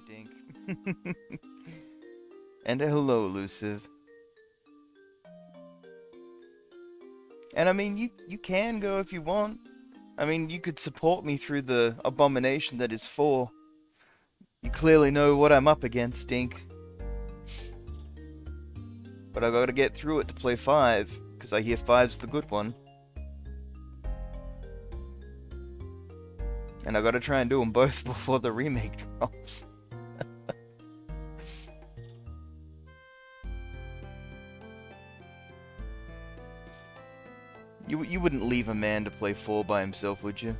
Dink. And a hello, Elusive. And I mean, you can go if you want. I mean, you could support me through the abomination that is 4. You clearly know what I'm up against, Dink. But I gotta get through it to play 5, because I hear 5's the good one. And I gotta try and do them both before the remake drops. You wouldn't leave a man to play 4 by himself, would you?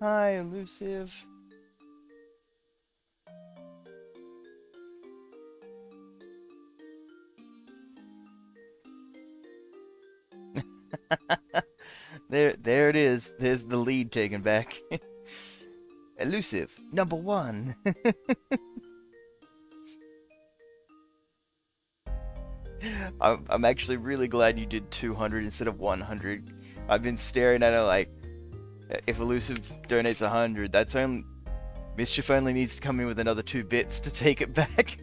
Hi, Elusive. There it is. There's the lead taken back. Elusive, number 1. I'm actually really glad you did 200 instead of 100. I've been staring at it like, if Elusive donates 100, that's only... Mischief only needs to come in with another 2 bits to take it back.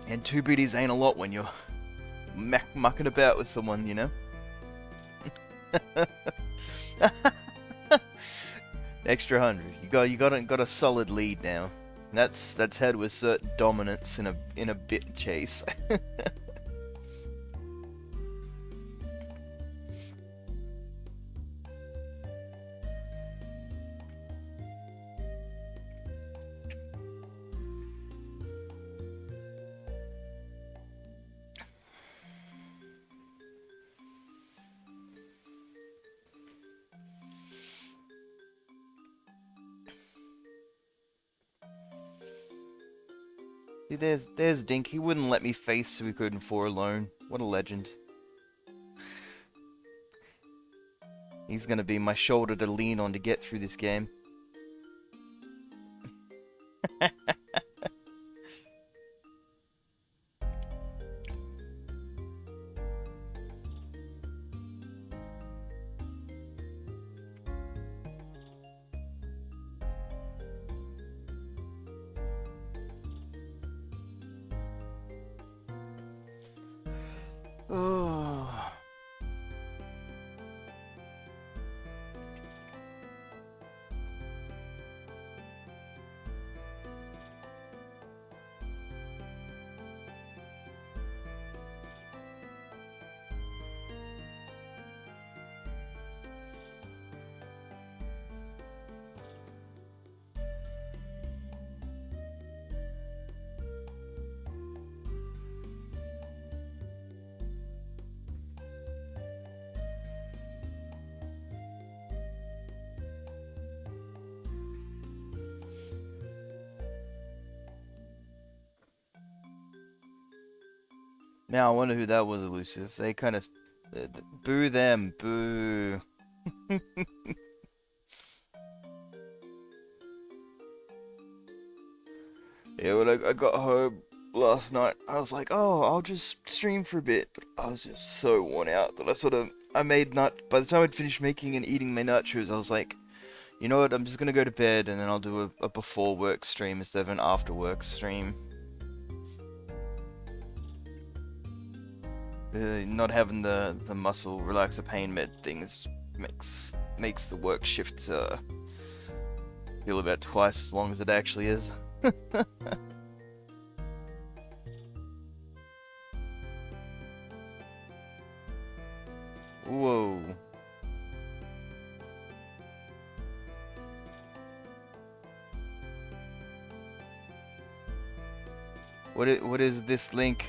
And 2 biddies ain't a lot when you're mucking about with someone, you know? Extra 100. You got a solid lead now. That's head with certain dominance in a bit chase. See, there's Dink. He wouldn't let me face Suikoden 4 alone. What a legend. He's gonna be my shoulder to lean on to get through this game. Oh. Now I wonder who that was, Elusive. They kind of... Boo them, boo. Yeah, when I got home last night, I was like, oh, I'll just stream for a bit. But I was just so worn out that I made by the time I'd finished making and eating my nachos, I was like, you know what, I'm just gonna go to bed and then I'll do a before work stream instead of an after work stream. Not having the muscle relaxer pain med things makes the work shift feel about twice as long as it actually is. Whoa. What is this link?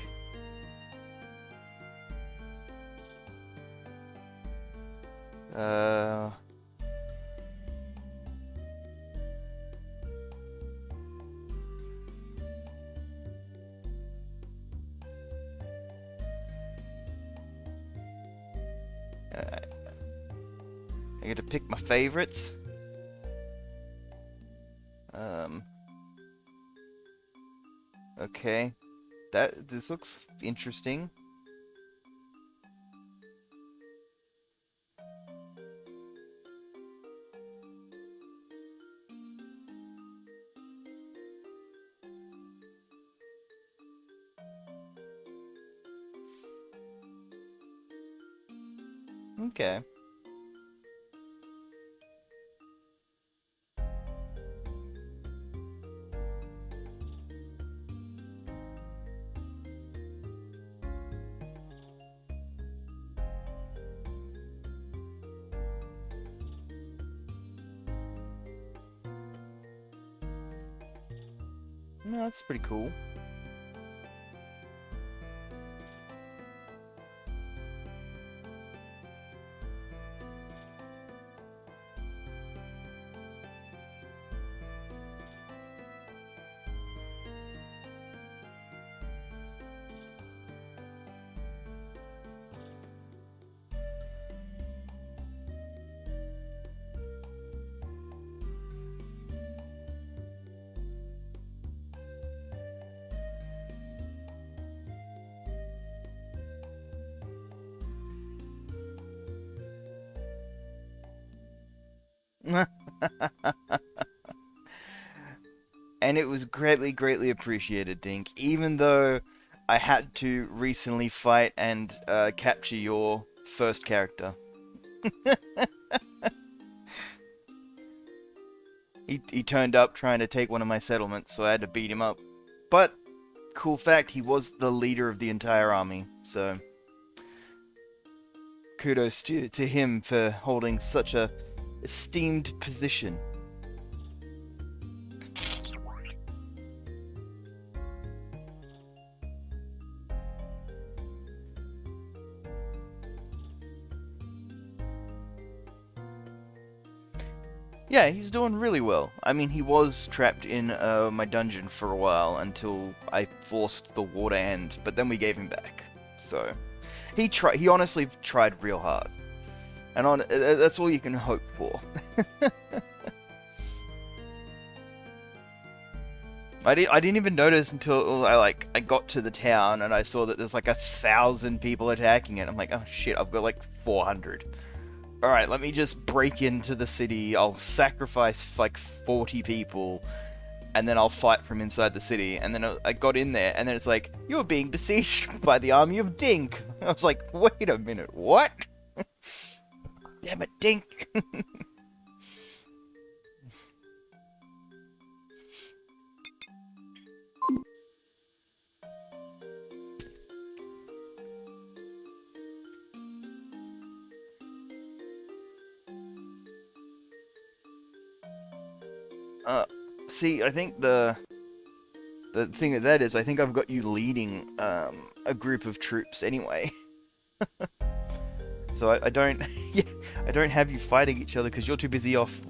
Uh... I get to pick my favorites. Okay. This looks interesting. Okay. No, that's pretty cool. And it was greatly appreciated, Dink. Even though I had to recently fight and capture your first character. He turned up trying to take one of my settlements, so I had to beat him up. But, cool fact, he was the leader of the entire army, so... Kudos to him for holding such a esteemed position. Yeah, he's doing really well. I mean, he was trapped in my dungeon for a while until I forced the water end, but then we gave him back. So, he honestly tried real hard. And that's all you can hope for. I didn't even notice until I got to the town and I saw that there's like 1,000 people attacking it. I'm like, oh shit, I've got like 400. Alright, let me just break into the city. I'll sacrifice like 40 people, and then I'll fight from inside the city. And then I got in there, and then it's like, you're being besieged by the army of Dink. I was like, wait a minute, what? Damn it, Dink. See, I think the thing of that is, I think I've got you leading a group of troops anyway. So I don't, yeah, I don't have you fighting each other because you're too busy off,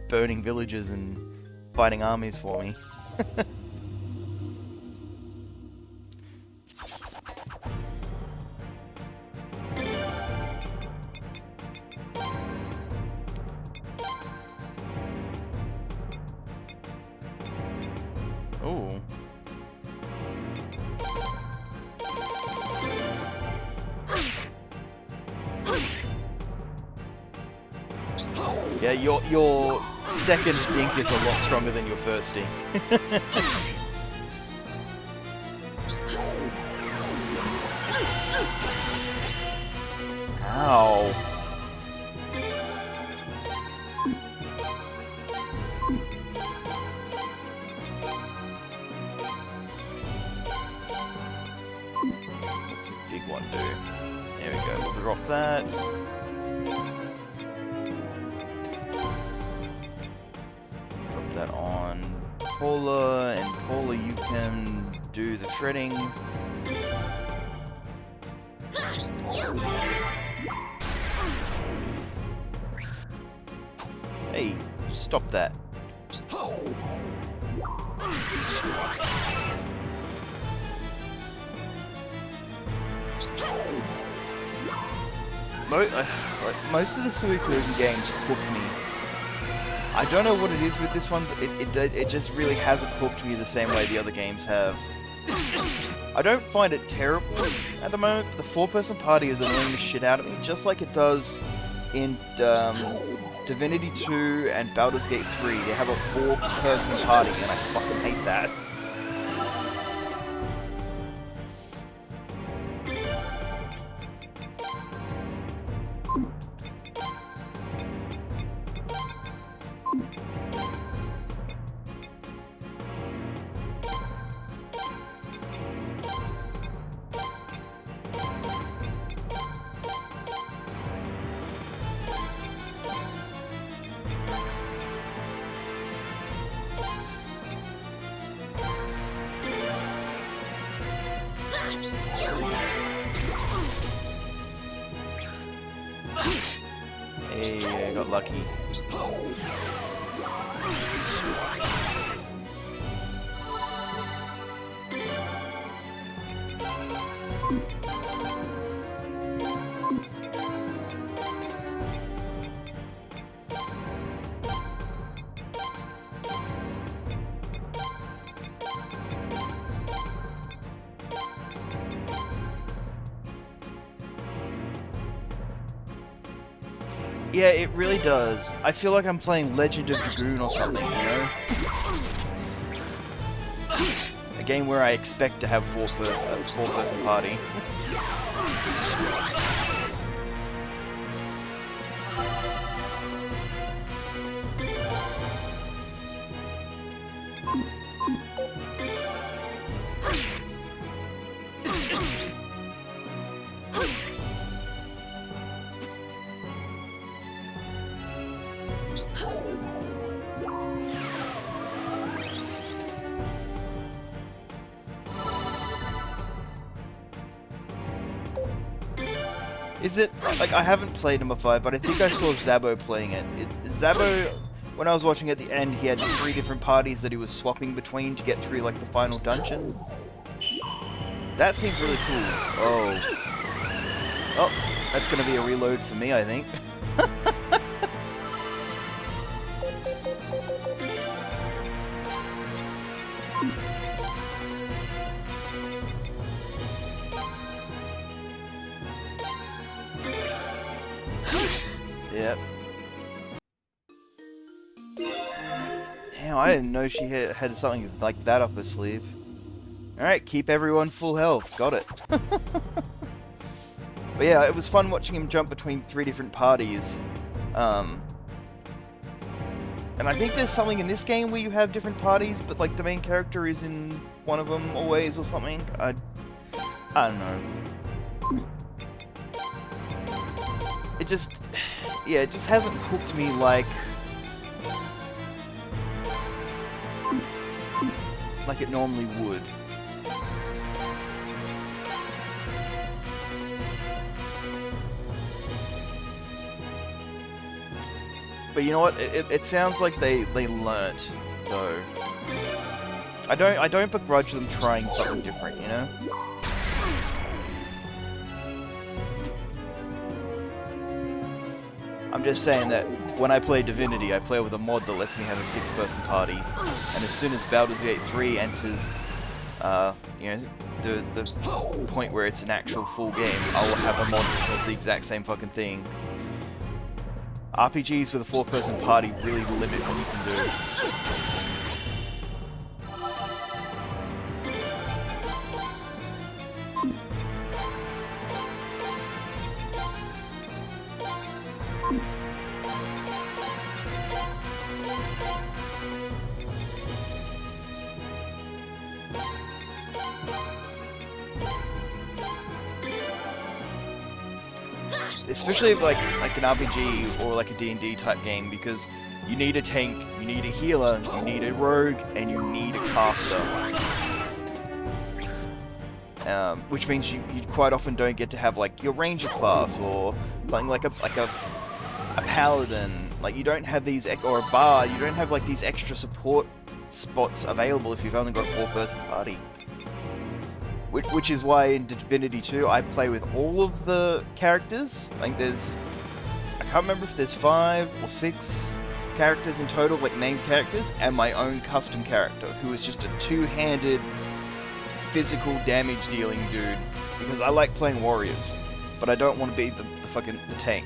burning villages and fighting armies for me. Oh. Yeah, your second Dink is a lot stronger than your first Dink. Ow. What's a big one do? There we go, we'll drop that. Drop that on Paula, and Paula, you can do the shredding. Hey, stop that. Most of the Suikoden games hook me. I don't know what it is with this one, but it just really hasn't hooked me the same way the other games have. I don't find it terrible at the moment, but the 4-person party is annoying the shit out of me, just like it does in Divinity 2 and Baldur's Gate 3. They have a 4-person party, and I fucking hate that. Hey, I got lucky. Yeah, it really does. I feel like I'm playing Legend of Dragoon or something, you know? A game where I expect to have a four-person party. Is it, like, I haven't played number 5, but I think I saw Zabo playing it. Zabo, when I was watching at the end, he had 3 different parties that he was swapping between to get through, like, the final dungeon. That seems really cool. Oh, that's gonna be a reload for me, I think. Yep. Damn, I didn't know she had something like that up her sleeve. Alright, keep everyone full health. Got it. But yeah, it was fun watching him jump between 3 different parties. And I think there's something in this game where you have different parties, but like the main character is in one of them always or something. I don't know. It just... yeah, it just hasn't hooked me like it normally would. But you know what? It sounds like they learnt though. I don't begrudge them trying something different, you know? I'm just saying that when I play Divinity, I play with a mod that lets me have a 6-person party, and as soon as Baldur's Gate 3 enters, you know, the point where it's an actual full game, I'll have a mod that does the exact same fucking thing. RPGs with a 4-person party really limit what you can do. Especially like an RPG or like a D&D type game, because you need a tank, you need a healer, you need a rogue, and you need a caster. which means you quite often don't get to have like your ranger class or something like a paladin. Like you don't have these, or a bard. You don't have like these extra support spots available if you've only got a 4-person party. Which is why in Divinity 2 I play with all of the characters. I think I can't remember if there's 5 or 6 characters in total, like named characters, and my own custom character, who is just a 2-handed physical damage dealing dude. Because I like playing warriors, but I don't want to be the tank.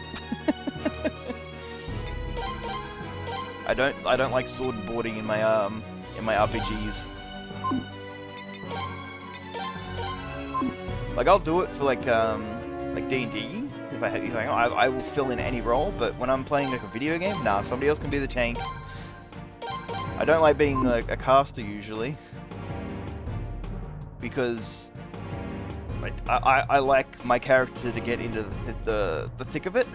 I don't like sword boarding in my RPGs. Like I'll do it for like D&D if I will fill in any role, but when I'm playing like a video game, nah, somebody else can be the tank. I don't like being like a caster usually, because like I like my character to get into the thick of it.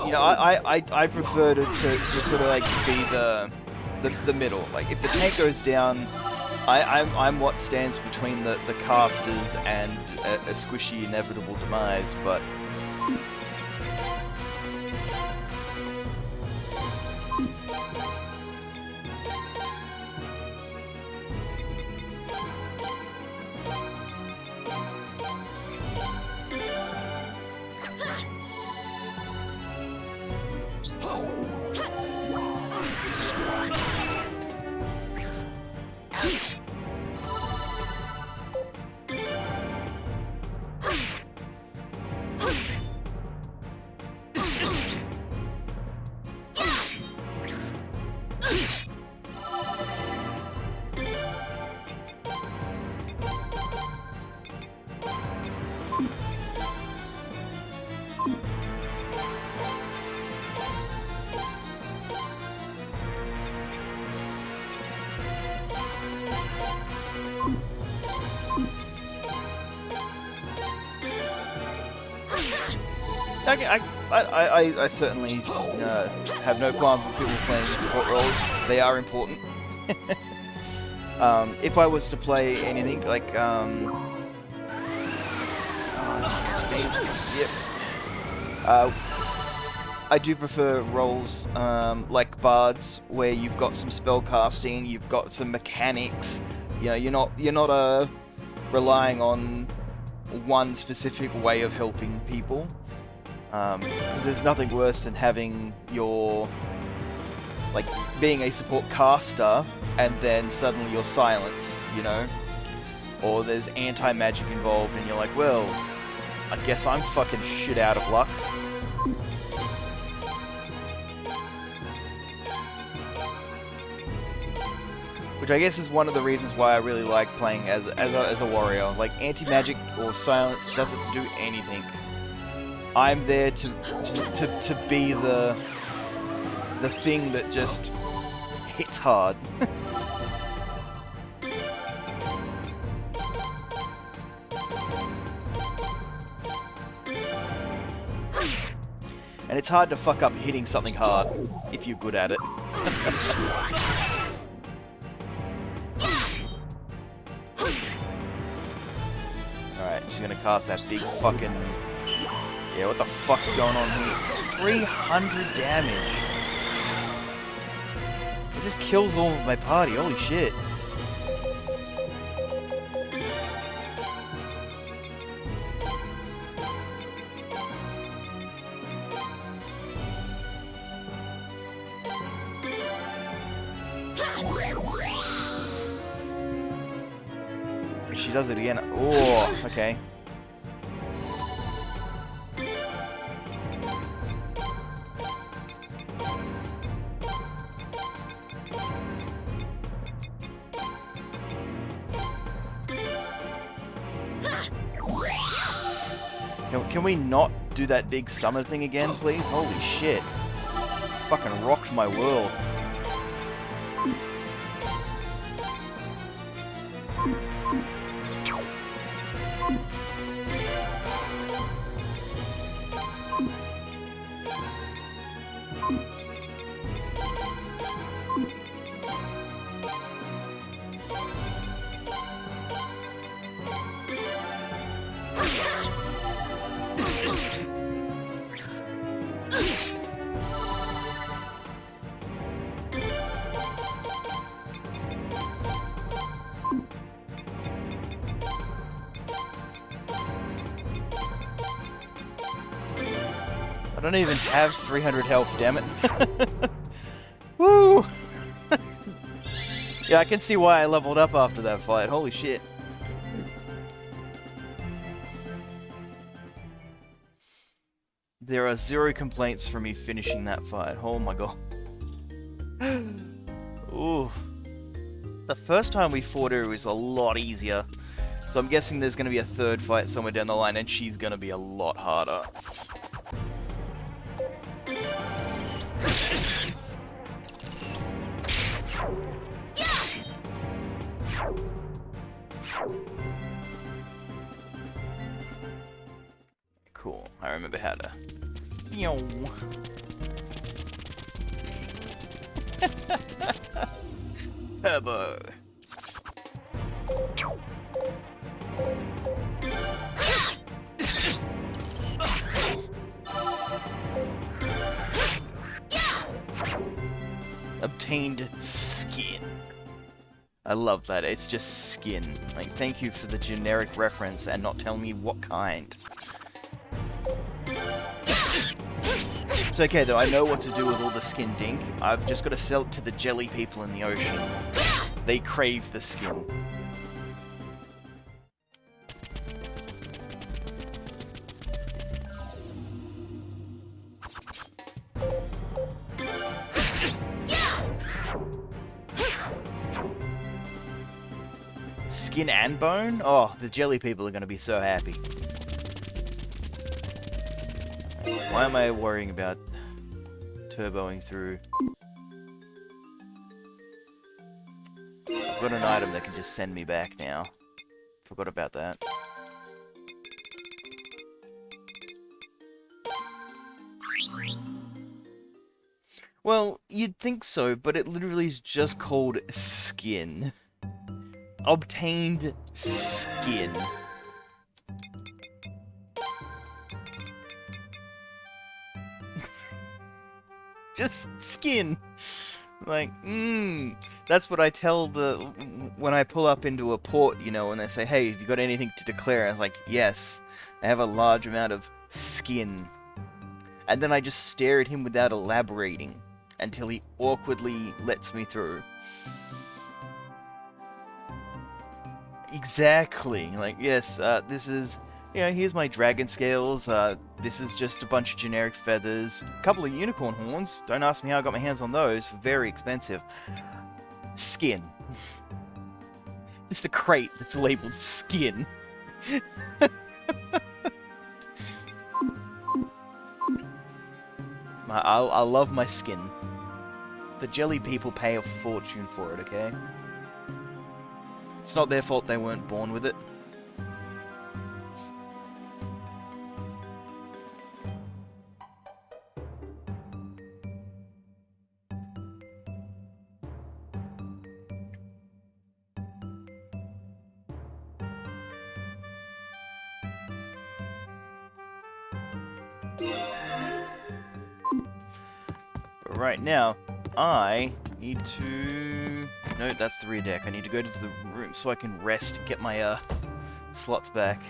You know, I prefer to sort of like be the middle. Like if the tank goes down, I'm what stands between the casters and a squishy inevitable demise, but I certainly have no qualms with people playing support roles. They are important. If I was to play anything like I do prefer roles like bards, where you've got some spell casting, you've got some mechanics. You know, you're not relying on one specific way of helping people. Because there's nothing worse than having being a support caster and then suddenly you're silenced, you know? Or there's anti-magic involved and you're like, well, I guess I'm fucking shit out of luck. Which I guess is one of the reasons why I really like playing as a warrior. Like, anti-magic or silence doesn't do anything. I'm there to be the thing that just hits hard. And it's hard to fuck up hitting something hard if you're good at it. Alright, she's gonna cast that big fucking... Yeah, what the fuck's going on here? 300 damage. It just kills all of my party, holy shit. she does it again. Oh, okay. Can we not do that big summer thing again, please? Holy shit. Fucking rocked my world. I don't even have 300 health, damn it. Woo! Yeah, I can see why I leveled up after that fight. Holy shit. There are 0 complaints from me finishing that fight. Oh my god. Ooh. The first time we fought her was a lot easier. So I'm guessing there's going to be a third fight somewhere down the line and she's going to be a lot harder. Cool. I remember how to... Turbo. Obtained skin. I love that. It's just skin. Like, thank you for the generic reference and not telling me what kind. It's okay though, I know what to do with all the skin dink. I've just got to sell it to the jelly people in the ocean. They crave the skin. Skin and bone? Oh, the jelly people are going to be so happy. Why am I worrying about turboing through? I've got an item that can just send me back now. Forgot about that. Well, you'd think so, but it literally is just called skin. Obtained skin. Just skin. Like, that's what I tell when I pull up into a port, you know, and they say, hey, have you got anything to declare? I was like, yes, I have a large amount of skin. And then I just stare at him without elaborating until he awkwardly lets me through. Exactly. Like, yes, this is... Yeah, here's my dragon scales, this is just a bunch of generic feathers, a couple of unicorn horns, don't ask me how I got my hands on those, very expensive. Skin. Just a crate that's labeled skin. I love my skin. The jelly people pay a fortune for it, okay? It's not their fault they weren't born with it. But right now, I need to... No, that's the rear deck. I need to go to the room so I can rest and get my slots back.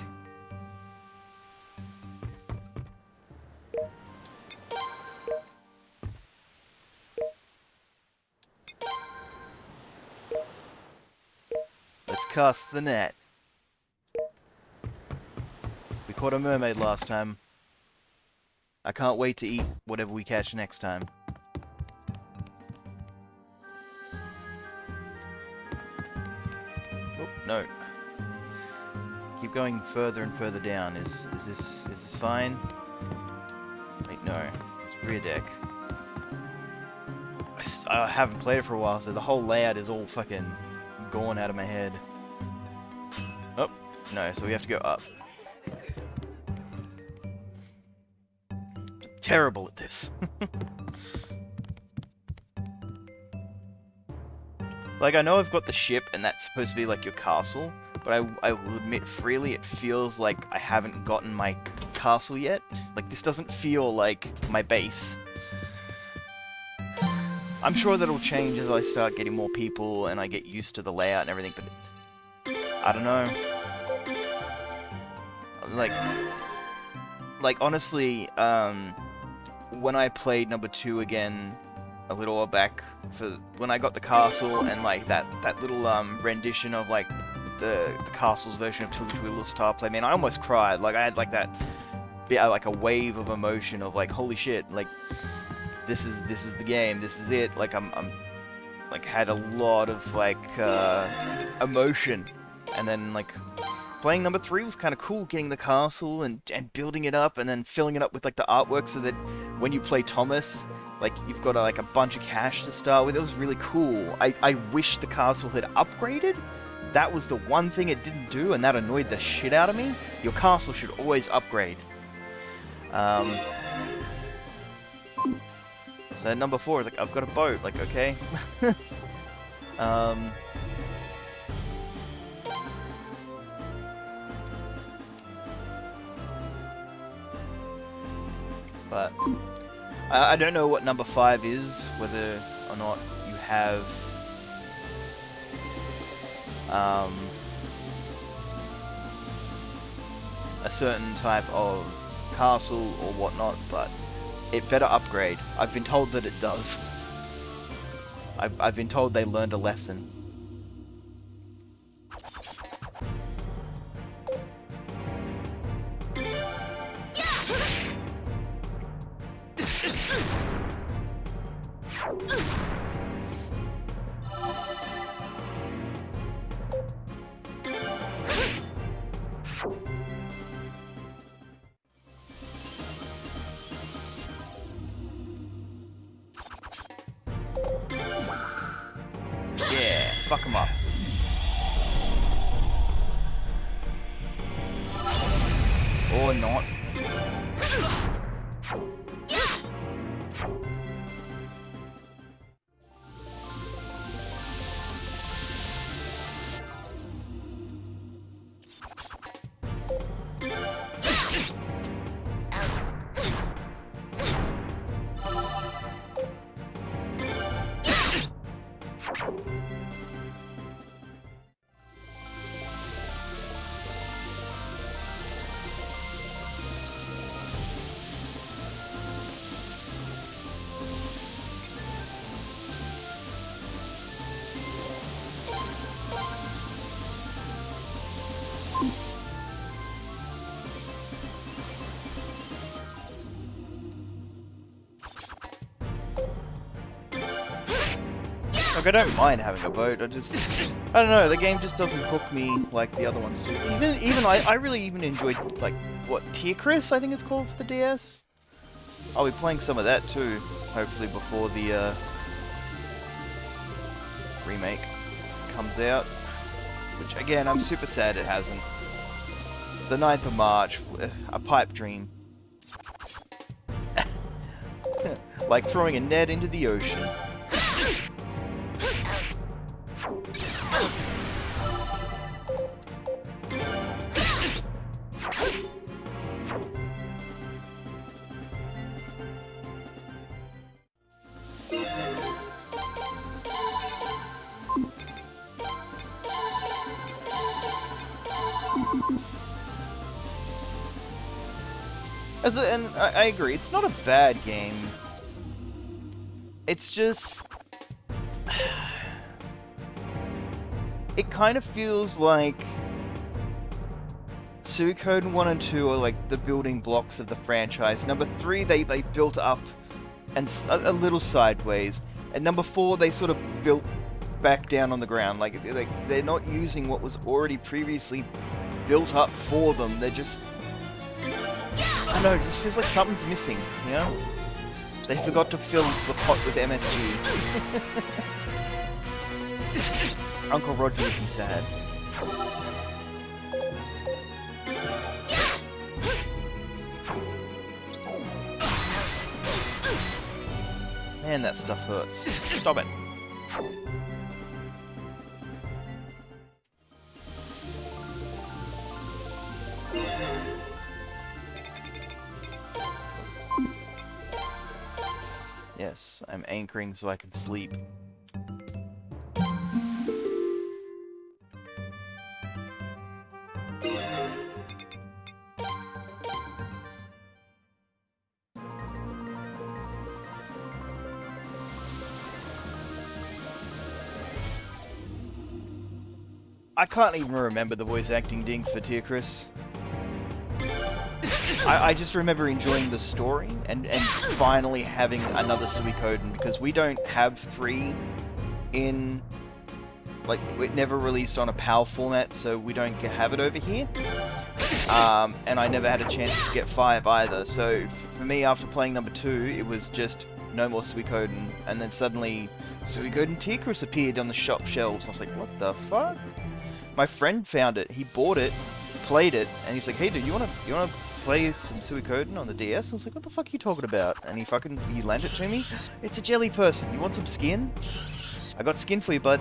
Let's cast the net. caught a mermaid last time. I can't wait to eat whatever we catch next time. Oh, no. Keep going further and further down. Is this fine? Wait, no. It's rear deck. I haven't played it for a while, so the whole layout is all fucking gone out of my head. Oh, no, so we have to go up. Terrible at this. Like, I know I've got the ship, and that's supposed to be like your castle, but I will admit freely it feels like I haven't gotten my castle yet. Like, this doesn't feel like my base. I'm sure that'll change as I start getting more people and I get used to the layout and everything, but I don't know. Like honestly, when I played number 2 again a little while back, for when I got the castle and like that little rendition of like the castle's version of Little Star Play, man, I almost cried. Like I had like that bit, like a wave of emotion of like, holy shit, like this is the game, this is it. Like I'm like had a lot of like emotion, and then like playing number 3 was kind of cool, getting the castle and building it up and then filling it up with like the artwork so that when you play Thomas, like you've got like a bunch of cash to start with. It was really cool. I wish the castle had upgraded. That was the one thing it didn't do, and that annoyed the shit out of me. Your castle should always upgrade. So number 4 is like, I've got a boat, like, okay. But I don't know what number 5 is, whether or not you have a certain type of castle or whatnot, but it better upgrade. I've been told that it does. I've been told they learned a lesson. Fuck him up. Or not. Like, I don't mind having a boat, I don't know, the game just doesn't hook me like the other ones do. Even I really even enjoyed, like, what, Tier Chris, I think it's called for the DS? I'll be playing some of that too, hopefully before the, remake comes out. Which, again, I'm super sad it hasn't. The 9th of March, a pipe dream. Like throwing a net into the ocean. And I agree, it's not a bad game. It's just... it kind of feels like... Suikoden 1 and 2 are like the building blocks of the franchise. Number 3, they built up and a little sideways. And number 4, they sort of built back down on the ground. Like they're not using what was already previously built up for them. They're just... I don't know, it just feels like something's missing, you know? They forgot to fill the pot with MSG. Uncle Roger would be sad. Man, that stuff hurts. Stop it. Yes, I'm anchoring so I can sleep. I can't even remember the voice acting ding for Tierkris. I just remember enjoying the story and finally having another Suikoden, because we don't have 3 in... Like, it never released on a PAL format, so we don't have it over here. And I never had a chance to get 5 either, so for me, after playing number 2, it was just no more Suikoden, and then suddenly Suikoden Tierkris appeared on the shop shelves, and I was like, what the fuck? My friend found it, he bought it, played it, and he's like, hey dude, you wanna play some Suikoden on the DS? I was like, what the fuck are you talking about? And he lent it to me. It's a jelly person. You want some skin? I got skin for you, bud.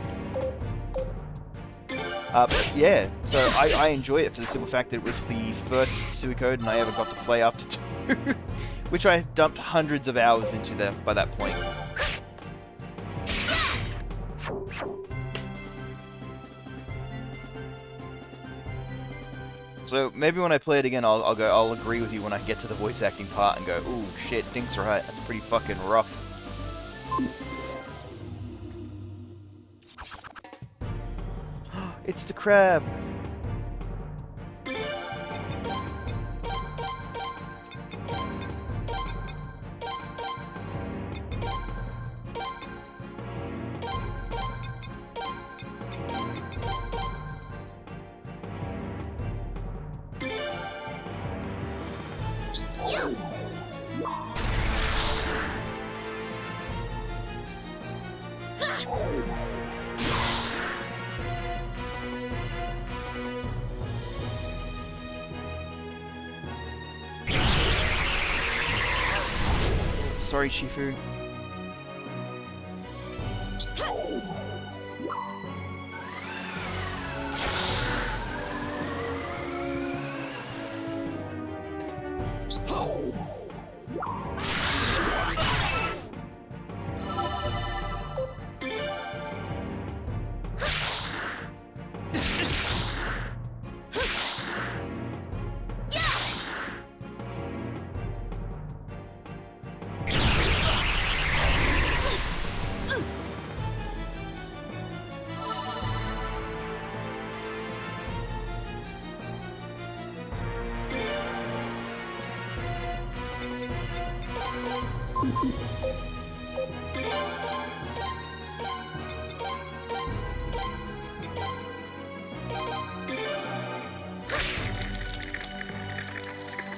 But yeah, so I enjoy it for the simple fact that it was the first Suikoden I ever got to play up to 2, which I dumped hundreds of hours into there by that point. So maybe when I play it again, I'll agree with you when I get to the voice acting part and go, ooh, shit, Dink's right, that's pretty fucking rough. It's the crab! Sorry, Shifu.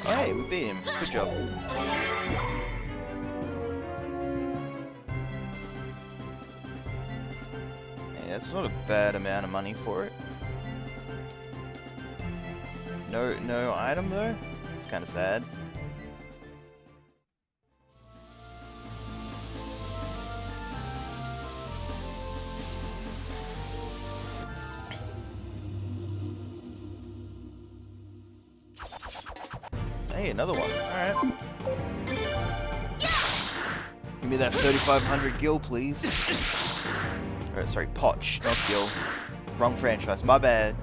Hey, we beat him. Good job. Hey, that's not a bad amount of money for it. No item though? It's kind of sad. Hey, another one. Alright. Give me that 3,500 gil, please. Or, sorry, Potch, not gil. Wrong franchise, my bad.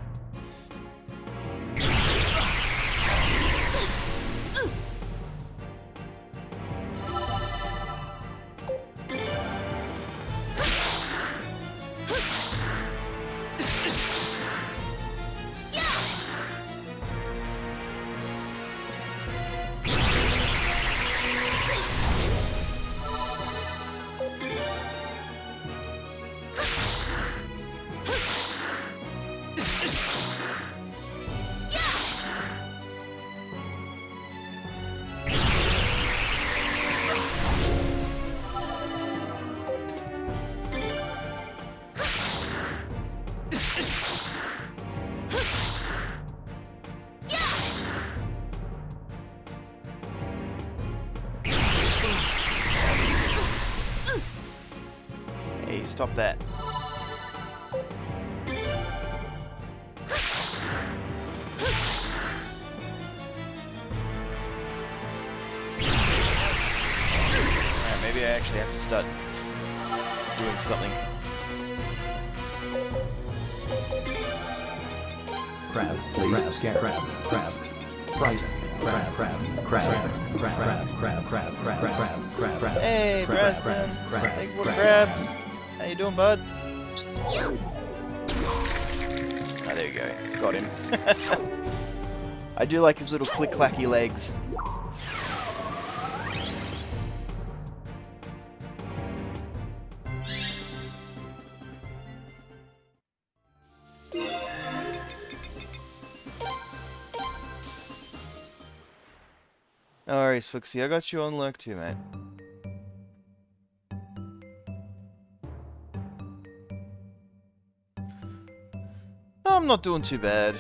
stop that. Alright, maybe I actually have to start doing something. Crab, please. Crab. Right. Crab. Hey, Preston. Hey, what crabs? How you doing, bud? Oh, there you go. Got him. I do like his little click-clacky legs. No worries, Fuxie. I got you on lurk too, mate. I'm not doing too bad.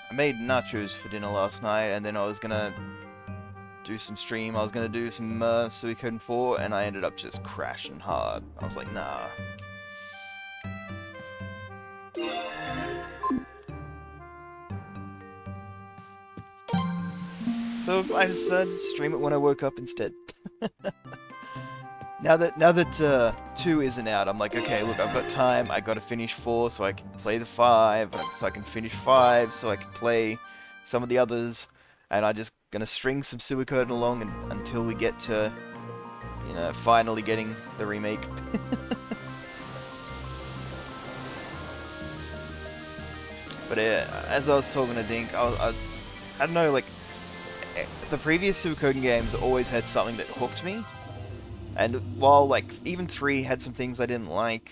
I made nachos for dinner last night, and then I was gonna do some stream. I was gonna do some Suikoden 4, and I ended up just crashing hard. I was like, nah. So I decided to stream it when I woke up instead. Now that 2 isn't out, I'm like, okay, look, I've got time. I gotta finish 4 so I can play the 5, so I can finish 5 so I can play some of the others, and I'm just gonna string some Suikoden along until we get to, you know, finally getting the remake. But as I was talking to Dink, I don't know, like, the previous Suikoden games always had something that hooked me, and while, like, even 3 had some things I didn't like,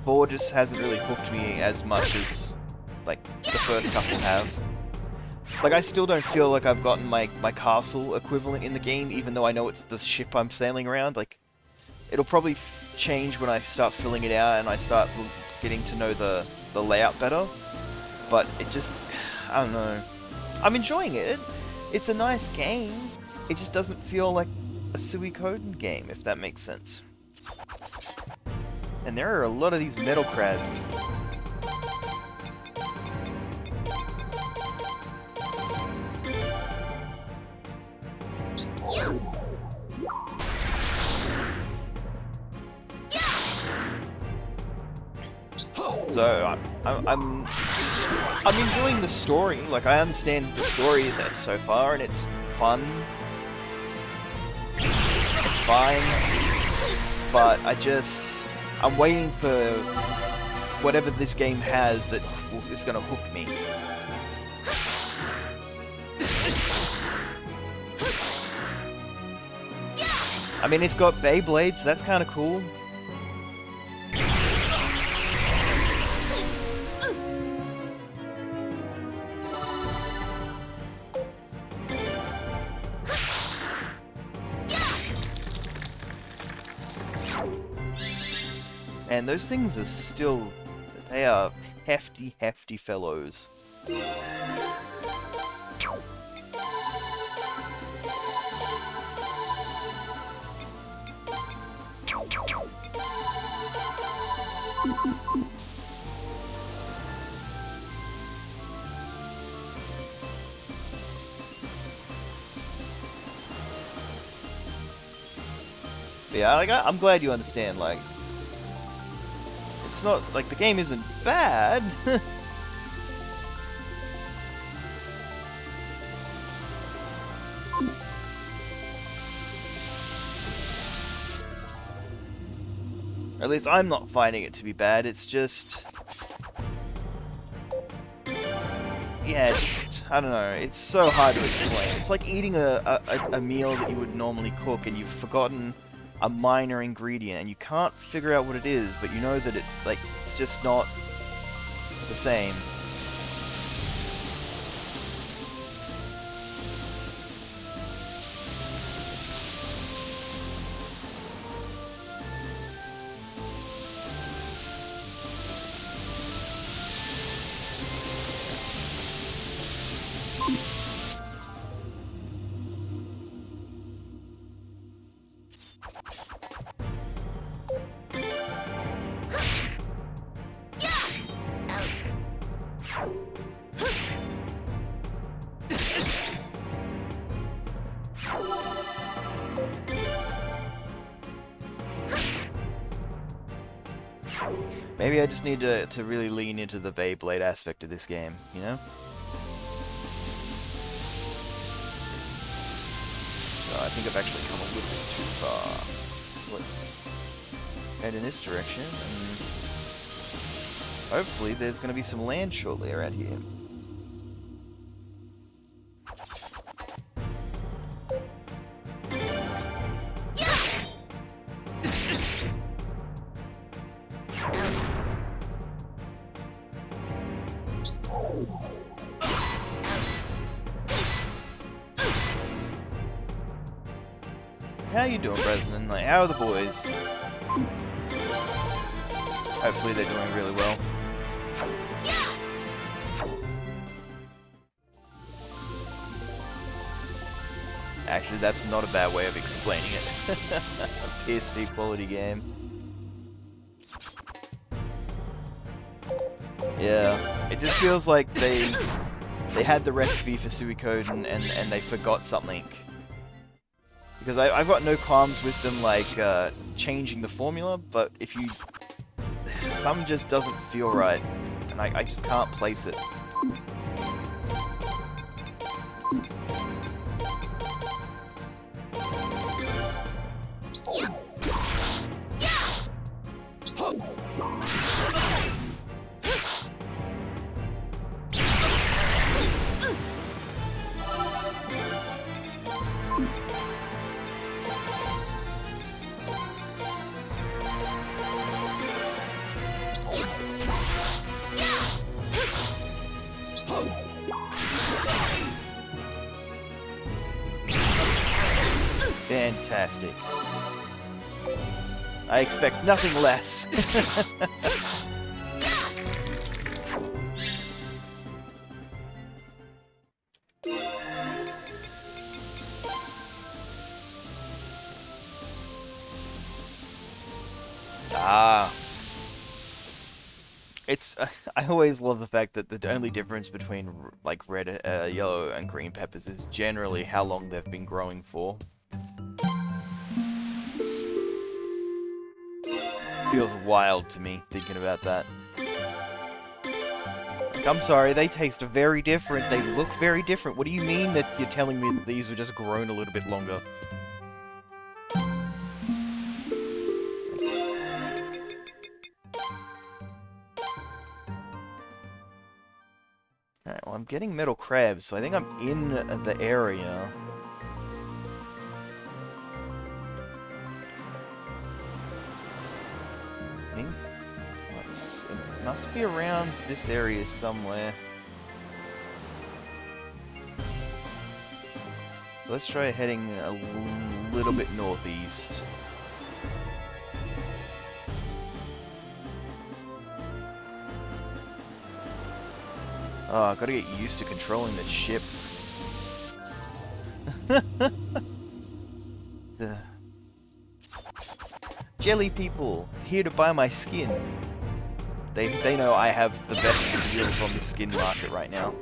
4 just hasn't really hooked me as much as, like, the first couple have. Like, I still don't feel like I've gotten my castle equivalent in the game, even though I know it's the ship I'm sailing around. Like, it'll probably change when I start filling it out and I start getting to know the layout better, but it just, I don't know. I'm enjoying it. It's a nice game. It just doesn't feel like a Suikoden game, if that makes sense. And there are a lot of these metal crabs. So I'm enjoying the story. Like, I understand the story that's so far, and it's fun. It's fine, but I'm waiting for whatever this game has that is gonna hook me. I mean, it's got Beyblades, so that's kind of cool. And those things are still, they are hefty, hefty fellows. But yeah, like, I'm glad you understand, like, it's not, like, the game isn't bad. At least I'm not finding it to be bad, it's just... yeah, just, I don't know, it's so hard to explain. It's like eating a meal that you would normally cook and you've forgotten a minor ingredient and you can't figure out what it is, but you know that it's just not the same. Maybe I just need to really lean into the Beyblade aspect of this game, you know? So I think I've actually come a little bit too far. So let's head in this direction, and hopefully there's going to be some land shortly around here. How you doing, Bresnan? Like, how are the boys? Hopefully they're doing really well. Actually, that's not a bad way of explaining it. A PSP quality game. Yeah, it just feels like they had the recipe for Suikoden and they forgot something. Because I've got no qualms with them, like, changing the formula, but if you... Some just doesn't feel right, and I just can't place it. Fantastic. I expect nothing less. It's I always love the fact that the only difference between like red, yellow, and green peppers is generally how long they've been growing for. Feels wild to me thinking about that. Like, I'm sorry, they taste very different. They look very different. What do you mean that you're telling me that these were just grown a little bit longer? Alright, well, I'm getting metal crabs, so I think I'm in the area. It must be around this area somewhere. So let's try heading a little bit northeast. Oh, I gotta get used to controlling the ship. The jelly people, here to buy my skin. They know I have the best deals on the skin market right now.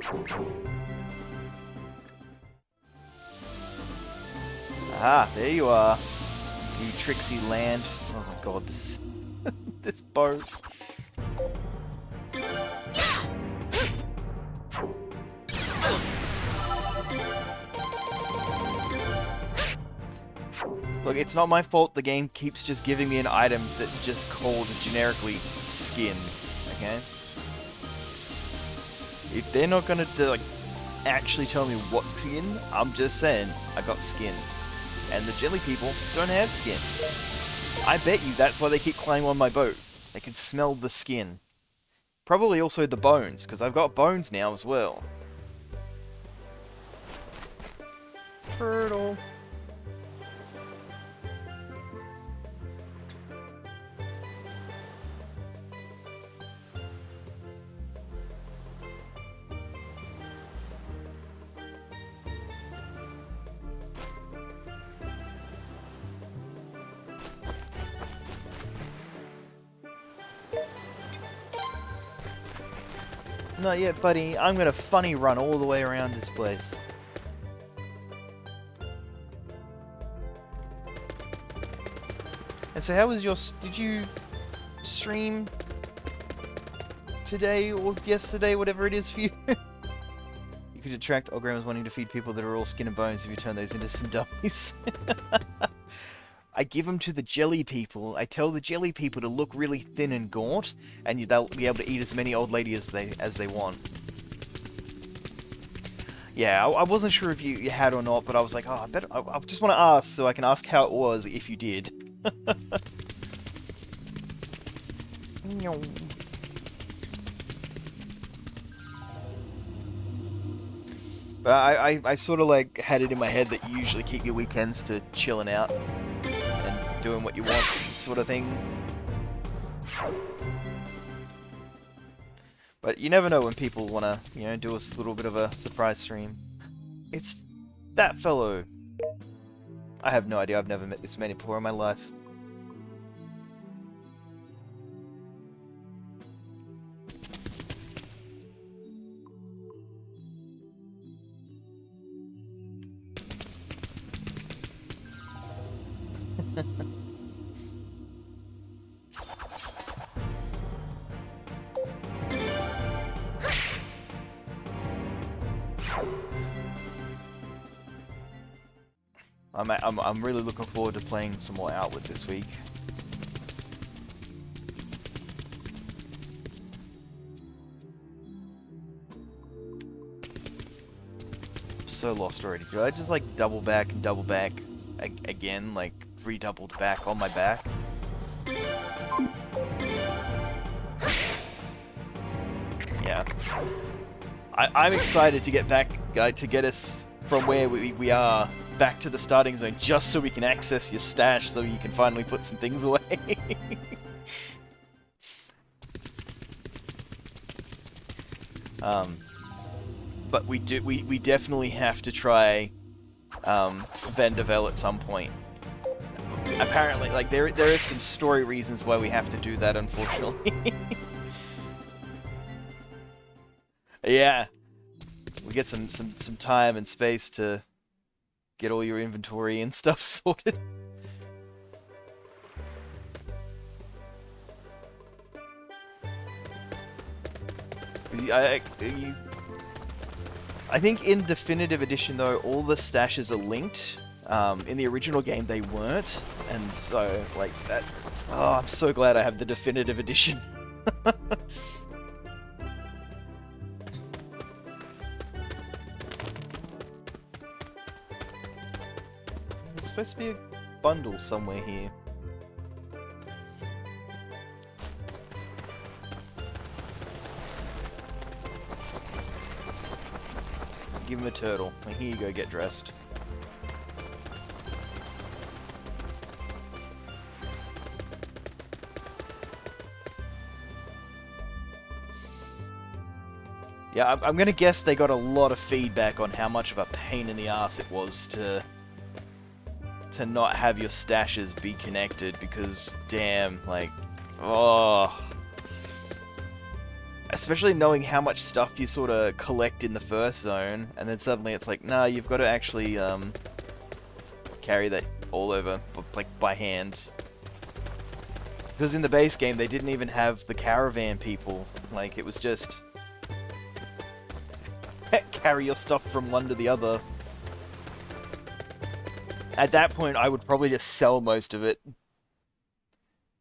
Ah, there you are. You tricksy land. Oh my god, this this boat. Look, it's not my fault the game keeps just giving me an item that's just called generically skin, okay? If they're not gonna like actually tell me what skin, I'm just saying I got skin. And the jelly people don't have skin. I bet you that's why they keep climbing on my boat. They can smell the skin. Probably also the bones, because I've got bones now as well. Turtle. Not yet, buddy. I'm gonna funny run all the way around this place. And so how was your... Did you stream today or yesterday, whatever it is for you. You could attract Oggrams wanting to feed people that are all skin and bones if you turn those into some dummies. I give them to the jelly people. I tell the jelly people to look really thin and gaunt, and they'll be able to eat as many old ladies as they want. Yeah, I wasn't sure if you had or not, but I was like, oh, I just want to ask so I can ask how it was if you did. But I sort of like had it in my head that you usually keep your weekends to chilling out and doing what you want, sort of thing. But you never know when people want to, you know, do a little bit of a surprise stream. It's that fellow. I have no idea. I've never met this man before in my life. I'm really looking forward to playing some more Outward this week. I'm so lost already. Do I just like double back and double back again, like redoubled back on my back? Yeah. I'm excited to get back, to get us from where we are back to the starting zone, just so we can access your stash, so you can finally put some things away. But we definitely have to try Vendavel at some point. Apparently, like there is some story reasons why we have to do that, unfortunately. Yeah, we get some time and space to get all your inventory and stuff sorted. I think in Definitive Edition, though, all the stashes are linked. In the original game, they weren't, and so, like, that... Oh, I'm so glad I have the Definitive Edition. There's supposed to be a bundle somewhere here. Give him a turtle. Like, here you go, get dressed. Yeah, I'm gonna guess they got a lot of feedback on how much of a pain in the ass it was to not have your stashes be connected, because damn, like, oh. Especially knowing how much stuff you sort of collect in the first zone, and then suddenly it's like, nah, you've got to actually carry that all over, like, by hand. Because in the base game, they didn't even have the caravan people. Like, it was just... carry your stuff from one to the other. At that point, I would probably just sell most of it.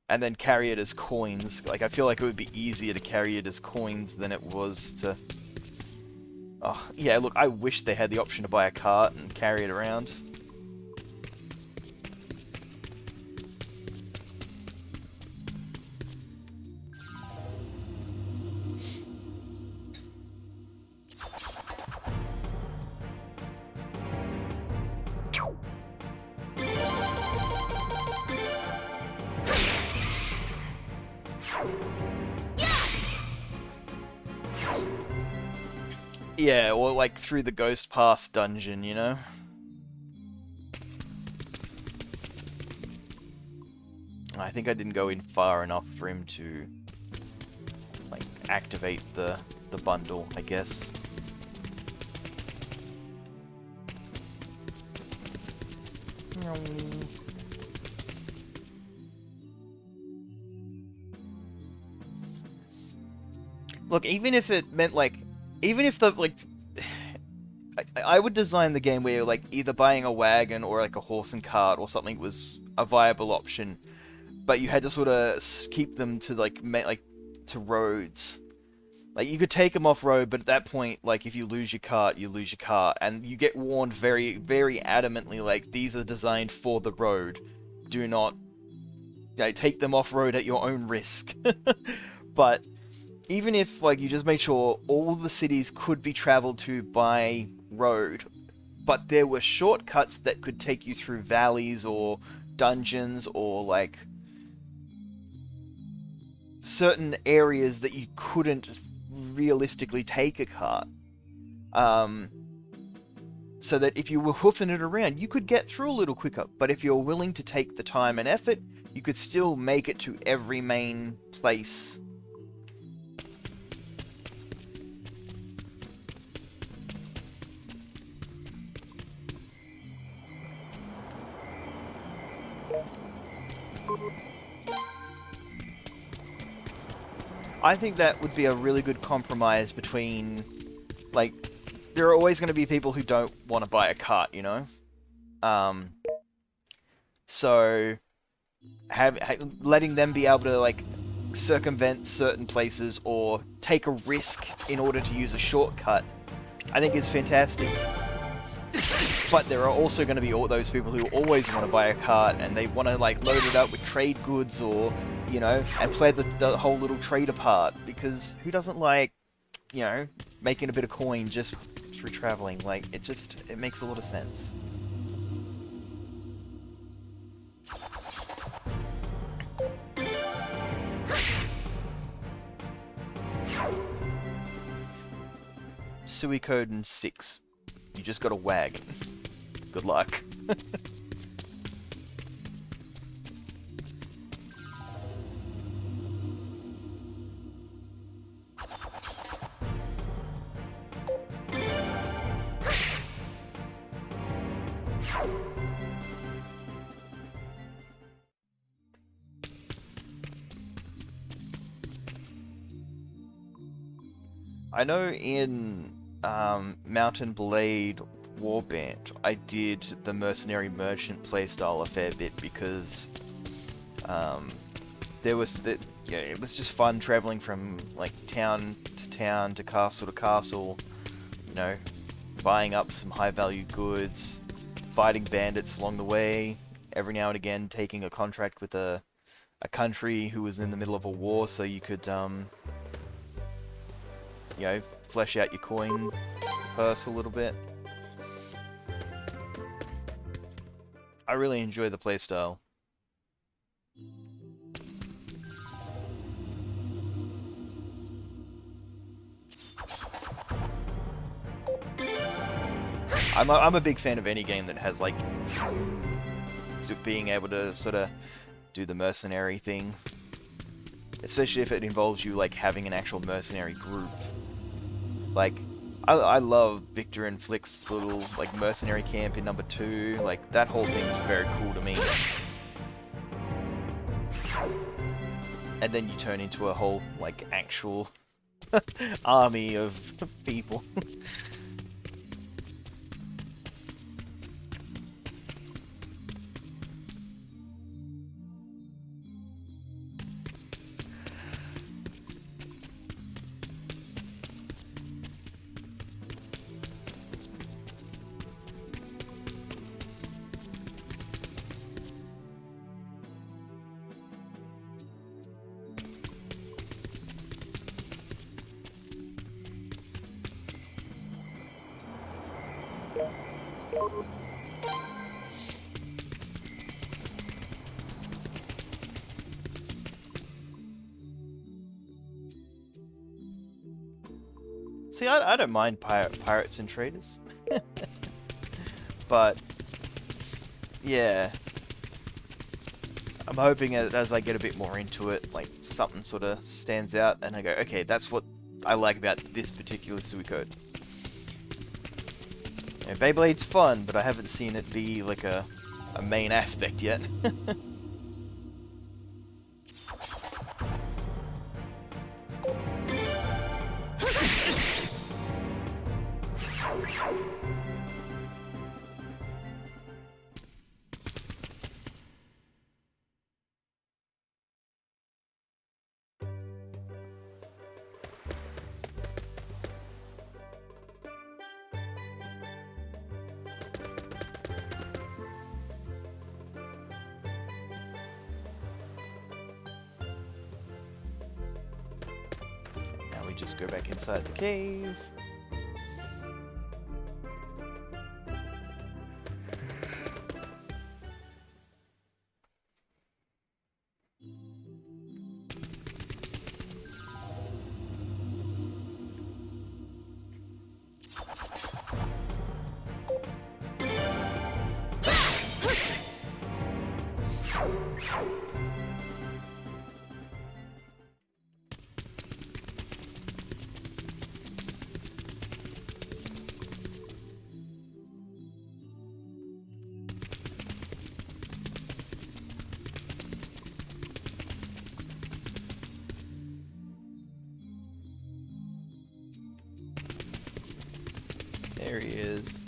And then carry it as coins. Like, I feel like it would be easier to carry it as coins than it was to... Oh, yeah, look, I wish they had the option to buy a cart and carry it around. Yeah, or like through the Ghost Pass dungeon, you know? I think I didn't go in far enough for him to, like, activate the bundle, I guess. Look, even if it meant like, even if the like, I would design the game where like either buying a wagon or like a horse and cart or something was a viable option, but you had to sort of keep them to like to roads. Like you could take them off road, but at that point, like if you lose your cart, you lose your cart, and you get warned very, very adamantly, like these are designed for the road. Do not, take them off road at your own risk. But even if like you just made sure all the cities could be traveled to by road, but there were shortcuts that could take you through valleys or dungeons or like certain areas that you couldn't realistically take a cart. So that if you were hoofing it around, you could get through a little quicker. But if you're willing to take the time and effort, you could still make it to every main place. I think that would be a really good compromise between, like, there are always going to be people who don't want to buy a cart, you know? So, letting them be able to, like, circumvent certain places or take a risk in order to use a shortcut, I think is fantastic. But there are also going to be all those people who always want to buy a cart and they want to like load it up with trade goods or, and play the whole little trader part, because who doesn't like, making a bit of coin just through traveling? Like, it makes a lot of sense. Suikoden 6. You just got a wagon. Good luck. I know in Mountain Blade Warband, I did the Mercenary Merchant playstyle a fair bit because it was just fun traveling from like town to castle, buying up some high value goods, fighting bandits along the way, every now and again taking a contract with a country who was in the middle of a war so you could flesh out your coin purse a little bit. I really enjoy the playstyle. I'm a big fan of any game that has like being able to sort of do the mercenary thing, especially if it involves you like having an actual mercenary group. Like, I love Victor and Flick's little like mercenary camp in number 2. Like, that whole thing is very cool to me. And then you turn into a whole like actual army of people. See, I don't mind pirates and traders. But, yeah. I'm hoping as I get a bit more into it, like, something sort of stands out, and I go, okay, that's what I like about this particular Suikoden. Beyblade's fun, but I haven't seen it be, like, a main aspect yet. just go back inside the cave. There he is.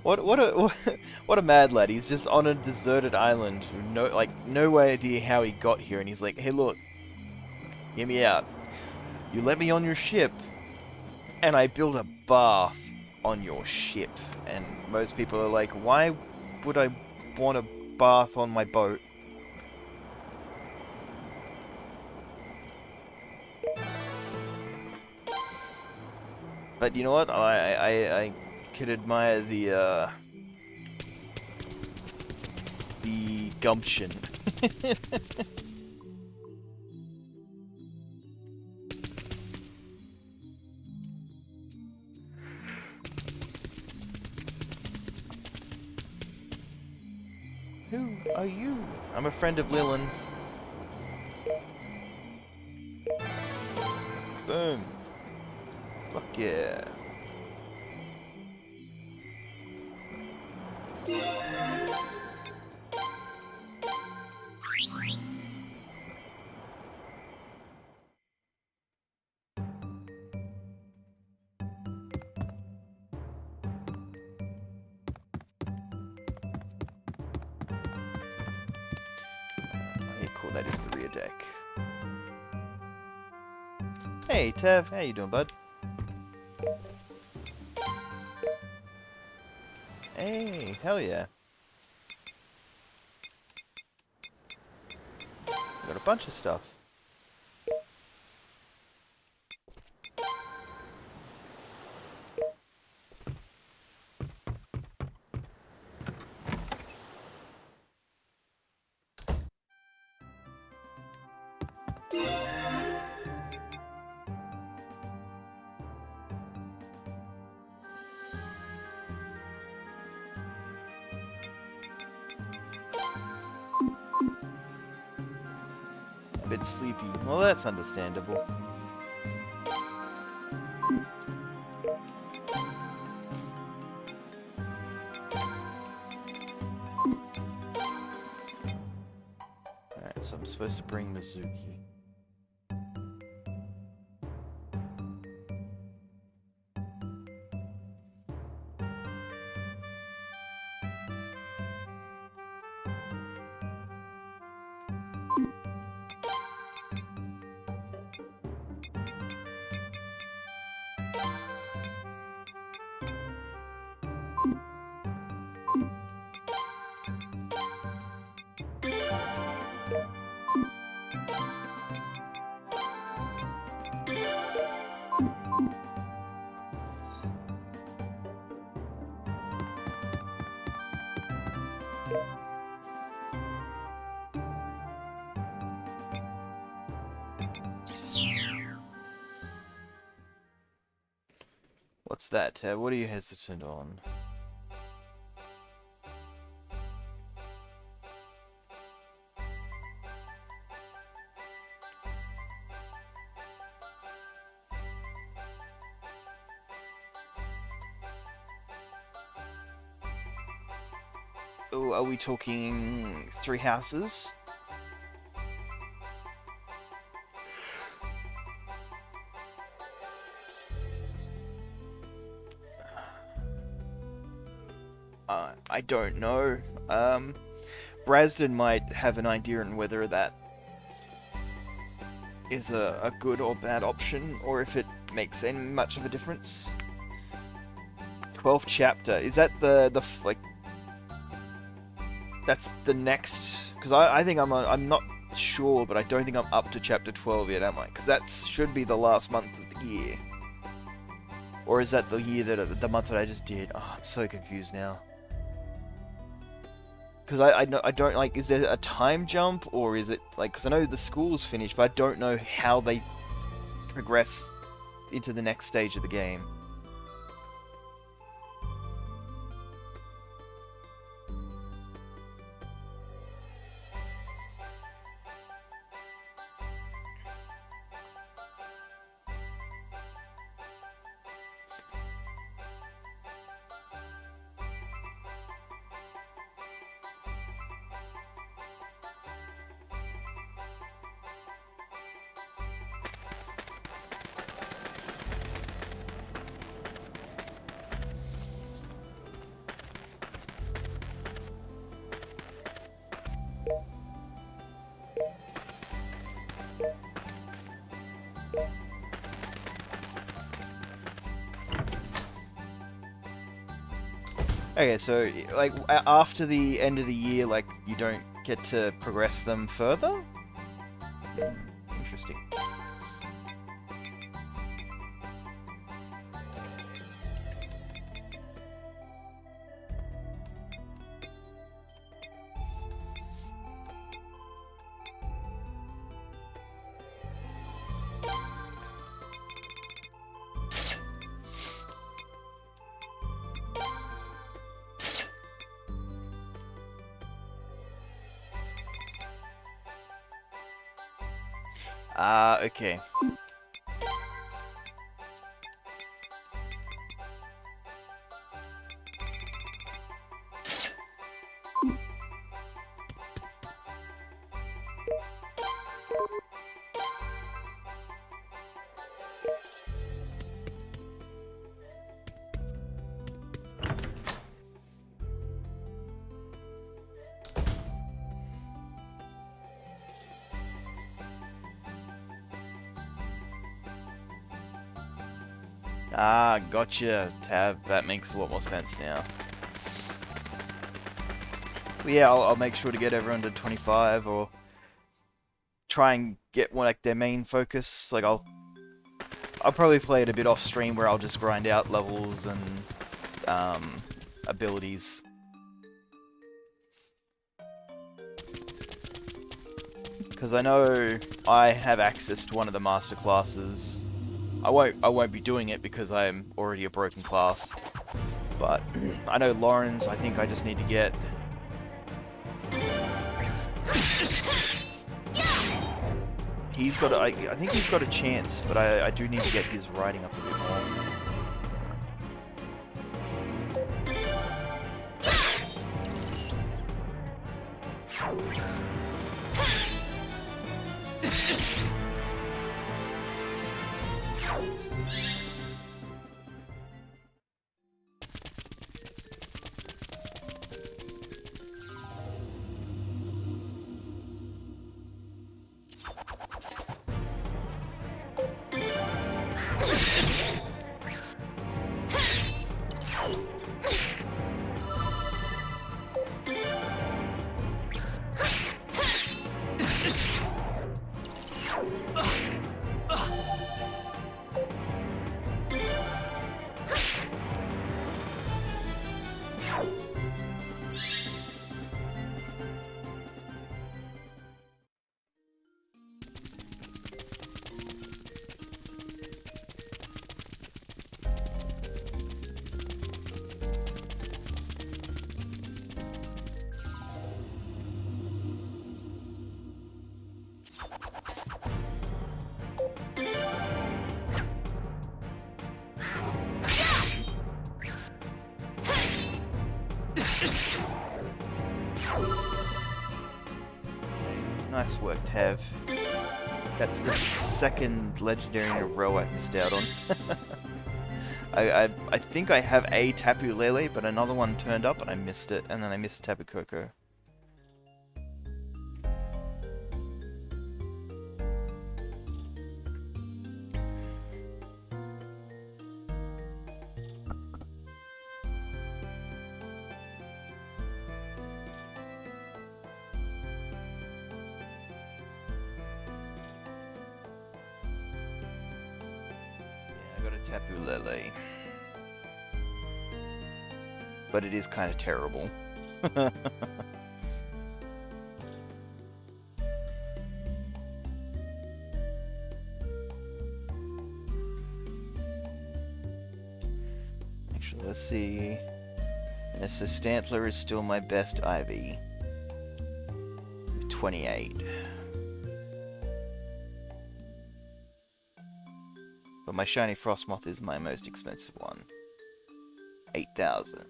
What a mad lad. He's just on a deserted island with no idea how he got here, and he's like, "Hey, look, hear me out. You let me on your ship, and I build a bath on your ship." And most people are like, "Why would I want a bath on my boat?" But you know what? I could admire the gumption. Who are you? I'm a friend of Lilin. Boom. Fuck yeah. Okay, cool, that is the rear deck. Hey, Tev, how you doing, bud? Hey, hell yeah. Got a bunch of stuff. A bit sleepy. Well, that's understandable. Alright, so I'm supposed to bring Mizuki. What's that, Ted? What are you hesitant on? Oh, are we talking 3 houses? I don't know. Brasden might have an idea on whether that is a good or bad option, or if it makes any much of a difference. 12th chapter. Is that like that's the next? Because I think I'm not sure, but I don't think I'm up to chapter 12 yet, am I? Because that should be the last month of the year. Or is that the month that I just did? Oh, I'm so confused now. Because I don't like, is there a time jump, or is it like, because I know the school's finished, but I don't know how they progress into the next stage of the game. Okay, so like after the end of the year, like you don't get to progress them further? Interesting. Okay. Ah, gotcha, Tab. That makes a lot more sense now. Well, yeah, I'll make sure to get everyone to 25, or try and get one, like their main focus. Like I'll probably play it a bit off stream where I'll just grind out levels and abilities. Because I know I have access to one of the master classes. I won't be doing it because I am already a broken class. But I know Lauren's, I think I just need to get... He's got I think he's got a chance, but I do need to get his writing up a bit more. Nice work, Tav. That's the second legendary in a row I've missed out on. I think I have a Tapu Lele, but another one turned up and I missed it, and then I missed Tapu Koko. Tapu Lele. But it is kind of terrible. Actually, let's see. And so Stantler is still my best IV. 28. But my shiny Frostmoth is my most expensive one. 8,000.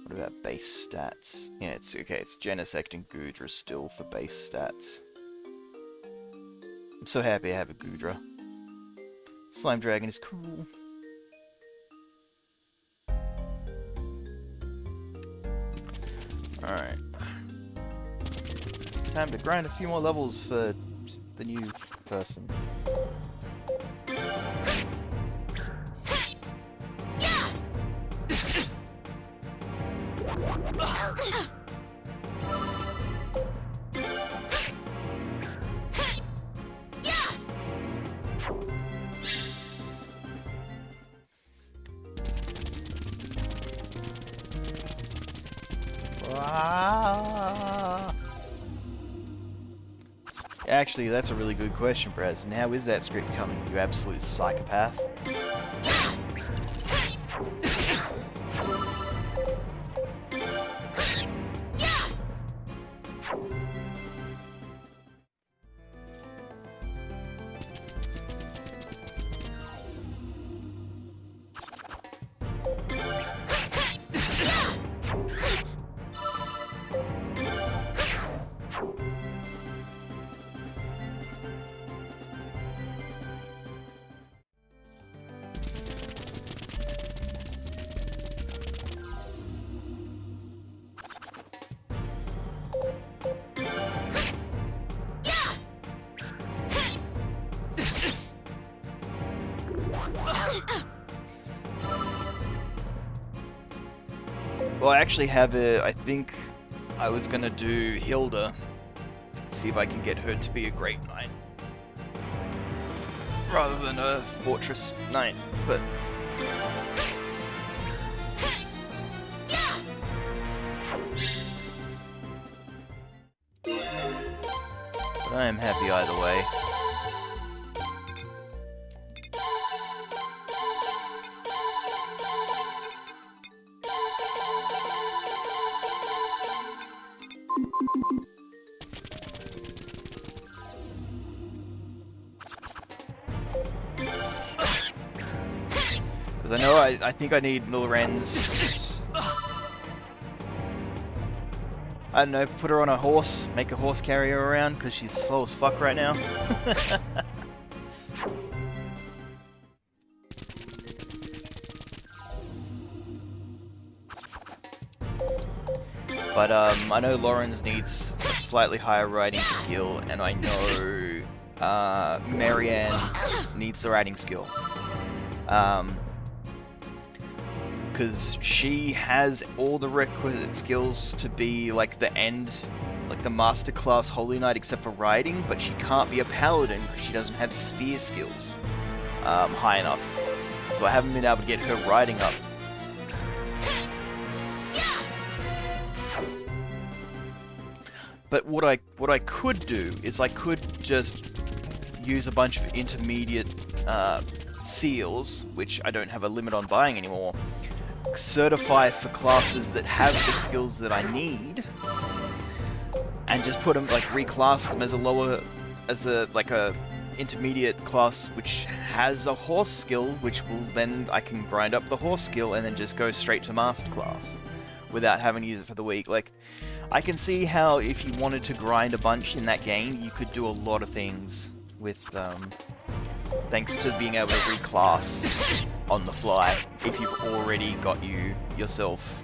What about base stats? Yeah, it's okay, it's Genesect and Goodra still for base stats. I'm so happy I have a Goodra. Slime Dragon is cool. Alright. Time to grind a few more levels for the new person. Actually, that's a really good question, Braz. And how is that script coming, you absolute psychopath? Well, I actually have I think I was gonna do Hilda. See if I can get her to be a Great Knight. Rather than a Fortress Knight, but... I am happy either way. Because I know I think I need Milren's... I don't know, put her on a horse, make a horse carry her around, because she's slow as fuck right now. But I know Lawrence needs a slightly higher riding skill, and I know Marianne needs the riding skill. Because she has all the requisite skills to be like the end, like the masterclass Holy Knight except for riding, but she can't be a paladin because she doesn't have spear skills high enough. So I haven't been able to get her riding up. But what I could do is I could just use a bunch of intermediate seals, which I don't have a limit on buying anymore, certify for classes that have the skills that I need, and just put them, like, reclass them as a intermediate class which has a horse skill, which will then I can grind up the horse skill and then just go straight to master class without having to use it for the week. Like, I can see how if you wanted to grind a bunch in that game, you could do a lot of things with thanks to being able to reclass on the fly if you've already got yourself.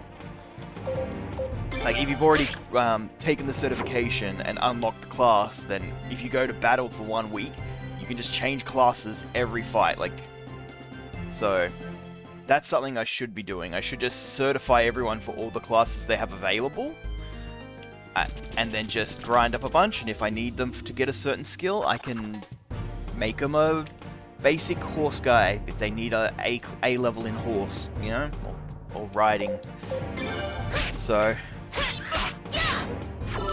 Like, if you've already taken the certification and unlocked the class, then if you go to battle for 1 week, you can just change classes every fight. Like, so that's something I should be doing. I should just certify everyone for all the classes they have available, and then just grind up a bunch, and if I need them to get a certain skill, I can make them a basic horse guy if they need a level in horse, you know, or riding. So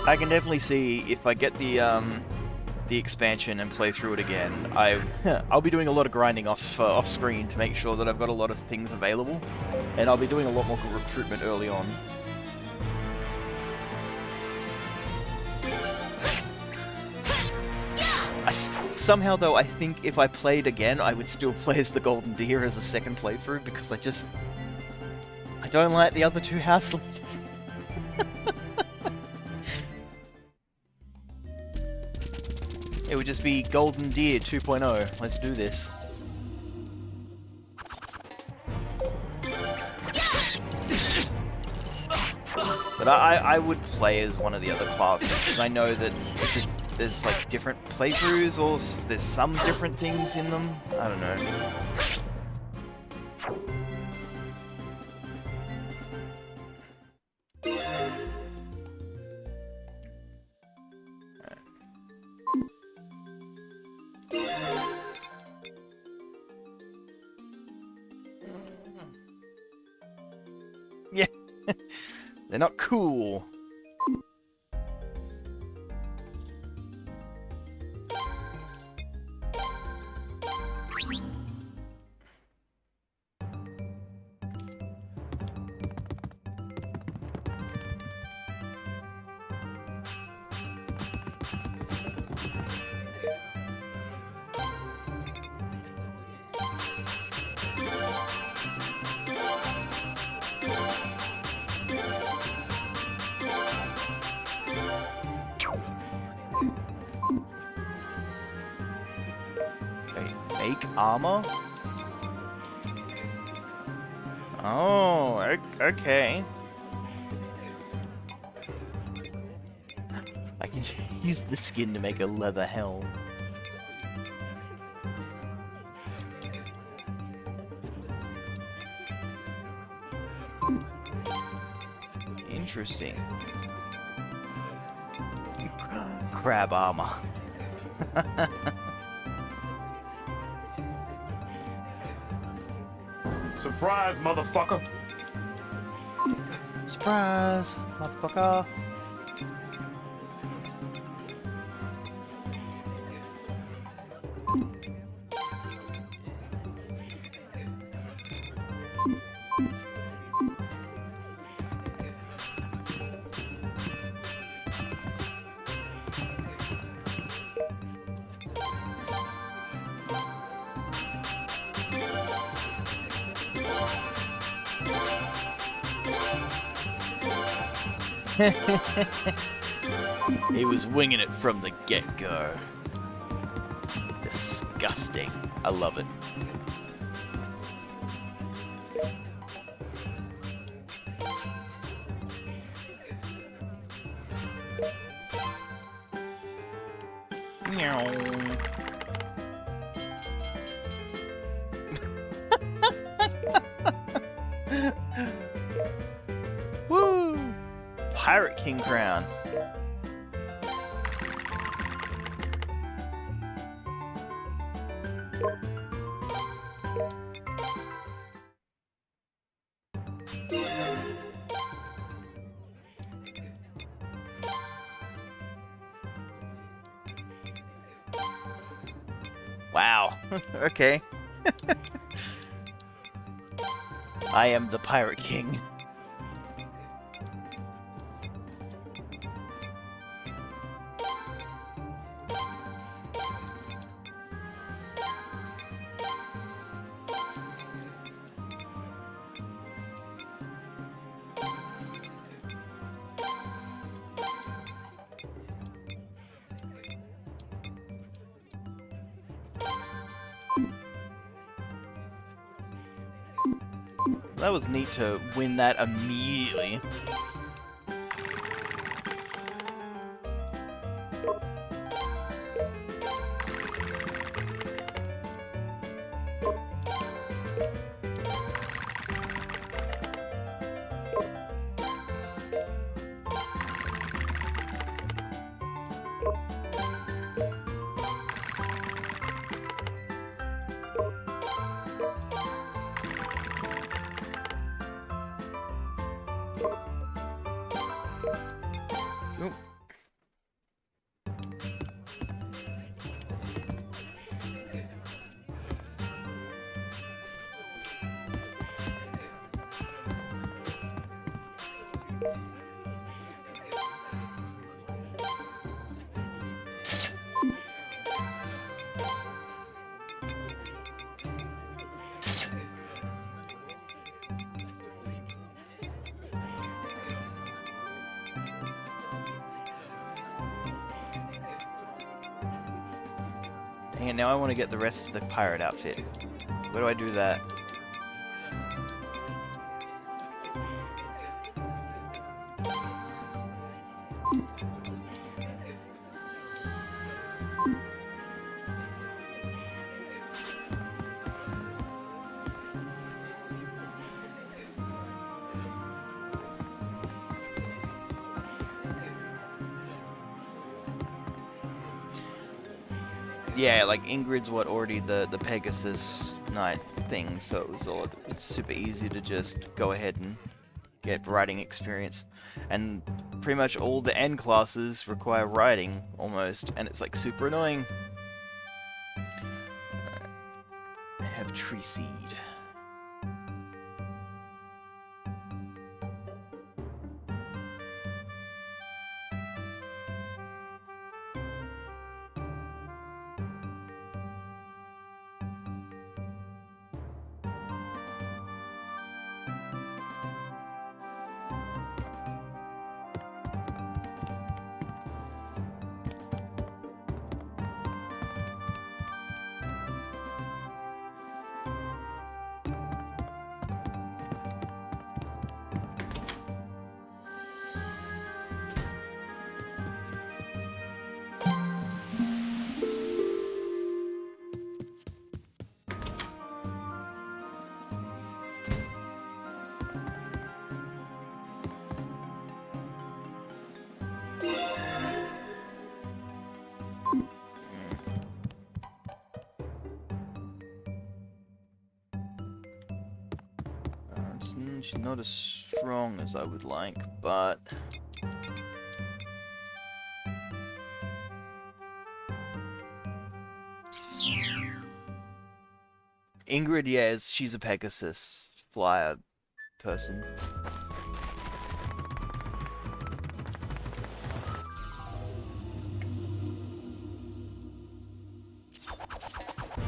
I can definitely see if I get the expansion and play through it again, I'll be doing a lot of grinding off screen to make sure that I've got a lot of things available, and I'll be doing a lot more recruitment early on. Somehow though, I think if I played again, I would still play as the Golden Deer as a second playthrough, because I don't like the other two house leaders. It would just be Golden Deer 2.0. Let's do this. But I would play as one of the other classes, because I know that there's like different playthroughs, or there's some different things in them. I don't know. Yeah, they're not cool. Make armor? Oh, okay. I can use the skin to make a leather helm. Interesting. Crab armor. Surprise, motherfucker! Surprise, motherfucker! He was winging it from the get-go. Disgusting. I love it. Meow. Woo! Pirate King crown. Wow. Okay. I am the Pirate King. That was neat to win that immediately. Yeah, now I want to get the rest of the pirate outfit. Where do I do that? Yeah, like Ingrid's already the Pegasus Knight thing, so it's super easy to just go ahead and get riding experience. And pretty much all the N classes require riding almost, and it's like super annoying. I have Tree Seed. She's not as strong as I would like, but... Ingrid, yeah, she's a Pegasus flyer person.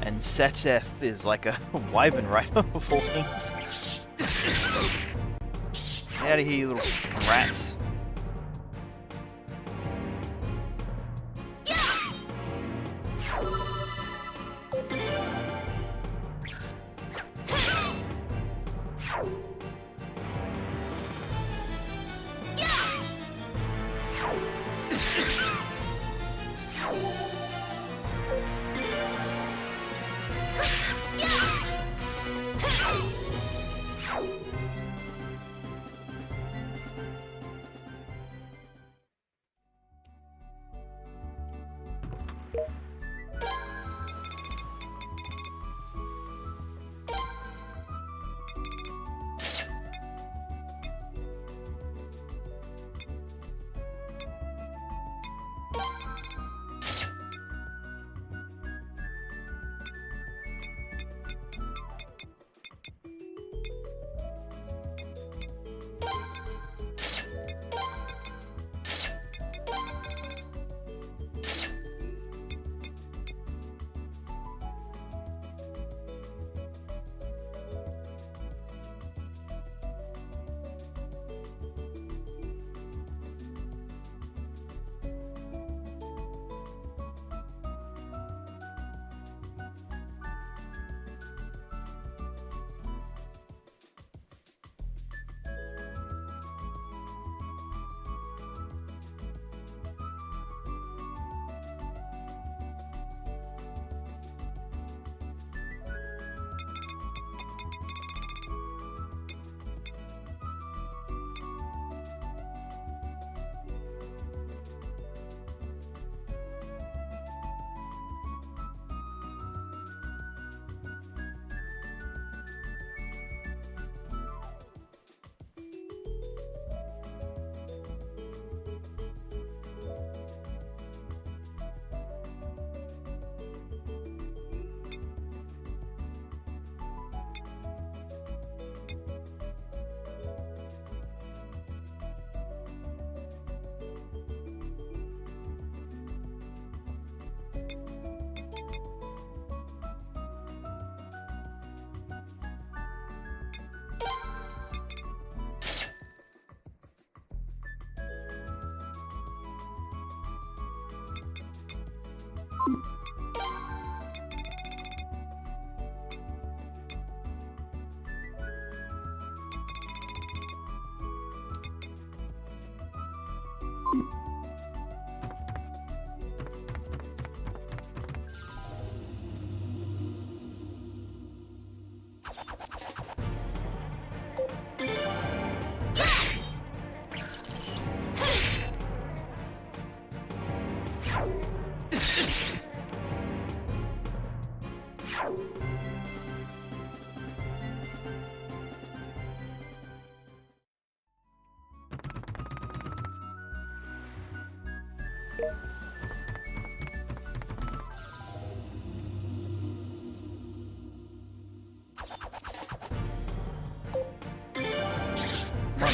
And Seteth is like a wyvern rider of all things. Get out of here, you little rats.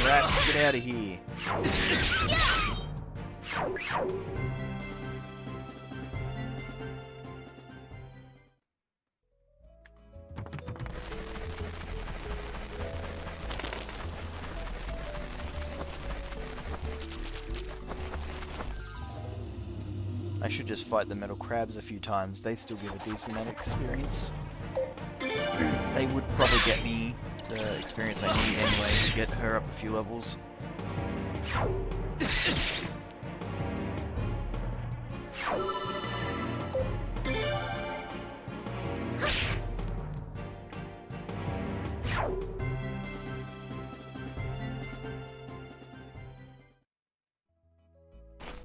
rats, get out of here. I should just fight the metal crabs a few times. They still give a decent amount of experience. They would probably get me the experience I need anyway to get her up a few levels.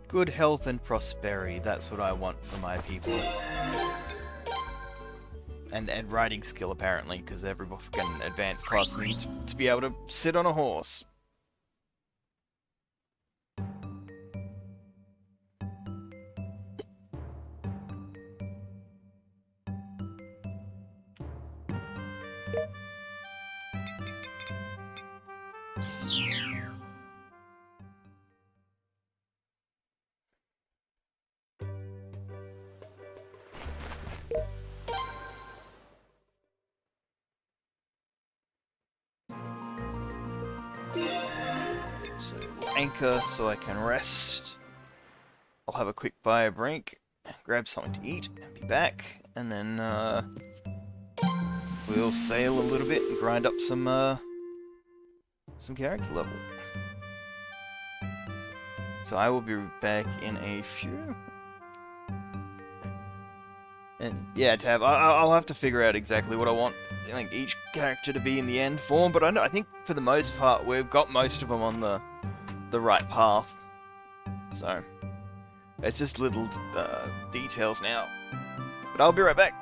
Good health and prosperity, that's what I want for my people. And riding skill apparently, because every fucking advanced class needs to be able to sit on a horse. So we'll anchor so I can rest. I'll have a quick bio break, grab something to eat, and be back. And then we'll sail a little bit and grind up some character level. So I will be back in a few. And yeah, Tab, I'll have to figure out exactly what I want like each character to be in the end form, but I think for the most part we've got most of them on the right path. So it's just little details now. But I'll be right back.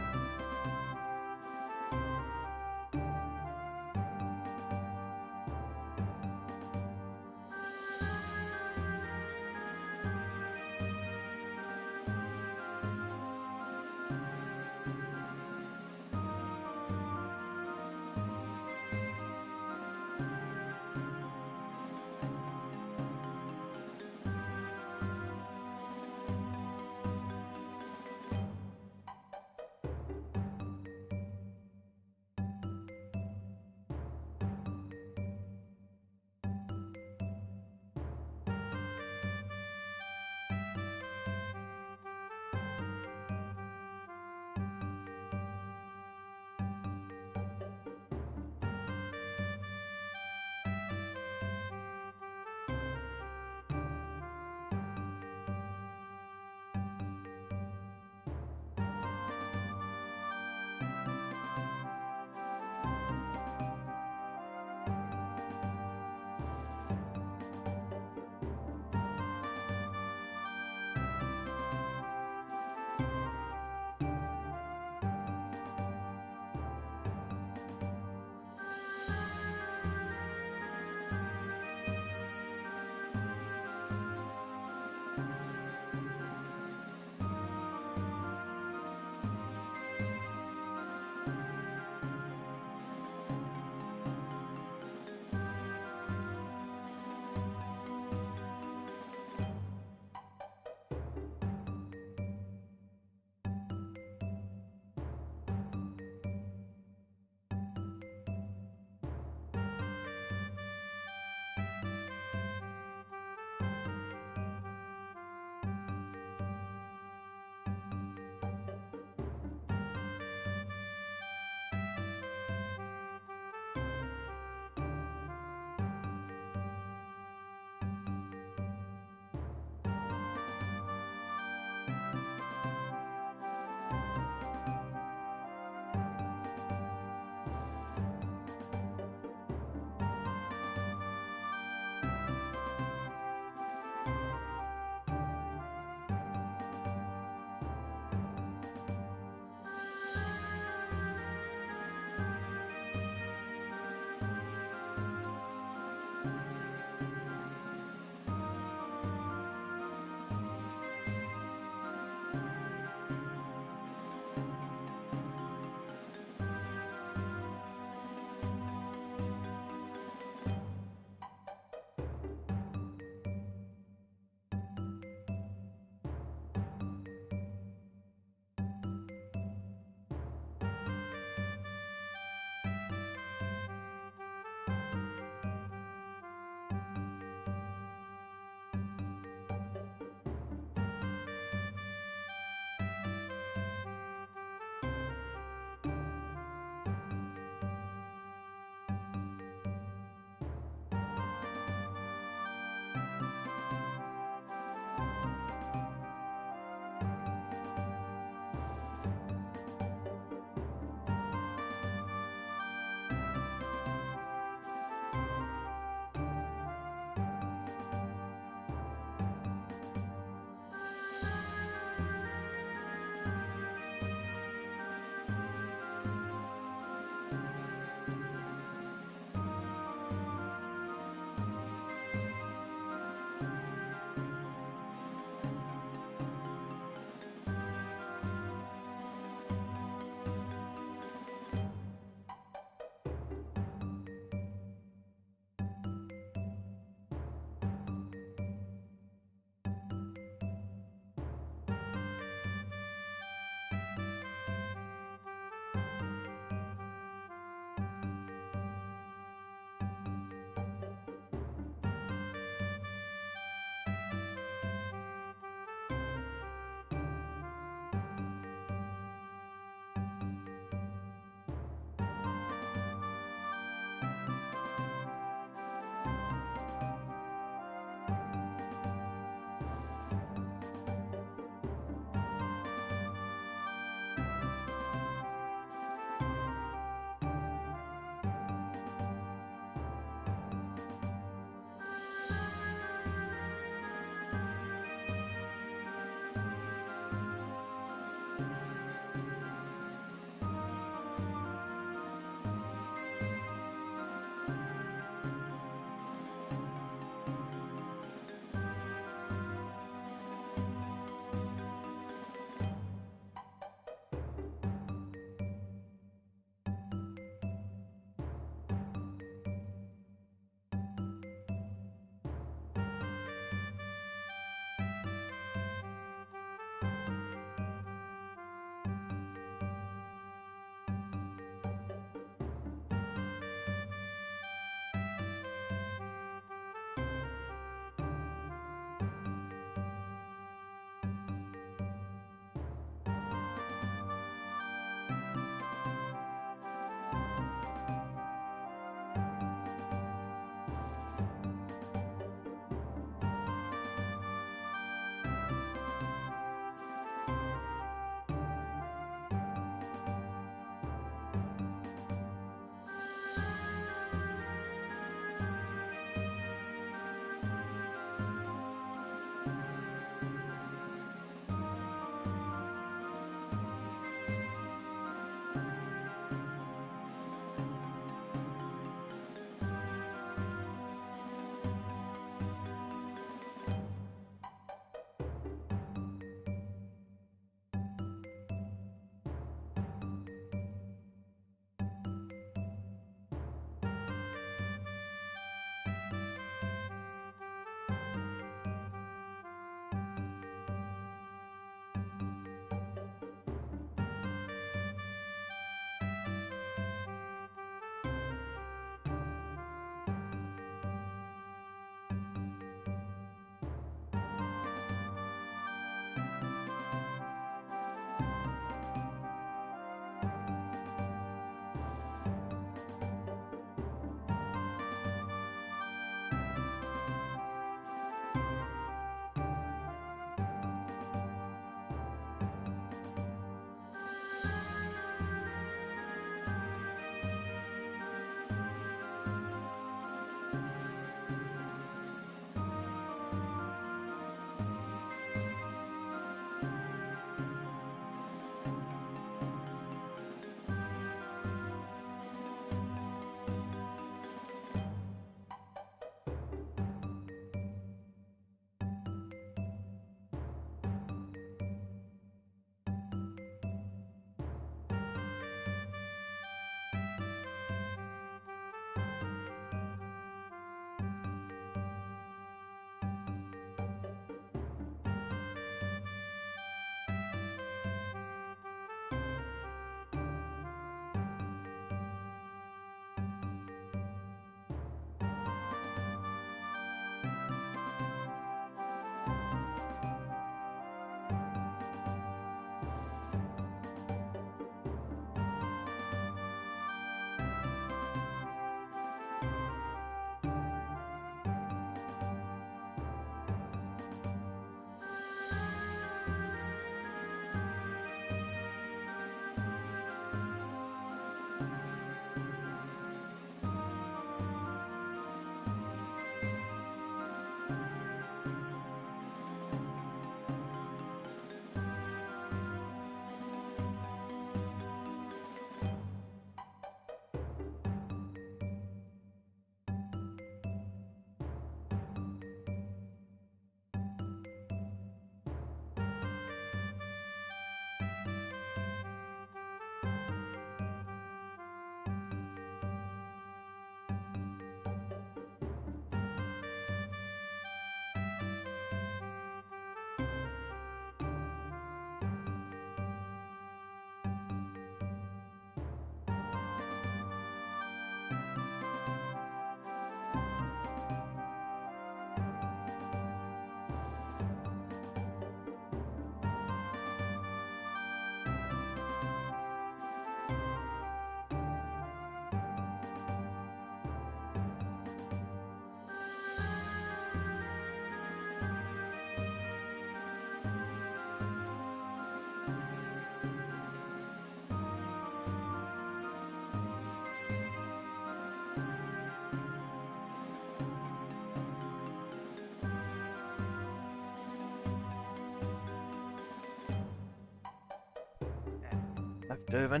leftover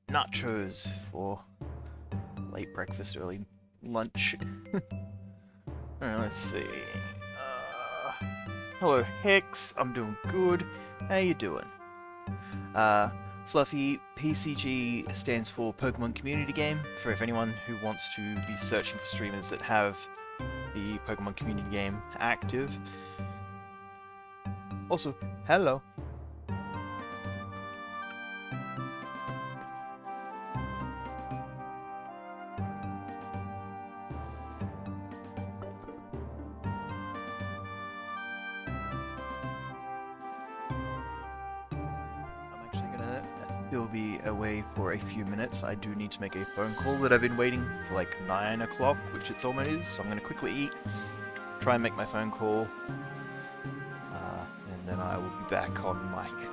nachos for late breakfast, early lunch. Alright, let's see. Hello, Hex. I'm doing good. How you doing? Fluffy, PCG stands for Pokemon Community Game, for if anyone who wants to be searching for streamers that have the Pokemon Community Game active. Also, hello. I'm actually gonna still be away for a few minutes. I do need to make a phone call that I've been waiting for like 9 o'clock, which it's almost is, so I'm gonna quickly eat, try and make my phone call, and then I will be back on mic.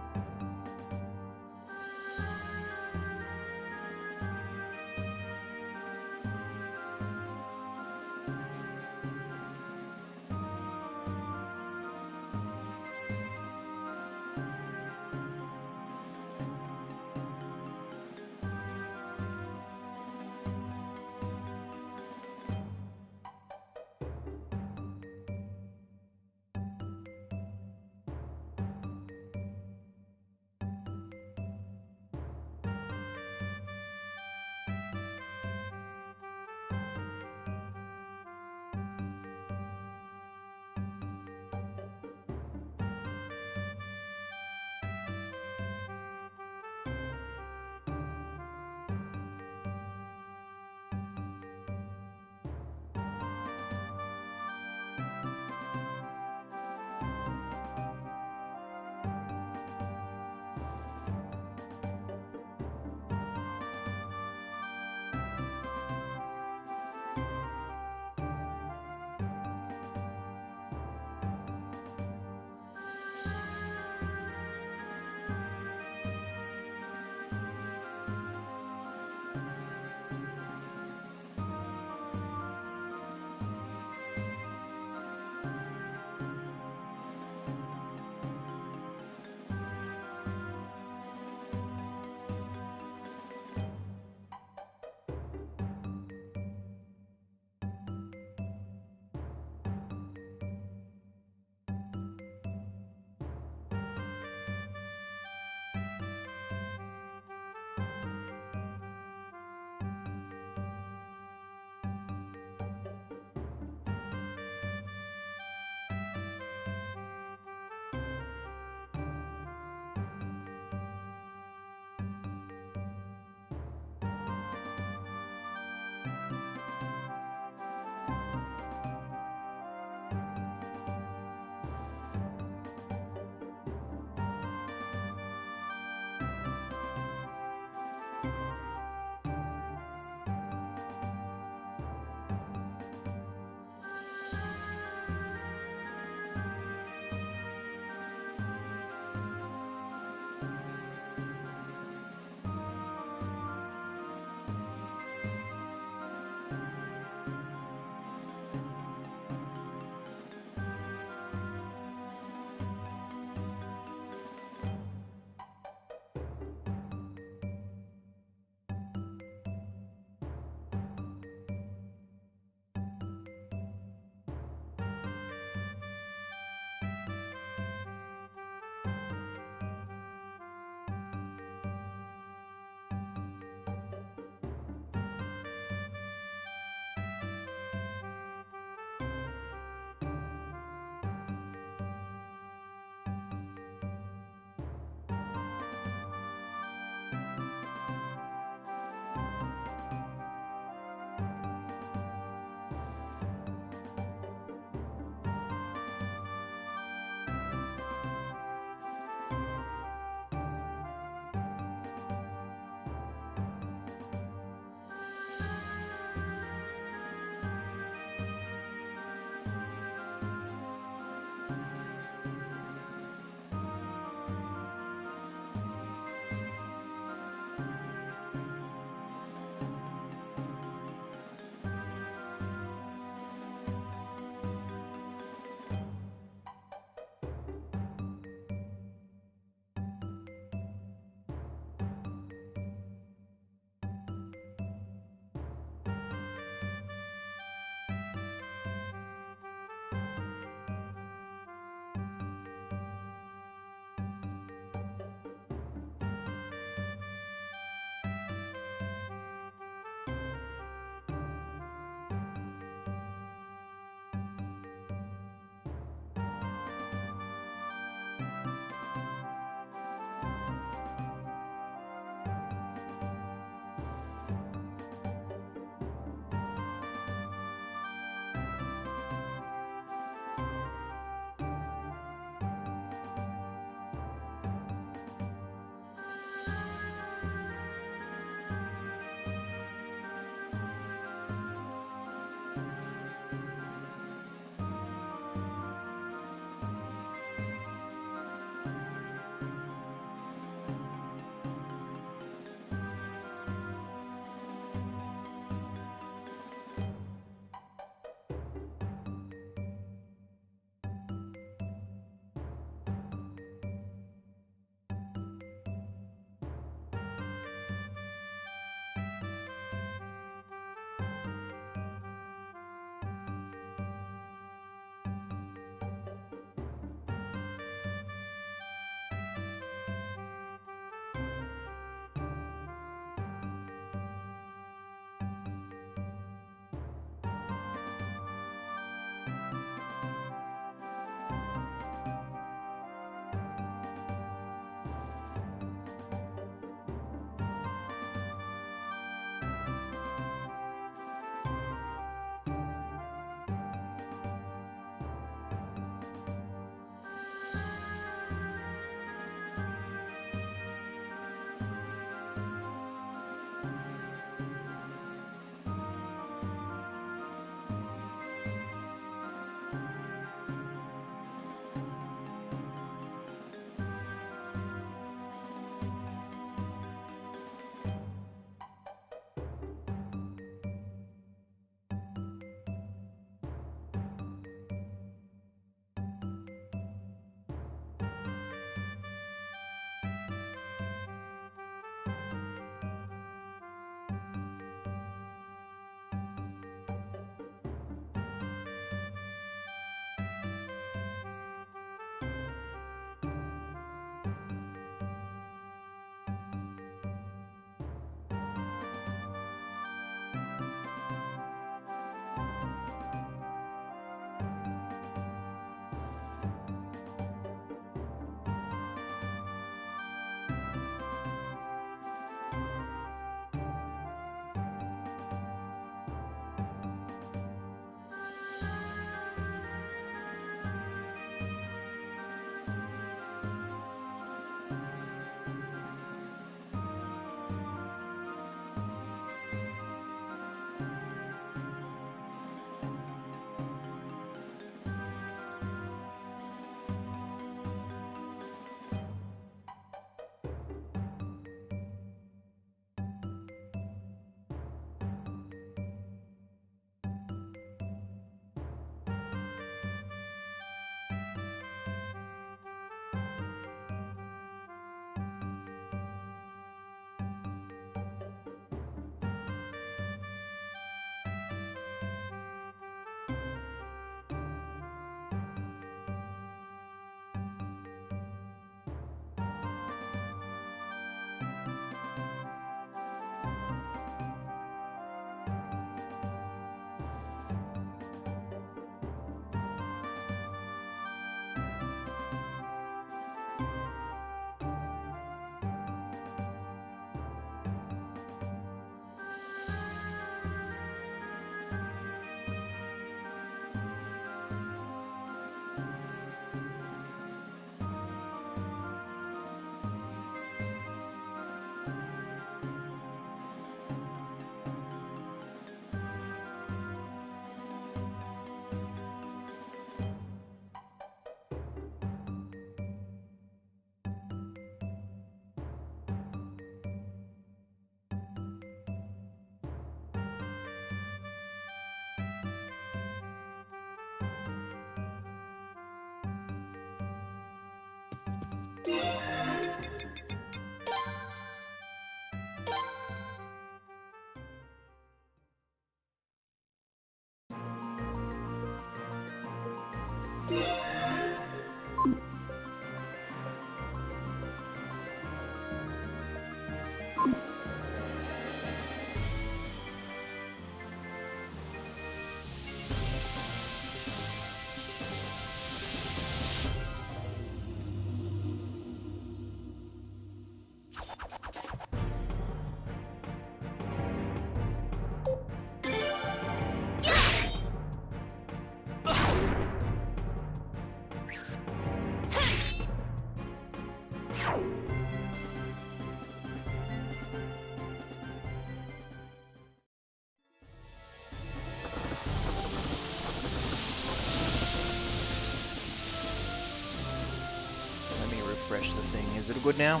Let me refresh the thing. Is it good now?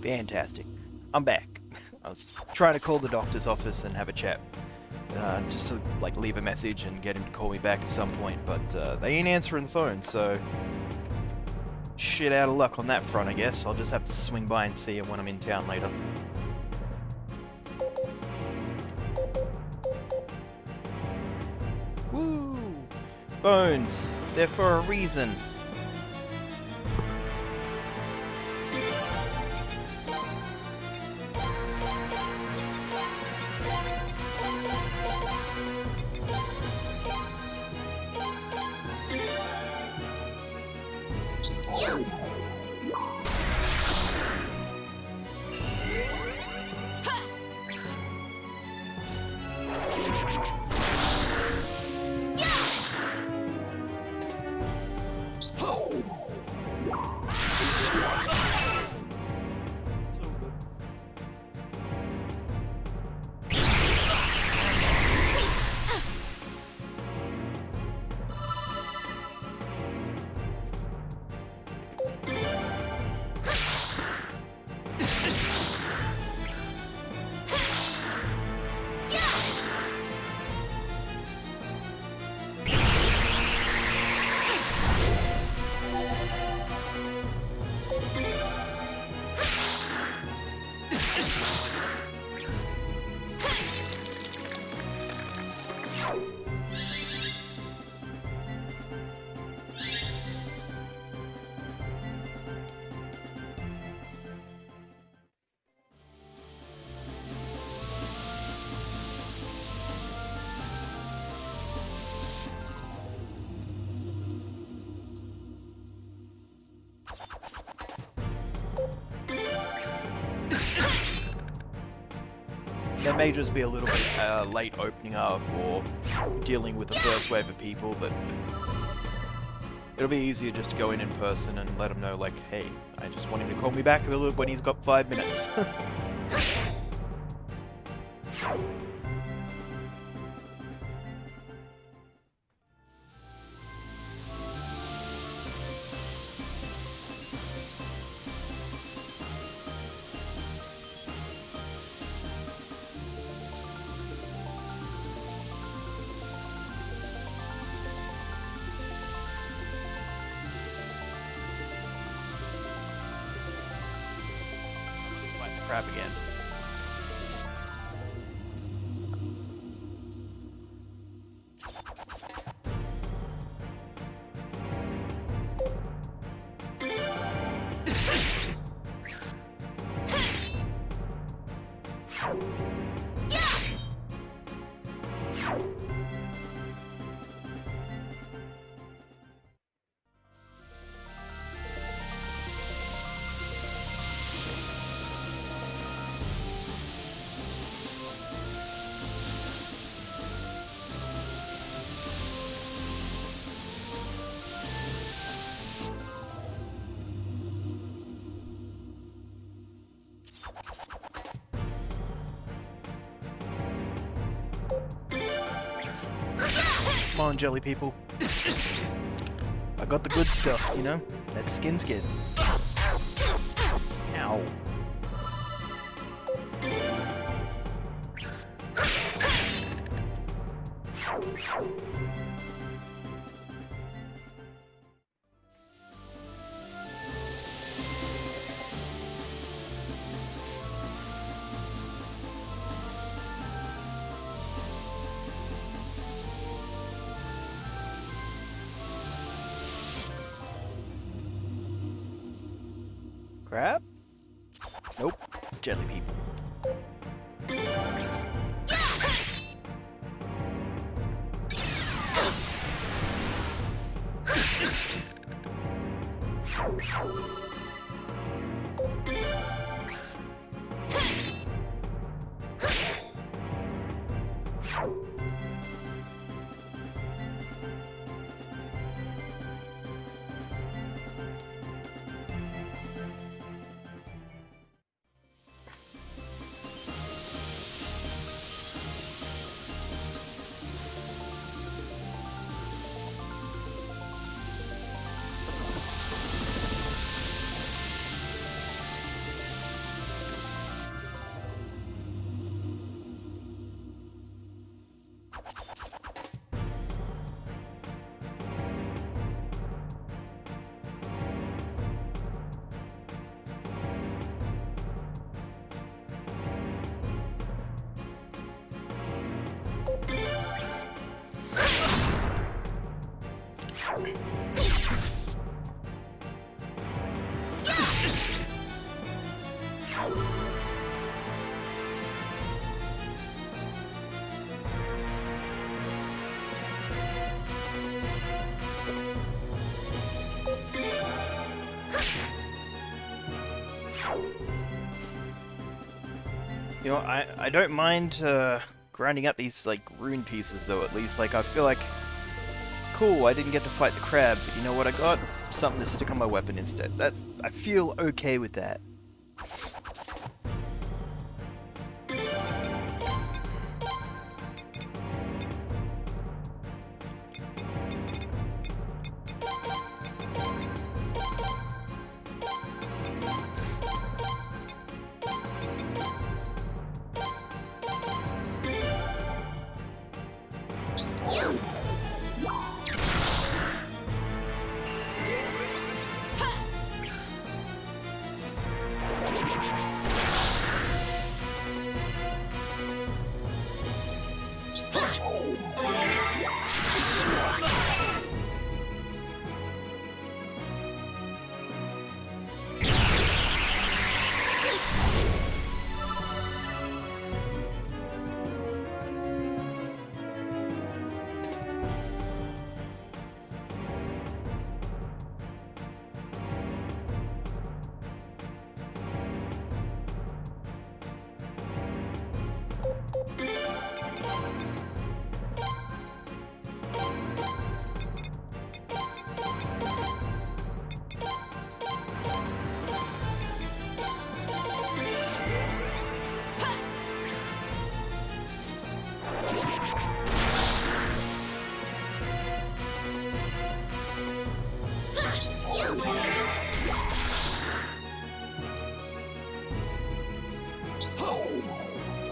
Fantastic. I'm back. I was trying to call the doctor's office and have a chat. Just to, like, leave a message and get him to call me back at some point, but they ain't answering the phone, so... Shit out of luck on that front, I guess. I'll just have to swing by and see him when I'm in town later. Woo! Bones! They're for a reason. They may just be a little bit late opening up or dealing with the first wave of people, but it'll be easier just to go in person and let him know, like, hey, I just want him to call me back when he's got 5 minutes. Fight the crap again. Come on, jelly people. I got the good stuff, you know? That skin's good. Ow. Crab? Nope. Jelly people. You know, I don't mind grinding up these like rune pieces though. At least like I feel like cool. I didn't get to fight the crab, but you know what I got? Something to stick on my weapon instead. I feel okay with that.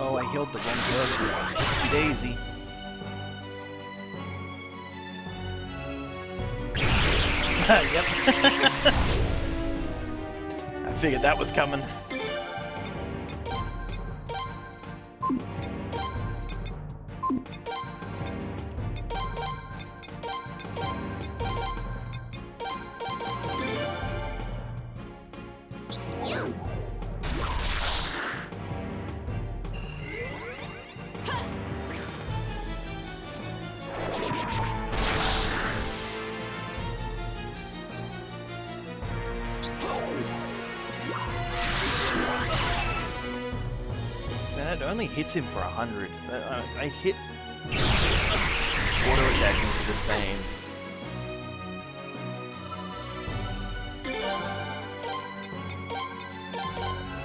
Oh, I healed the wrong person. Oopsie daisy. Yep. I figured that was coming. It only hits him for 100. I hit auto attacking for the same.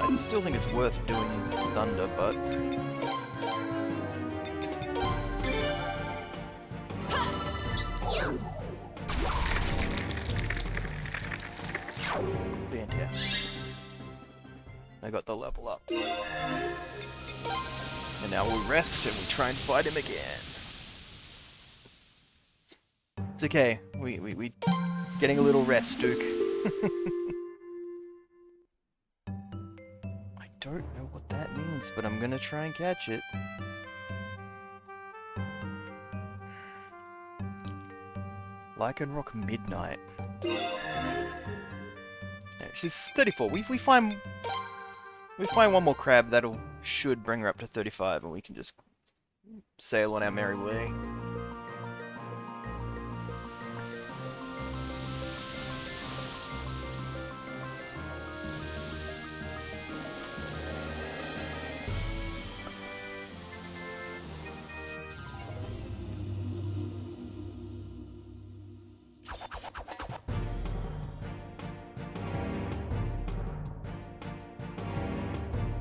I still think it's worth doing Thunder, but fantastic. I got the level up. And now we'll rest and we try and fight him again. It's okay. We getting a little rest, Duke. I don't know what that means, but I'm gonna try and catch it. Lycanroc Midnight. Yeah, she's 34. We find one more crab that'll should bring her up to 35, and we can just sail on our merry way.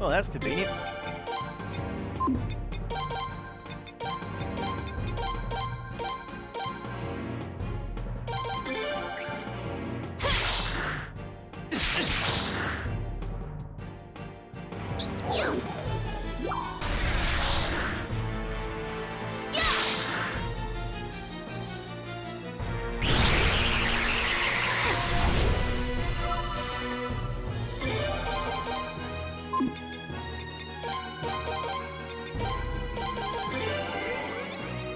Well, that's convenient.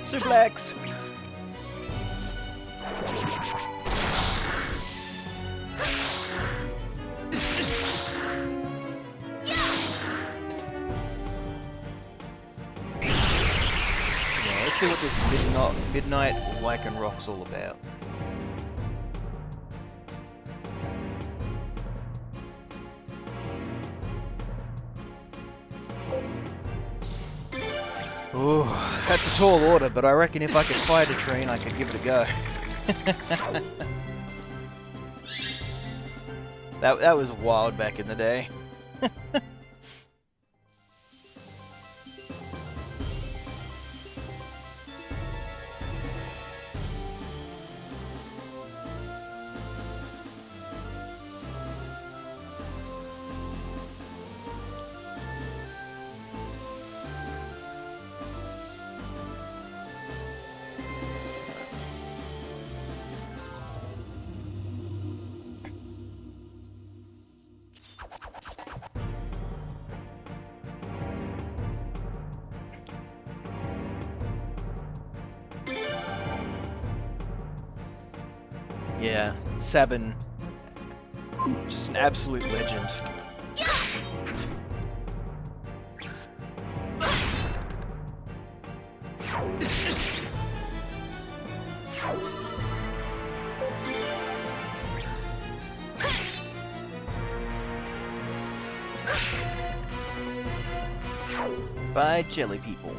Suplex! Yeah, let's see what this midnight Lycanroc's all about. Ooh, that's a tall order, but I reckon if I could fight a train, I could give it a go. That was wild back in the day. Yeah, Sabin, just an absolute legend. By jelly people.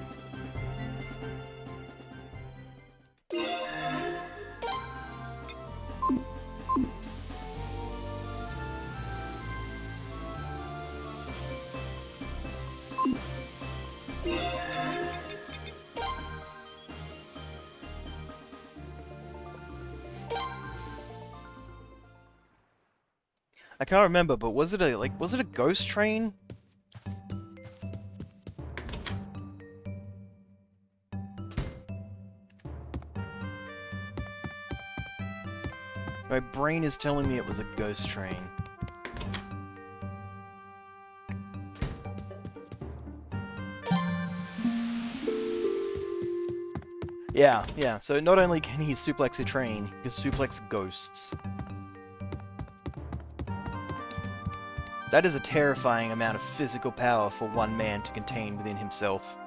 I can't remember, but was it a ghost train? My brain is telling me it was a ghost train. Yeah, so not only can he suplex a train, he can suplex ghosts. That is a terrifying amount of physical power for one man to contain within himself.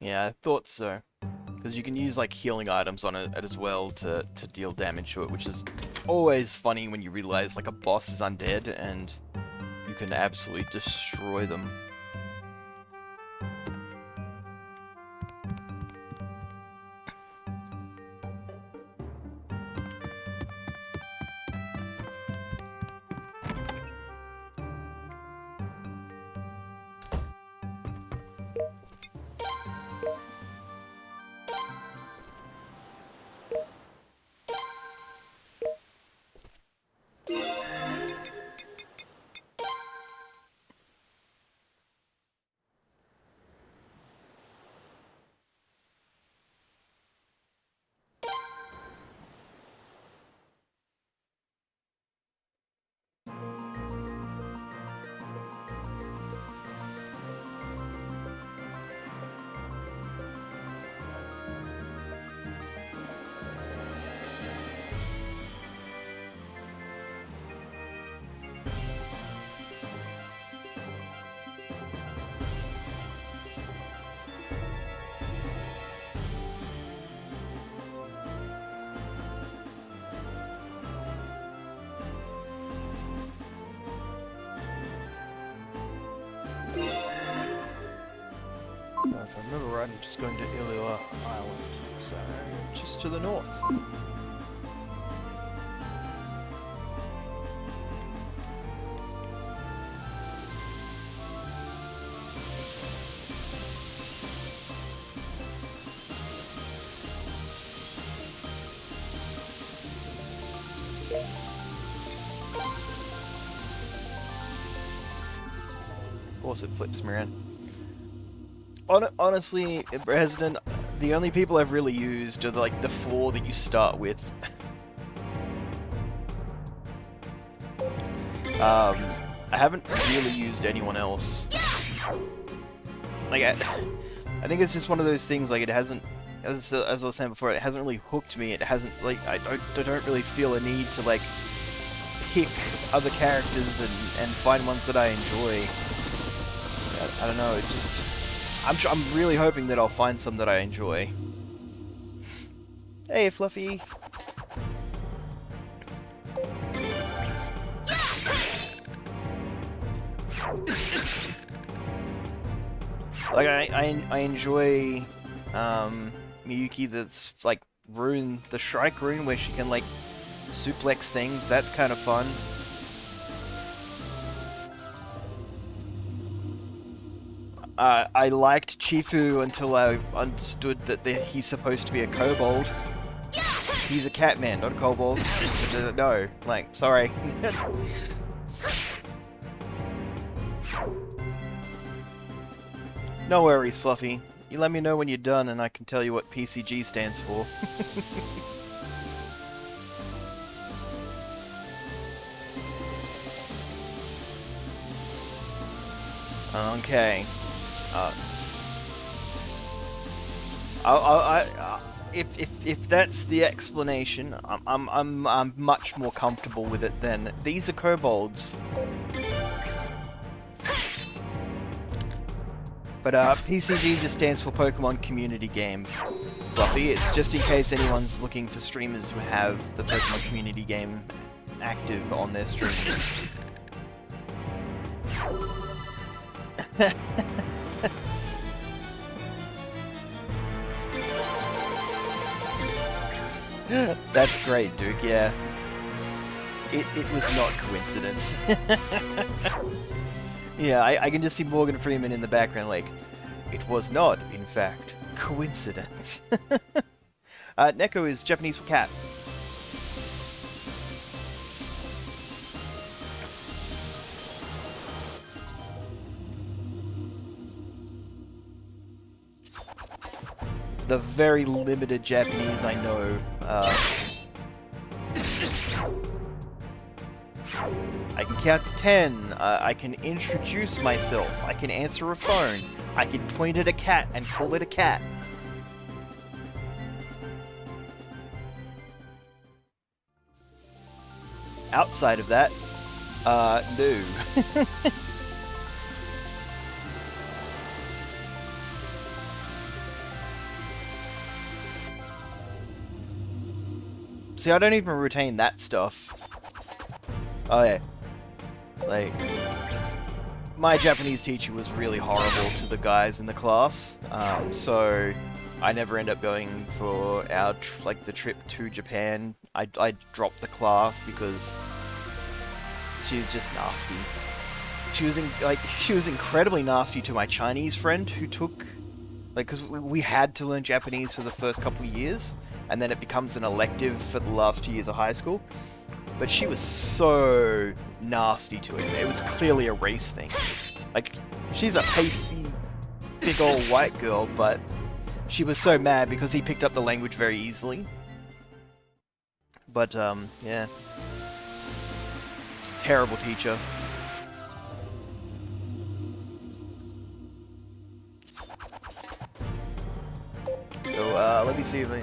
Yeah, I thought so. Because you can use like healing items on it as well to deal damage to it, which is always funny when you realize like a boss is undead and you can absolutely destroy them. if I remember right, I'm just going to Ilua Island, so just to the north. Of course it flips me around. Honestly, Resident, the only people I've really used are like the 4 that you start with. I haven't really used anyone else. Like, I think it's just one of those things, like, it hasn't, as I was saying before, it hasn't really hooked me. It hasn't, like, I don't really feel a need to, like, pick other characters and find ones that I enjoy. I don't know, it just... I'm really hoping that I'll find some that I enjoy. Hey, Fluffy! Like, I enjoy Miyuki that's, like, rune, the Shrike rune, where she can, like, suplex things. That's kind of fun. I liked Chifu until I understood that he's supposed to be a kobold. He's a cat man, not a kobold. No, like, sorry. No worries, Fluffy. You let me know when you're done and I can tell you what PCG stands for. Okay. If that's the explanation, I'm much more comfortable with it than these are kobolds. But PCG just stands for Pokemon Community Game. Fluffy, it's just in case anyone's looking for streamers who have the Pokemon Community Game active on their stream. That's great, Duke, yeah. It was not coincidence. Yeah, I can just see Morgan Freeman in the background like, it was not, in fact, coincidence. Neko is Japanese for cat. The very limited Japanese I know. I can count to 10. I can introduce myself. I can answer a phone. I can point at a cat and call it a cat. Outside of that, no. See, I don't even retain that stuff. Oh yeah. Like, my Japanese teacher was really horrible to the guys in the class, so I never end up going for our, like, the trip to Japan. I dropped the class because she was just nasty. She was incredibly nasty to my Chinese friend who took, like, because we had to learn Japanese for the first couple of years, and then it becomes an elective for the last 2 years of high school. But she was so nasty to him. It was clearly a race thing. Like, she's a pasty, big old white girl, but she was so mad because he picked up the language very easily. But, yeah. Terrible teacher. So, let me see if I...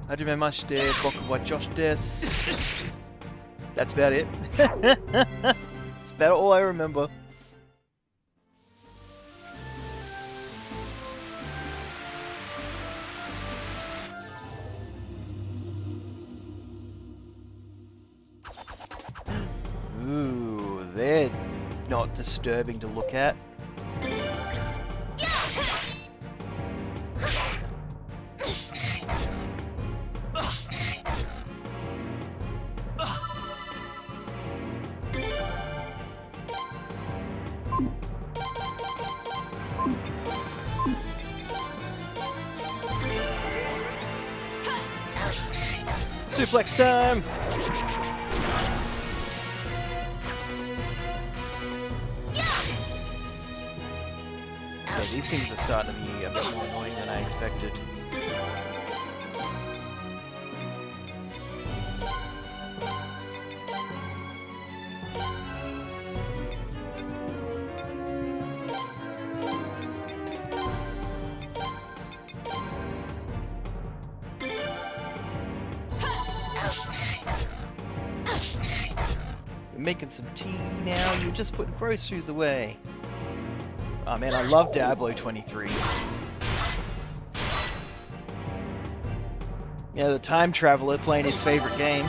Hajimemashite, boku wa Josh desu. That's about it. That's about all I remember. Ooh, they're not disturbing to look at. Suplex time! Yeah, these things are starting to be a bit more annoying than I expected. We're making some tea now, you're just putting groceries away. Oh man, I love Diablo 23. Yeah, the time traveler playing his favorite game.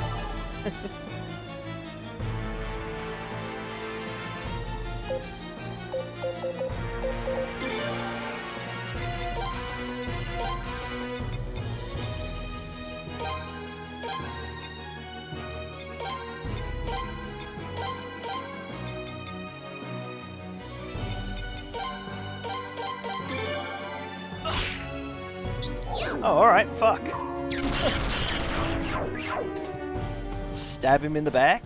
Oh, alright, fuck. Stab him in the back?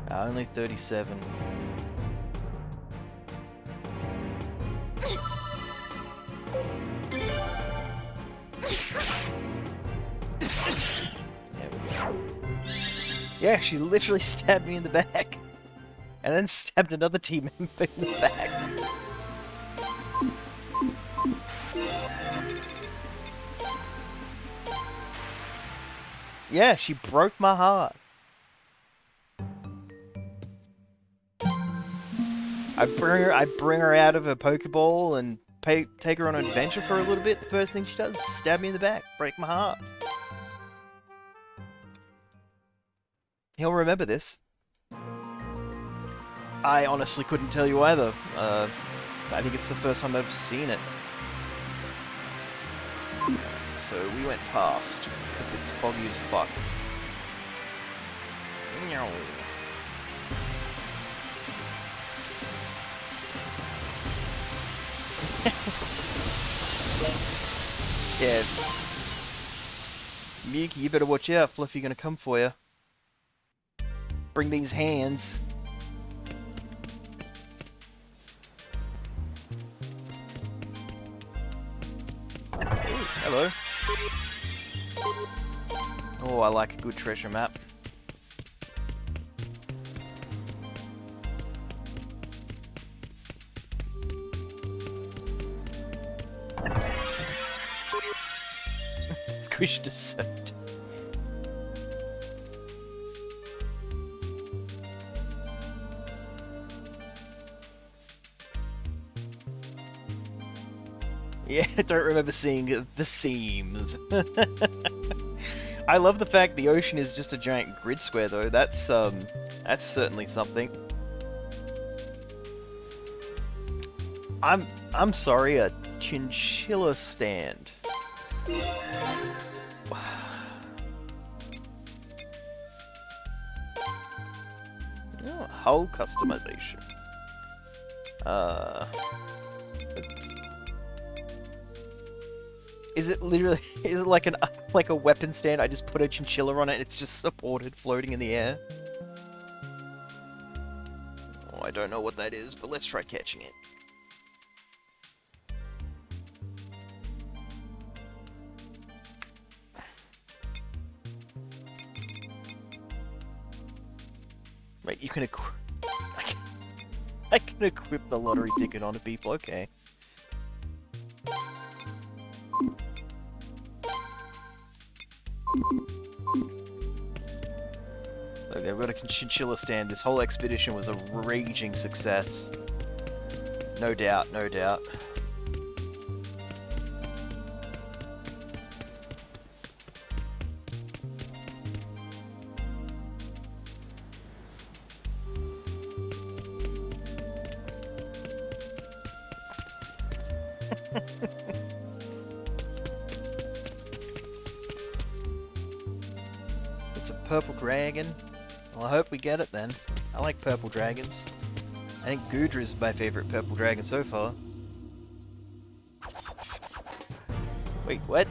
Only 37. There we go. Yeah, she literally stabbed me in the back. And then stabbed another team member in the back. Yeah, she broke my heart. I bring her out of her Pokeball and take her on an adventure for a little bit. The first thing she does is stab me in the back, break my heart. He'll remember this. I honestly couldn't tell you either. I think it's the first time I've seen it. So we went past, because it's foggy as fuck. Yeah. Miyuki, you better watch out. Fluffy gonna come for you. Bring these hands. Ooh, hello. Oh, I like a good treasure map. Squished a soaked. Yeah, I don't remember seeing the seams. I love the fact the ocean is just a giant grid square, though. That's certainly something. I'm sorry, a chinchilla stand. Oh, hull customization. Is it literally, is it like a weapon stand? I just put a chinchilla on it and it's just supported floating in the air? Oh, I don't know what that is, but let's try catching it. Wait, you can I can equip the lottery ticket onto people, okay. Look, I've got a chinchilla stand. This whole expedition was a raging success. No doubt, no doubt. It's a purple dragon. Well, I hope we get it then. I like purple dragons. I think Gudra is my favorite purple dragon so far. Wait, what?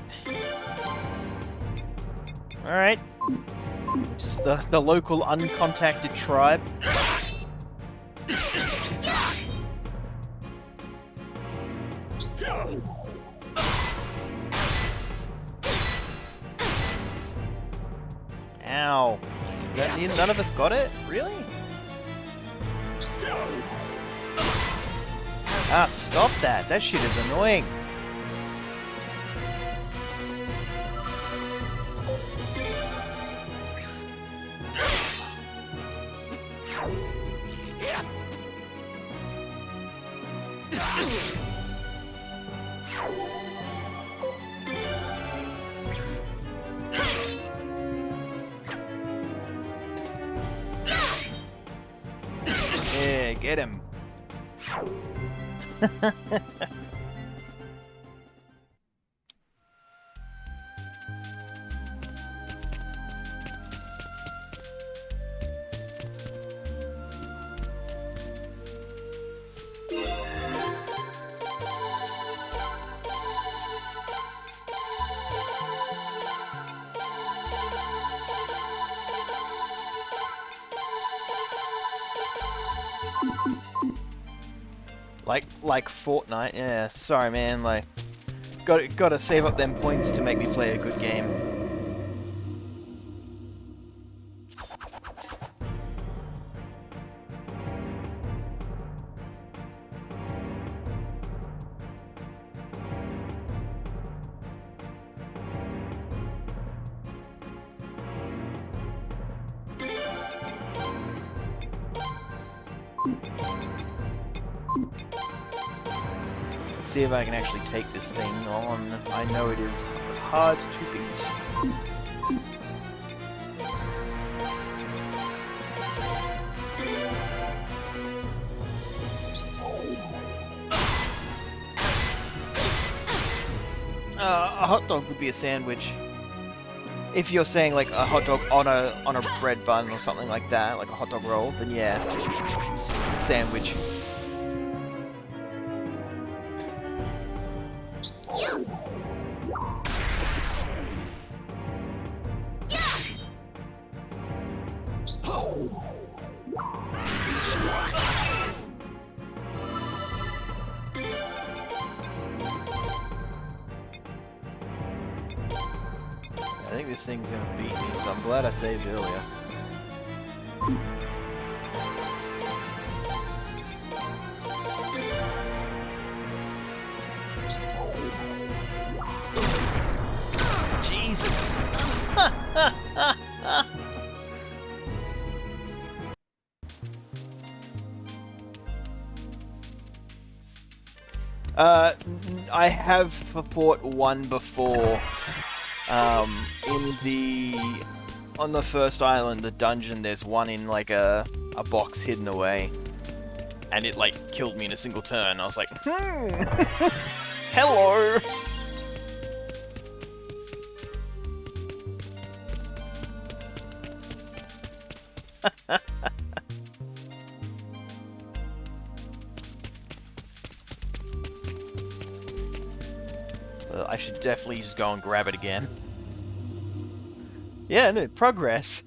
Alright. Just the local uncontacted tribe. Ow. None of us got it? Really? Ah, stop that. That shit is annoying. Yeah, get him. Like Fortnite, yeah. Sorry, man. Like, gotta save up them points to make me play a good game. See if I can actually take this thing on. I know it is hard to beat. A hot dog would be a sandwich. If you're saying like a hot dog on a bread bun or something like that, like a hot dog roll, then yeah, sandwich. I think this thing's gonna beat me, so I'm glad I saved earlier. Jesus! I have fought one before. On the first island, the dungeon, there's one in like a box hidden away, and it like killed me in a single turn. I was like, hello. I should definitely just go and grab it again. Yeah, no, progress.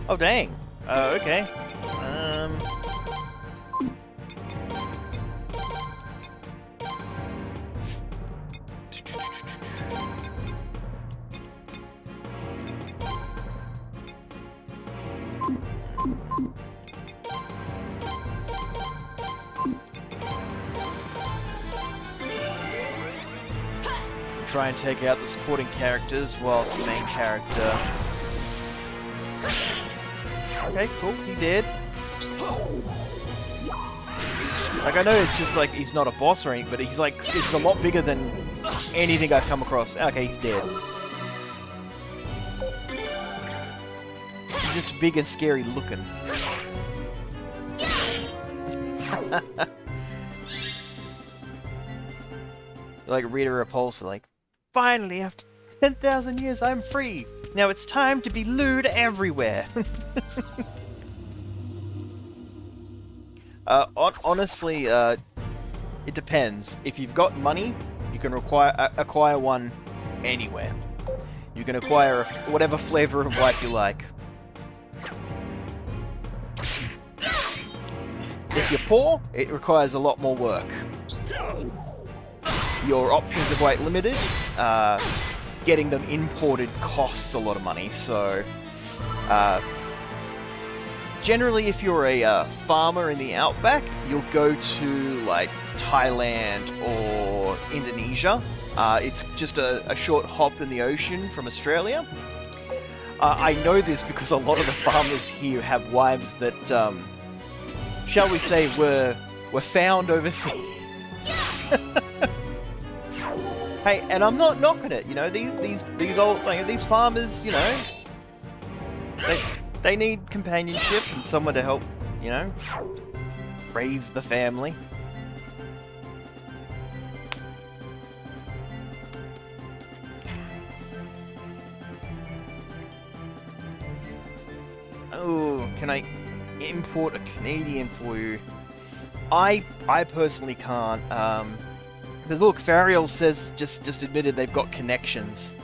Oh, dang. Okay. Try and take out the supporting characters whilst the main character... Okay, cool, he did. Like, I know it's just like, he's not a boss or anything, but he's like, it's a lot bigger than anything I've come across. Okay, he's dead. He's just big and scary looking. Like Rita Repulsa, like, finally, after 10,000 years, I'm free. Now it's time to be lewd everywhere. Honestly, it depends. If you've got money, you can acquire one anywhere. You can acquire whatever flavor of wife you like. If you're poor, it requires a lot more work. Your options are quite limited. Getting them imported costs a lot of money, so... generally, if you're a farmer in the outback, you'll go to, like, Thailand or Indonesia. It's just a short hop in the ocean from Australia. I know this because a lot of the farmers here have wives that, shall we say, were found overseas. Hey, and I'm not knocking it, you know, these old, like, these farmers, you know, they need companionship and someone to help, you know, raise the family. Oh, can I import a Canadian for you? I personally can't. Because look, Fariel says just admitted they've got connections.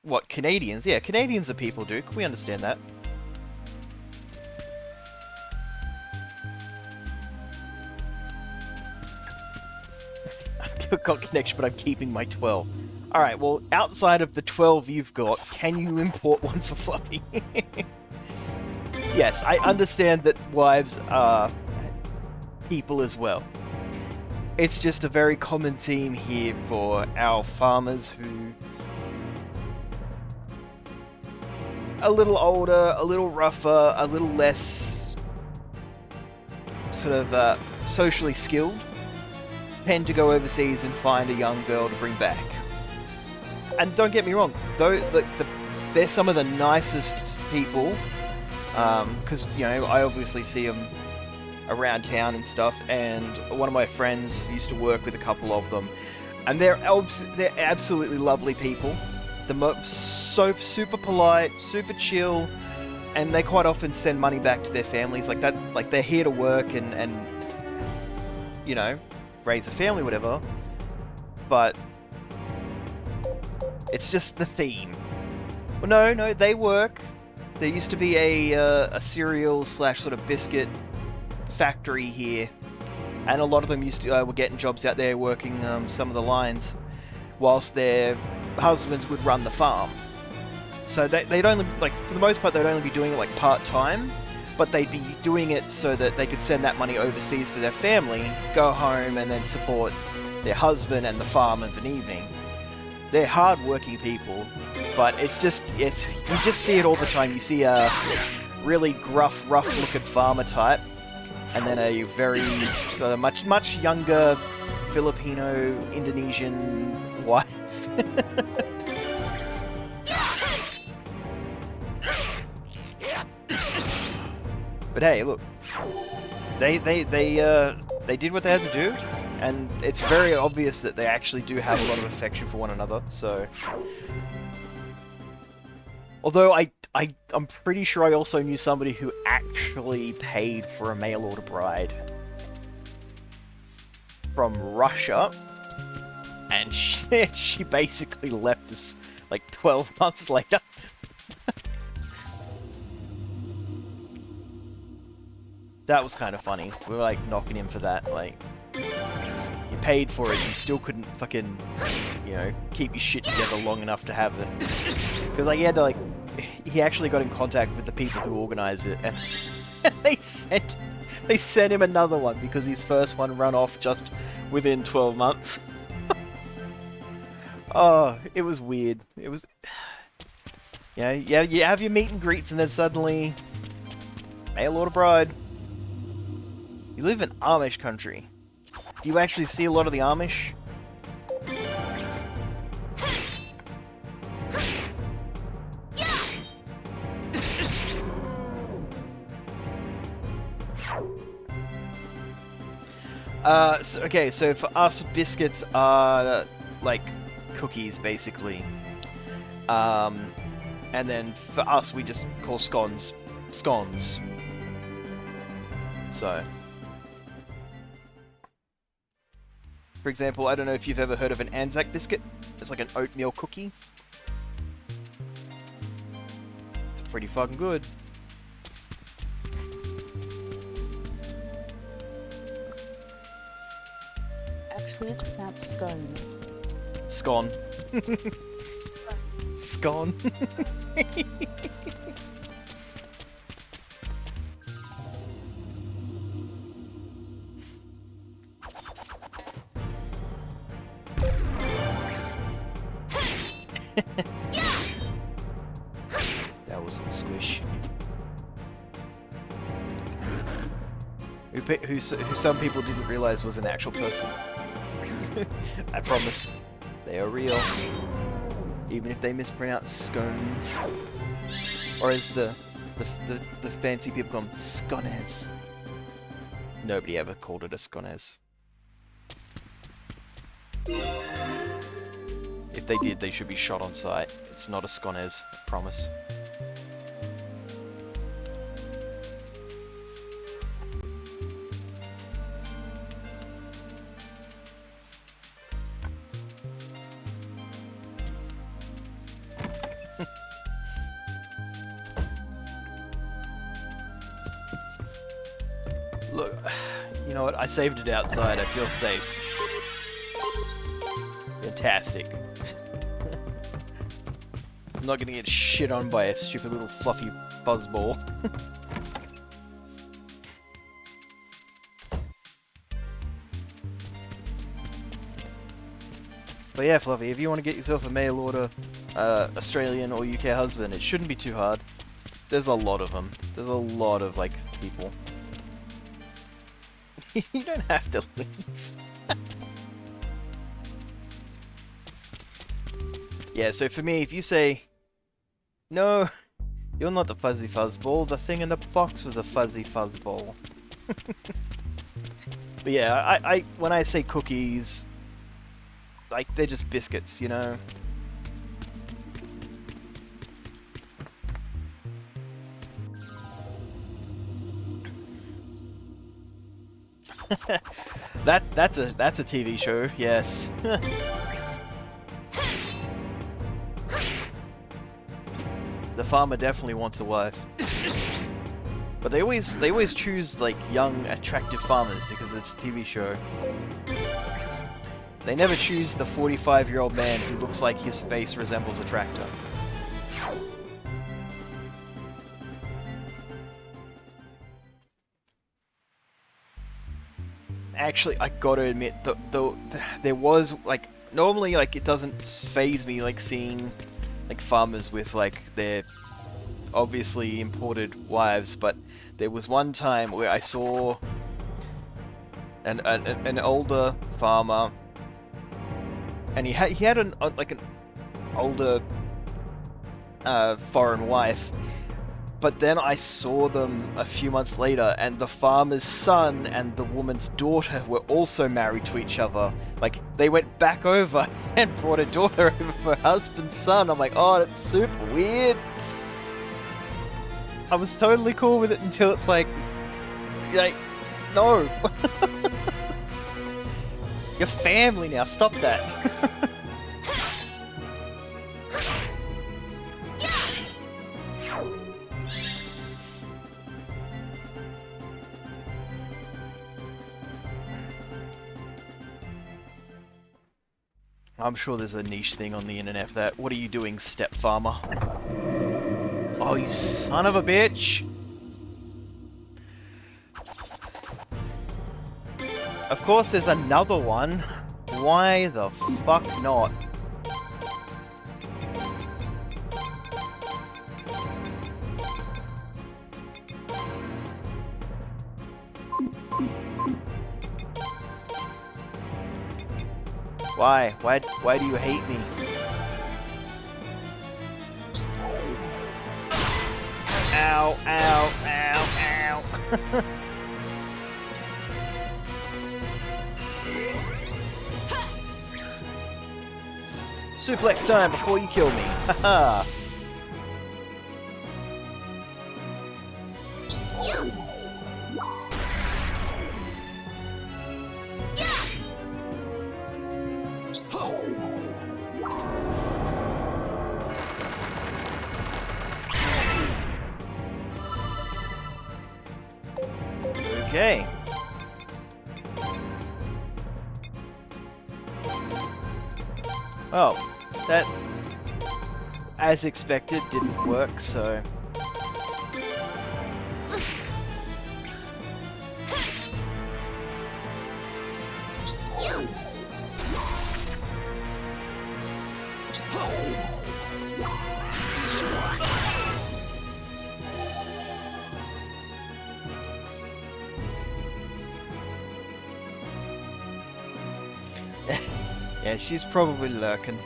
What, Canadians? Yeah, Canadians are people, Duke. We understand that. I've got connection, but I'm keeping my 12. Alright, well, outside of the 12 you've got, can you import one for Fluffy? Yes, I understand that wives are people as well. It's just a very common theme here for our farmers who... a little older, a little rougher, a little less... sort of socially skilled, tend to go overseas and find a young girl to bring back. And don't get me wrong, though, they're some of the nicest people, because, you know, I obviously see them around town and stuff, and one of my friends used to work with a couple of them, and they're absolutely lovely people. So super polite, super chill, and they quite often send money back to their families like that. Like, they're here to work and you know, raise a family, whatever. But it's just the theme. Well, no, they work. There used to be a cereal / sort of biscuit factory here, and a lot of them were getting jobs out there working some of the lines, whilst their husbands would run the farm. So they'd only, like, for the most part, they'd only be doing it like part-time, but they'd be doing it so that they could send that money overseas to their family, go home, and then support their husband and the farm of an evening. They're hard-working people, but you just see it all the time. You see a really gruff, rough-looking farmer type, and then a very sort of much younger Filipino, Indonesian wife. But hey, look, they did what they had to do, and it's very obvious that they actually do have a lot of affection for one another. So, although I'm pretty sure I also knew somebody who actually paid for a mail order bride from Russia, and she basically left us like 12 months later. That was kind of funny. We were like knocking him for that. Like, you paid for it, you still couldn't fucking, you know, keep your shit together long enough to have it. Because like he had to like, he actually got in contact with the people who organized it, and they sent him another one because his first one ran off just within 12 months. Oh, it was weird. It was, yeah, you have your meet and greets, and then suddenly, mail order bride. You live in Amish country. Do you actually see a lot of the Amish? So for us, biscuits are like cookies, basically. And then for us, we just call scones. So... For example, I don't know if you've ever heard of an Anzac biscuit. It's like an oatmeal cookie. It's pretty fucking good. Actually, it's pronounced scone. Scone. Scone. That was a squish. Who some people didn't realize was an actual person. I promise, they are real. Even if they mispronounce scones, or as the fancy people call them, scones. Nobody ever called it a scones. If they did, they should be shot on sight. It's not a scones, I promise. Look, you know what? I saved it outside. I feel safe. Fantastic. I'm not gonna get shit on by a stupid little fluffy fuzzball. But yeah, Fluffy, if you want to get yourself a mail order Australian or UK husband, it shouldn't be too hard. There's a lot of them. There's a lot of, like, people. You don't have to leave. Yeah, so for me, if you say, no, you're not the fuzzy fuzzball, the thing in the box was a fuzzy fuzzball. But yeah, I when I say cookies, like, they're just biscuits, you know? That's a TV show, yes. The farmer definitely wants a wife. But they always choose like young, attractive farmers because it's a TV show. They never choose the 45-year-old man who looks like his face resembles a tractor. Actually, I gotta admit, there was, like, normally, like, it doesn't faze me, like, seeing, like, farmers with, like, their obviously imported wives, but there was one time where I saw an older farmer, and he had an older foreign wife. But then I saw them a few months later, and the farmer's son and the woman's daughter were also married to each other. Like, they went back over and brought a daughter over for her husband's son. I'm like, oh, that's super weird. I was totally cool with it until it's like, no. Your family now, stop that. I'm sure there's a niche thing on the internet for that. What are you doing, step farmer? Oh, you son of a bitch! Of course there's another one. Why the fuck not? Why? Why do you hate me? Ow, ow, ow, ow. Suplex time before you kill me. Haha. Okay. Oh, that, as expected, didn't work, so... Yeah, she's probably lurking.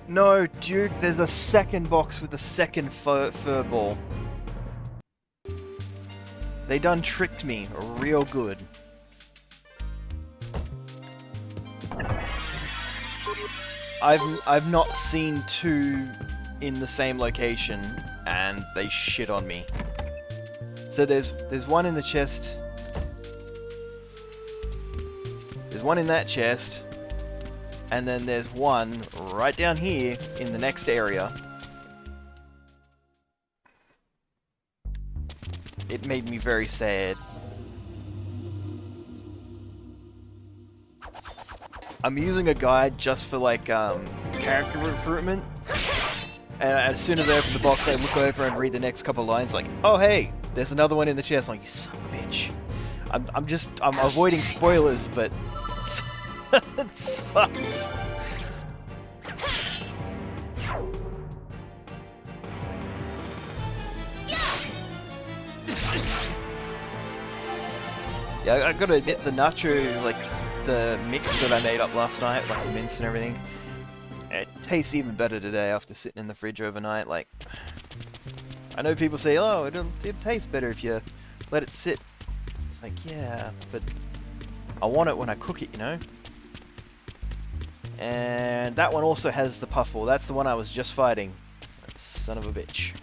No, Duke, there's a second box with a second fur ball. They done tricked me real good. I've not seen two in the same location, and they shit on me. So there's one in the chest. There's one in that chest. And then there's one right down here in the next area. It made me very sad. I'm using a guide just for like character recruitment. And as soon as I open the box, I look over and read the next couple lines like, oh hey, there's another one in the chest. I'm like, you son of a bitch. I'm avoiding spoilers, but it sucks. Yeah, I gotta admit, the nacho, like, the mix that I made up last night, like the mince and everything, it tastes even better today after sitting in the fridge overnight. Like, I know people say, oh, it'll taste better if you let it sit. It's like, yeah, but I want it when I cook it, you know? And that one also has the puffball. That's the one I was just fighting. That son of a bitch.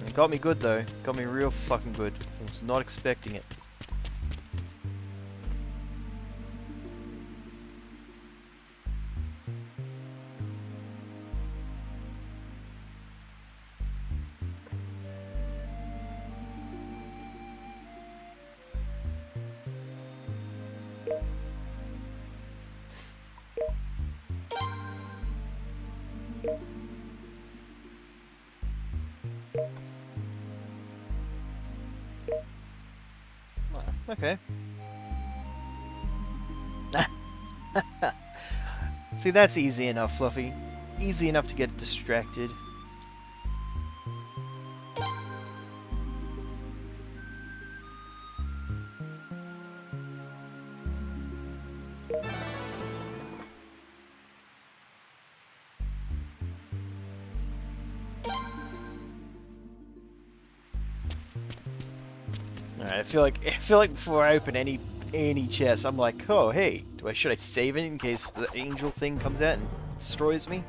It got me good though. Got me real fucking good. I was not expecting it. Okay. See, that's easy enough, Fluffy. Easy enough to get distracted. Alright, I feel like before I open any chest, I'm like, oh hey, should I save it in case the angel thing comes out and destroys me?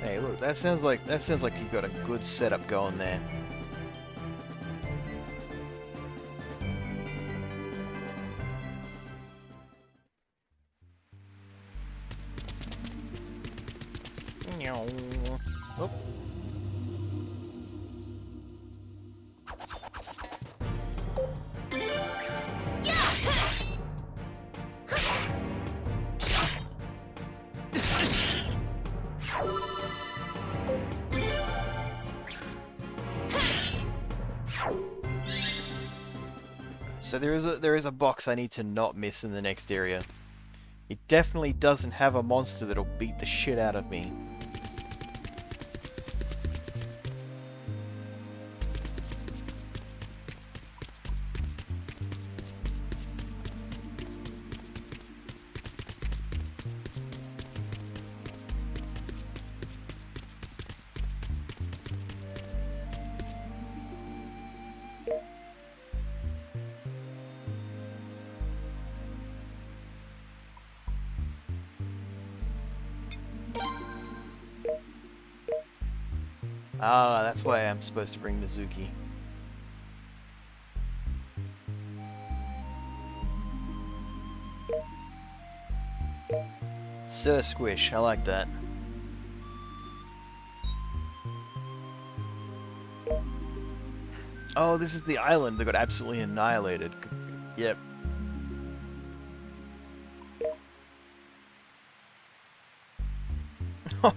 Hey, look, that sounds like you've got a good setup going there. Oh. So there is a box I need to not miss in the next area. It definitely doesn't have a monster that'll beat the shit out of me. Ah, that's why I'm supposed to bring Mizuki. Sir Squish, I like that. Oh, this is the island that got absolutely annihilated. Yep. Oh,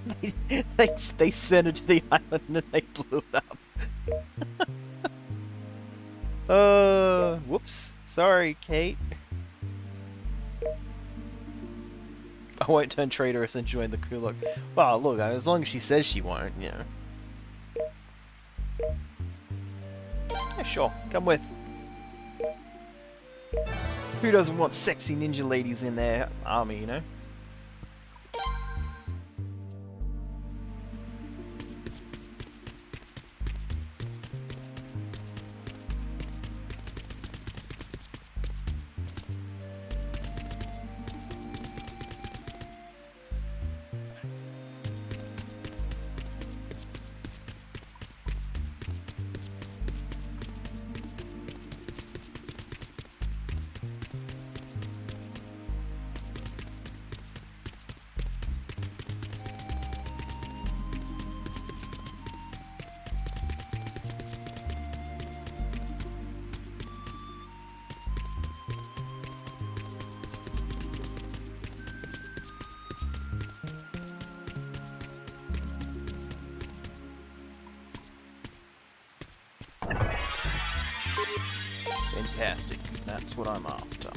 they sent it to the island and then they blew it up. Whoops. Sorry, Kate. I won't turn traitorous and join the Kulak. Well, look, as long as she says she won't, you know. Yeah, sure. Come with. Who doesn't want sexy ninja ladies in their army, you know? Fantastic. That's what I'm after.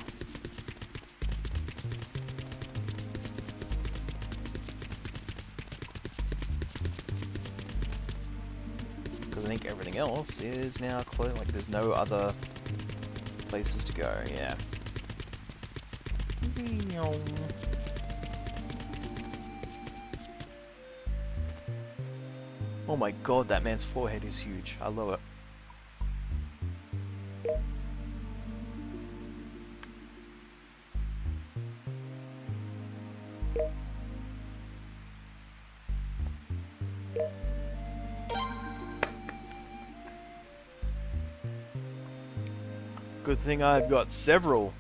Because I think everything else is now closed. Like, there's no other places to go. Yeah. Oh my god, that man's forehead is huge. I love it. Good thing I've got several.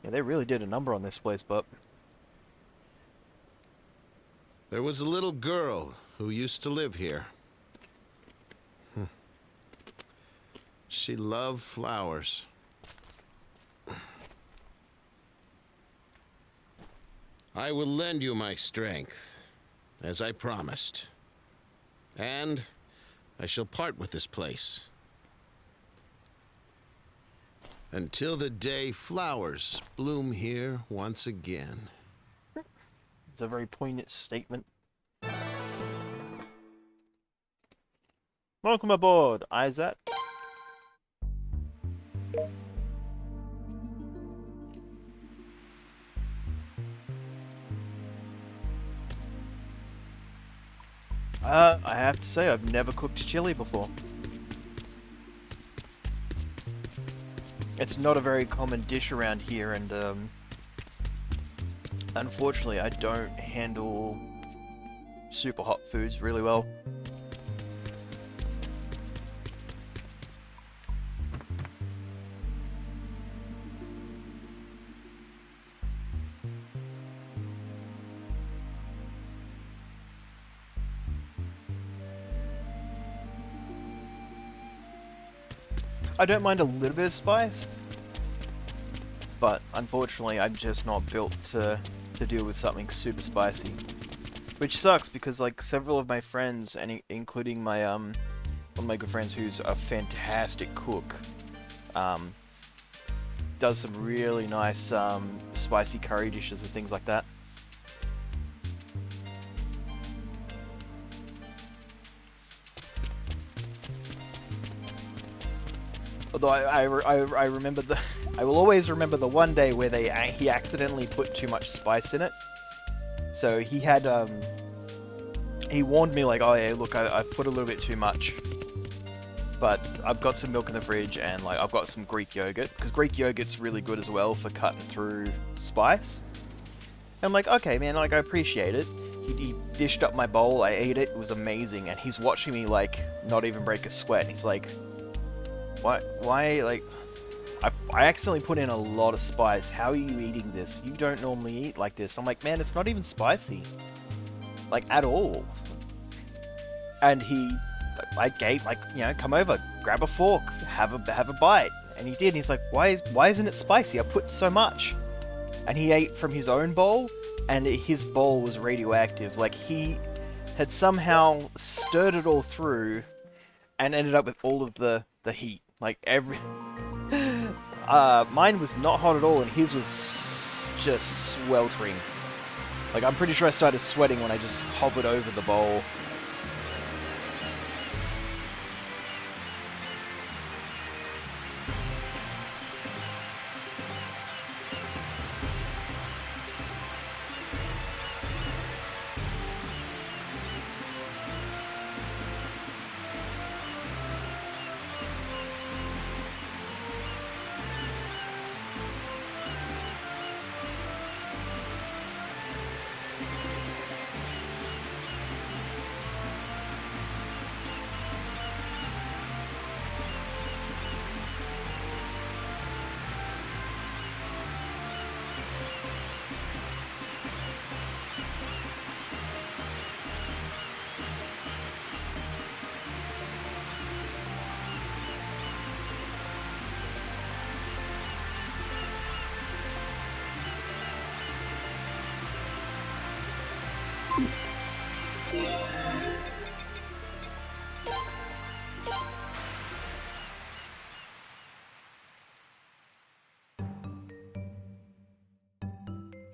Yeah, they really did a number on this place, but There was a little girl who used to live here. She loved flowers. I will lend you my strength, as I promised. And I shall part with this place. Until the day flowers bloom here once again. it's a very poignant statement. Welcome aboard, Isaac. I have to say, I've never cooked chili before. It's not a very common dish around here, and unfortunately, I don't handle super hot foods really well. I don't mind a little bit of spice, but unfortunately I'm just not built to deal with something super spicy. Which sucks because like several of my friends, and including my one of my good friends who's a fantastic cook, does some really nice spicy curry dishes and things like that. Although I remember I will always remember the one day where he accidentally put too much spice in it. So he had he warned me like, oh yeah, look, I've put a little bit too much, but I've got some milk in the fridge and like I've got some Greek yogurt, because Greek yogurt's really good as well for cutting through spice. And I'm like, okay man, like I appreciate it. He dished up my bowl, I ate it, it was amazing, and he's watching me like not even break a sweat. And he's like, why, like, I accidentally put in a lot of spice. How are you eating this? You don't normally eat like this. I'm like, man, it's not even spicy. Like, at all. And I gave, like, you know, come over, grab a fork, have a bite. And he did, and he's like, why isn't it spicy? I put so much. And he ate from his own bowl, and his bowl was radioactive. Like, he had somehow stirred it all through and ended up with all of the heat. Like, mine was not hot at all, and his was just sweltering. Like, I'm pretty sure I started sweating when I just hovered over the bowl.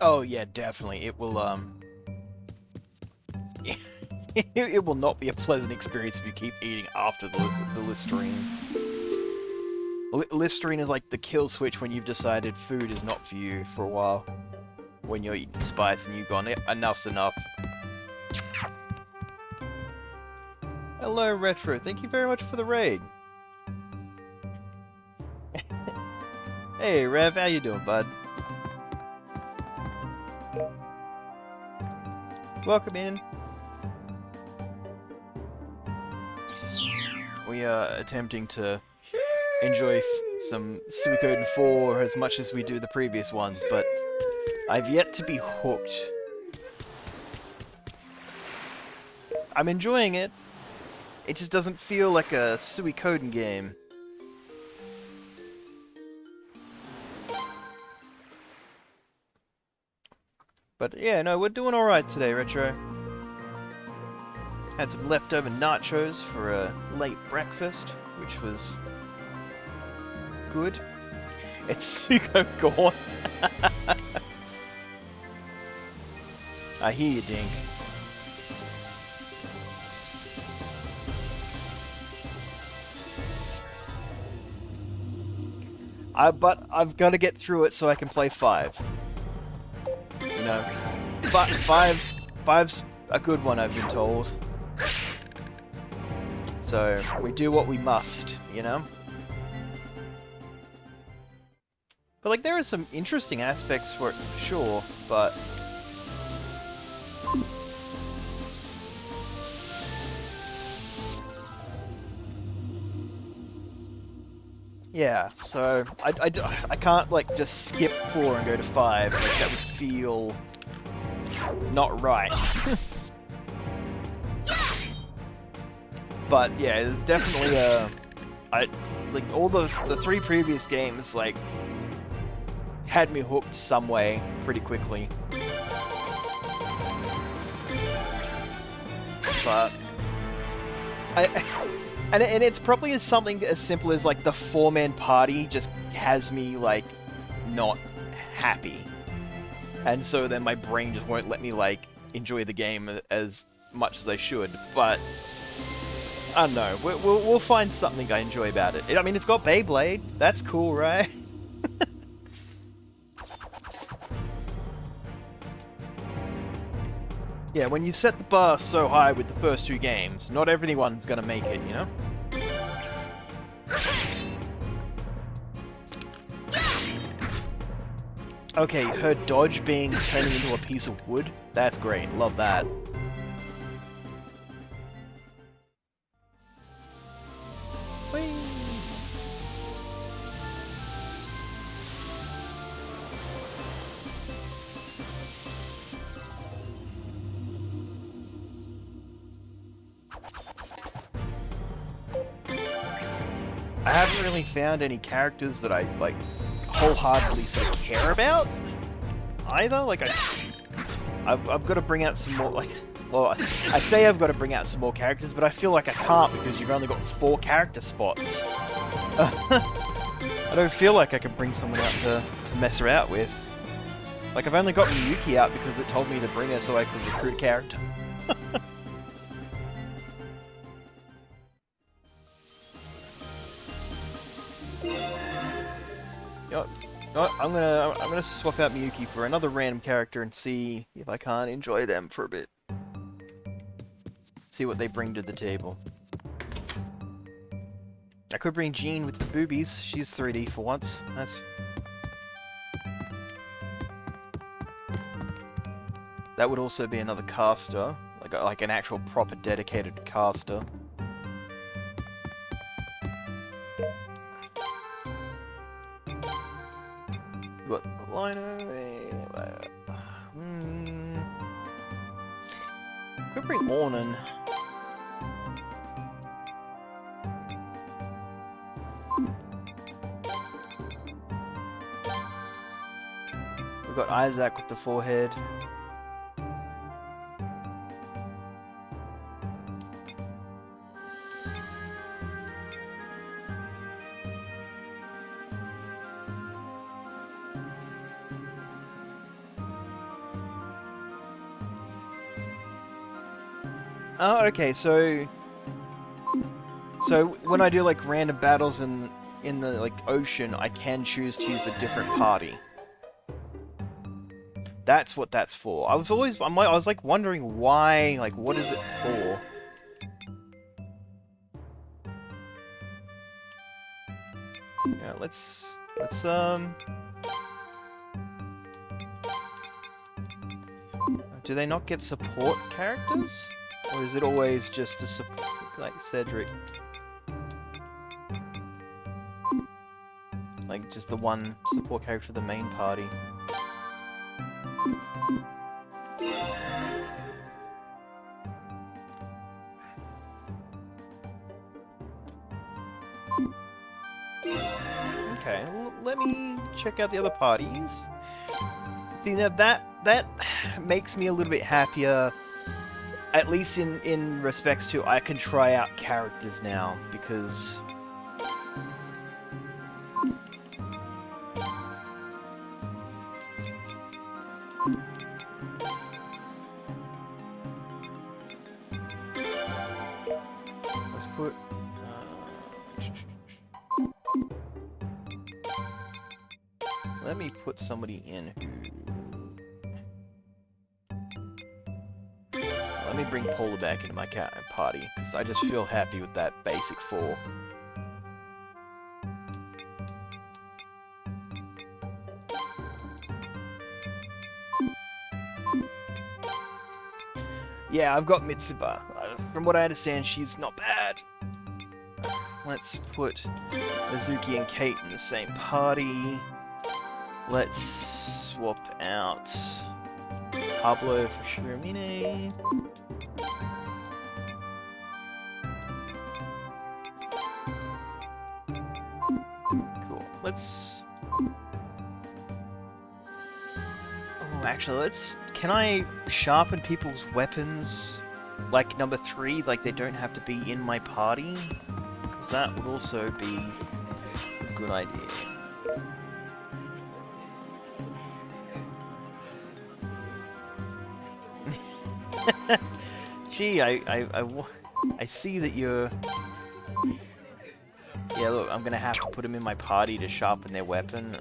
Oh yeah, definitely. It will it will not be a pleasant experience if you keep eating after the Listerine. Listerine is like the kill switch when you've decided food is not for you for a while. When you're eating spice and you've gone, enough's enough. Hello, Retro. Thank you very much for the raid. Hey, Rev. How you doing, bud? Welcome in. We are attempting to enjoy some Suikoden 4 as much as we do the previous ones, but I've yet to be hooked. I'm enjoying it. It just doesn't feel like a Suikoden game. But yeah, no, we're doing alright today, Retro. Had some leftover nachos for a late breakfast, which was good. It's Suikoden. I hear you, Dink. But I've got to get through it so I can play 5. You know, but five's a good one, I've been told. So we do what we must, you know. But like, there are some interesting aspects for it, for sure, but... Yeah, so I can't like just skip 4 and go to 5, like that would feel not right. But yeah, there's definitely like all the 3 previous games like had me hooked some way pretty quickly. But and it's probably as something as simple as like the 4-man party just has me like not happy, and so then my brain just won't let me like enjoy the game as much as I should. But I don't know, we'll find something I enjoy about it. I mean, it's got Beyblade. That's cool, right? Yeah, when you set the bar so high with the first 2 games, not everyone's gonna make it, you know? Okay, her dodge being turning into a piece of wood, that's great, love that. Whee! I haven't really found any characters that I, like, wholeheartedly sort of care about, either. Like, I've got to bring out some more, like, well, I say I've got to bring out some more characters, but I feel like I can't because you've only got 4 character spots. I don't feel like I can bring someone out to mess her out with. Like, I've only got Miyuki out because it told me to bring her so I could recruit a character. You know what, I'm gonna swap out Miyuki for another random character and see if I can't enjoy them for a bit. See what they bring to the table. I could bring Jean with the boobies. She's 3D for once. That would also be another caster, like an actual proper dedicated caster. What lino? Could bring Ornan. We've got Isaac with the forehead. Oh, okay, so when I do like random battles in the like ocean, I can choose to use a different party. That's what that's for. I was like wondering why, like what is it for? Yeah, let's do they not get support characters? Or is it always just a support, like Cedric? Like, just the one support character for the main party. Okay, let me check out the other parties. See, now that makes me a little bit happier. At least in respects to I can try out characters now, because let's put let me put somebody in who. Let me bring Polar back into my party, because I just feel happy with that basic 4. Yeah, I've got Mitsuba. From what I understand, she's not bad. Let's put Mizuki and Kate in the same party. Let's swap out Pablo for Shiramine. Cool. Let's... Oh, actually, can I sharpen people's weapons like number 3, like they don't have to be in my party? Because that would also be a good idea. Gee, I see that you're... Yeah, look, I'm gonna have to put them in my party to sharpen their weapon.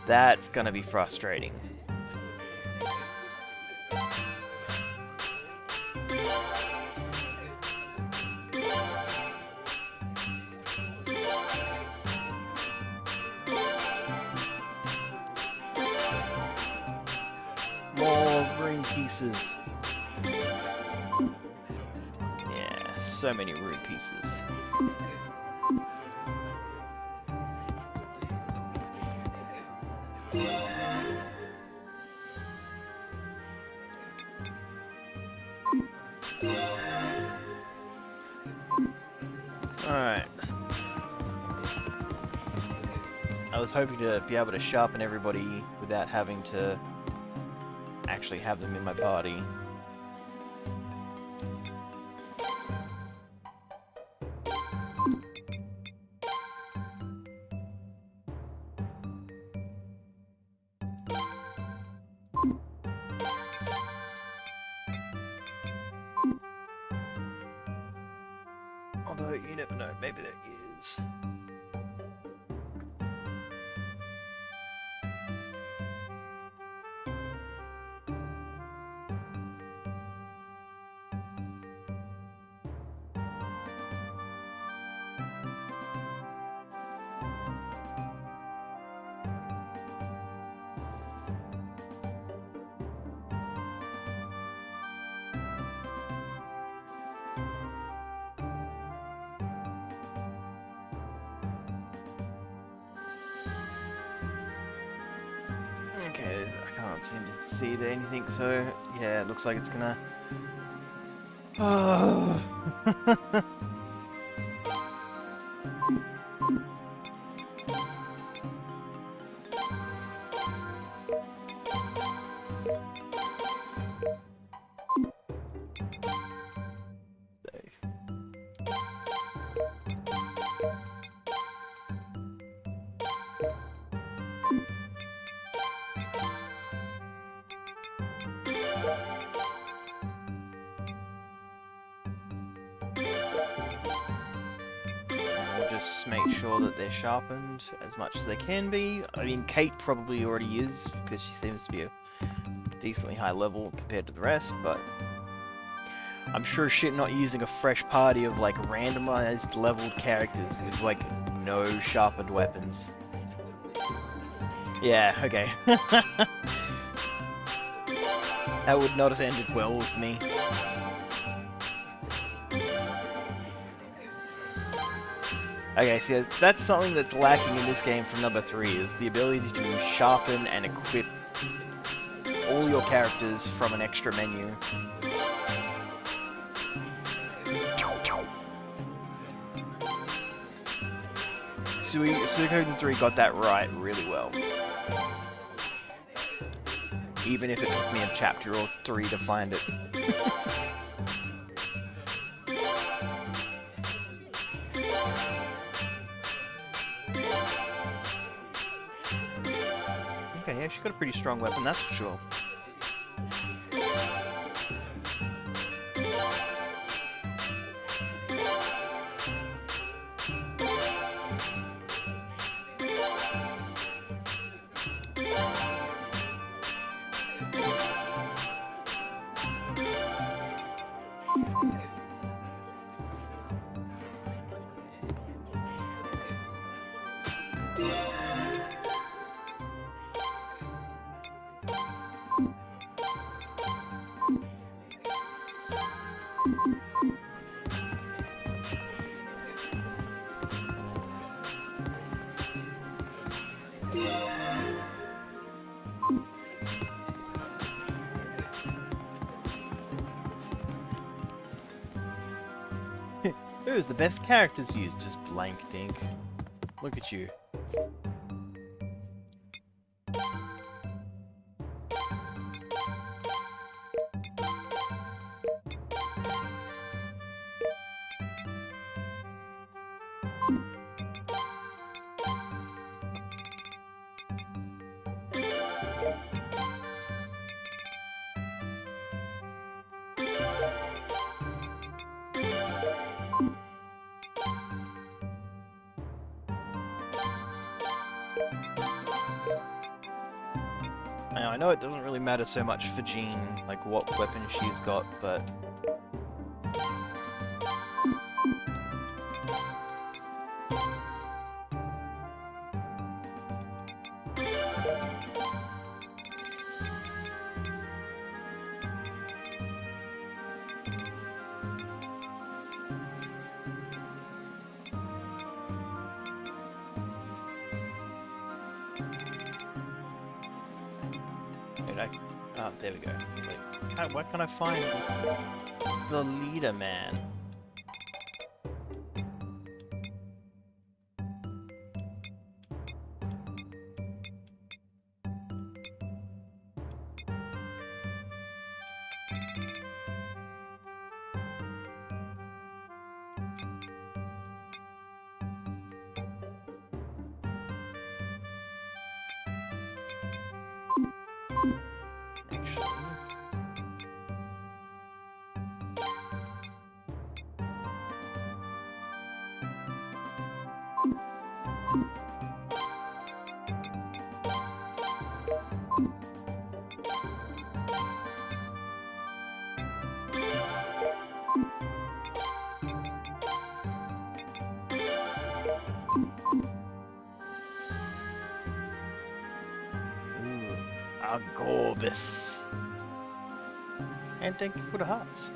That's gonna be frustrating. More rune pieces. Yeah, so many rune pieces. Alright. I was hoping to be able to sharpen everybody without having to actually have them in my party. Although, you never know, maybe there is. Okay, I can't seem to see anything, so yeah, it looks like it's gonna... Oh. Just make sure that they're sharpened as much as they can be. I mean, Kate probably already is, because she seems to be a decently high level compared to the rest, but I'm sure shit not using a fresh party of, like, randomized leveled characters with, like, no sharpened weapons. Yeah, okay. That would not have ended well with me. Okay, so that's something that's lacking in this game from number 3, is the ability to sharpen and equip all your characters from an extra menu. Suikoden 3 got that right really well. Even if it took me a chapter or 3 to find it. Okay, yeah, she's got a pretty strong weapon, that's for sure. Who's the best characters used? Just blank dink. Look at you. Now, I know it doesn't really matter so much for Jean, like what weapon she's got, but... Oh, there we go. Like, where can I find the leader man? Gorbis. And thank you for the hearts.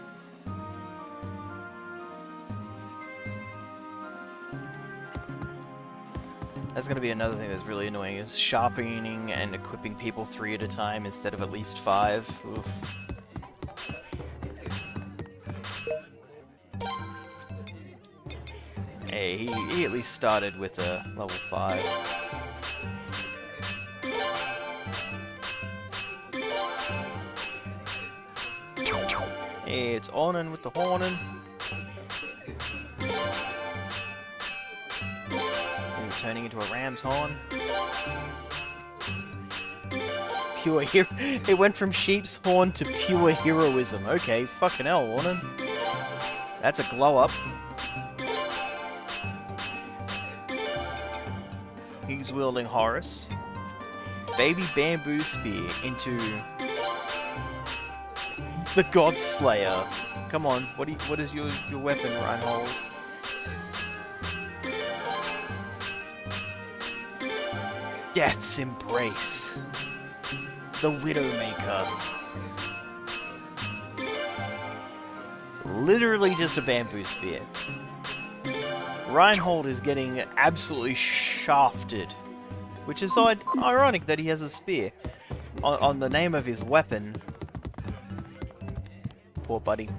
That's gonna be another thing that's really annoying, is sharpening and equipping people 3 at a time instead of at least 5. Oof. Hey, he at least started with a level 5. Hey, it's Onin with the hornin'. And turning into a ram's horn. Pure hero. It went from sheep's horn to pure heroism. Okay, fucking hell, Onin. That's a glow up. He's wielding Horus. Baby bamboo spear into the God Slayer. Come on, what is your weapon, Reinhold? Death's Embrace. The Widowmaker. Literally just a bamboo spear. Reinhold is getting absolutely shafted, which is so ironic that he has a spear on the name of his weapon. Poor buddy.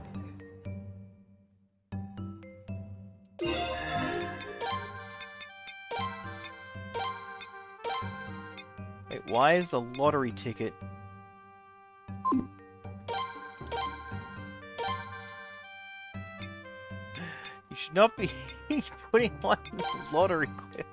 Wait, why is the lottery ticket... You should not be putting on lottery quip.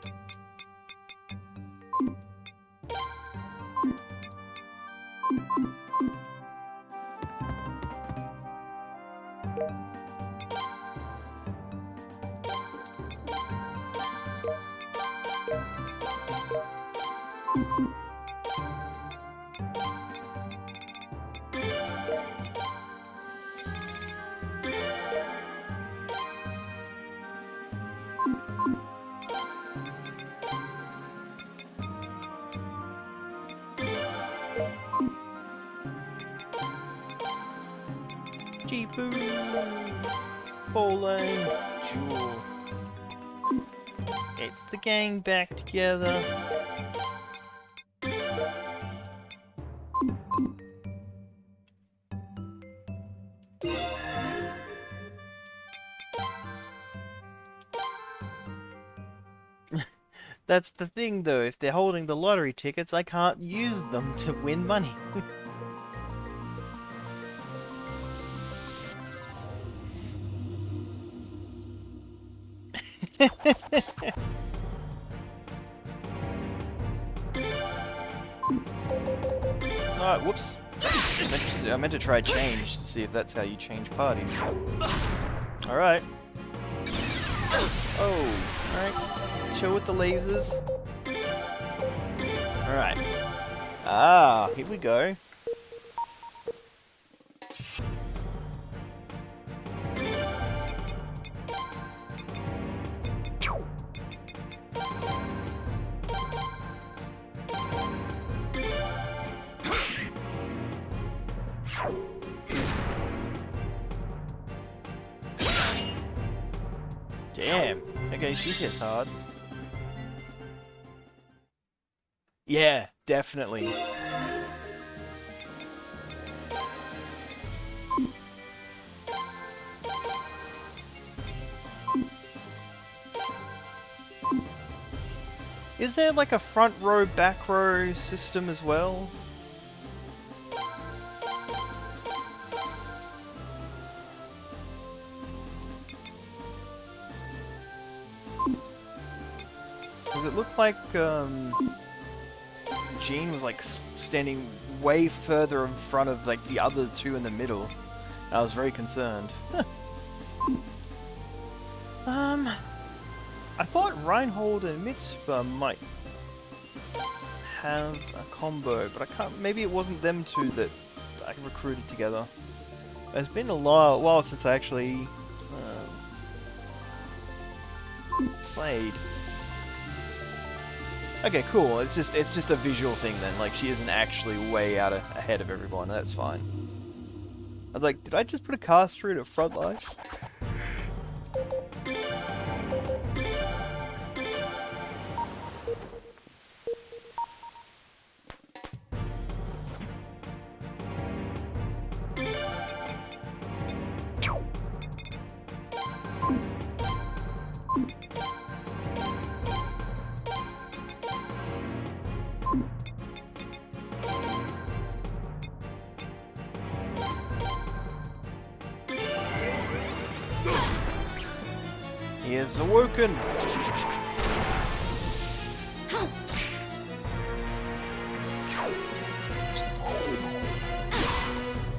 Jeepoo! Bowling! Jewel! It's the gang back together. That's the thing, though. If they're holding the lottery tickets, I can't use them to win money. Oh, whoops. I meant to try change to see if that's how you change parties. Alright. Oh, alright. Chill with the lasers. Alright. Ah, here we go. Damn. Okay, she hits hard. Yeah, definitely. Is there like a front row, back row system as well? Does it look like Jean was like standing way further in front of like the other two in the middle? I was very concerned. I thought Reinhold and Mitzvah might have a combo, but I can't. Maybe it wasn't them two that I recruited together. It's been a while since I actually played. Okay, cool. It's just a visual thing then. Like she isn't actually way ahead of everyone. That's fine. I was like, did I just put a caster in a front line? He is awoken!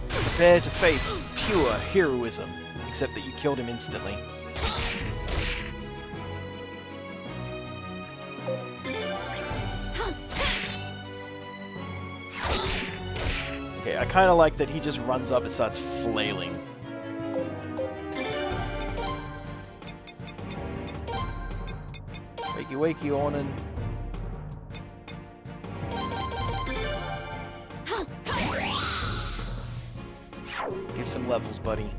Prepare to face pure heroism, except that you killed him instantly. Okay, I kinda like that he just runs up and starts flailing. Wakey, Ornan. Get some levels, buddy.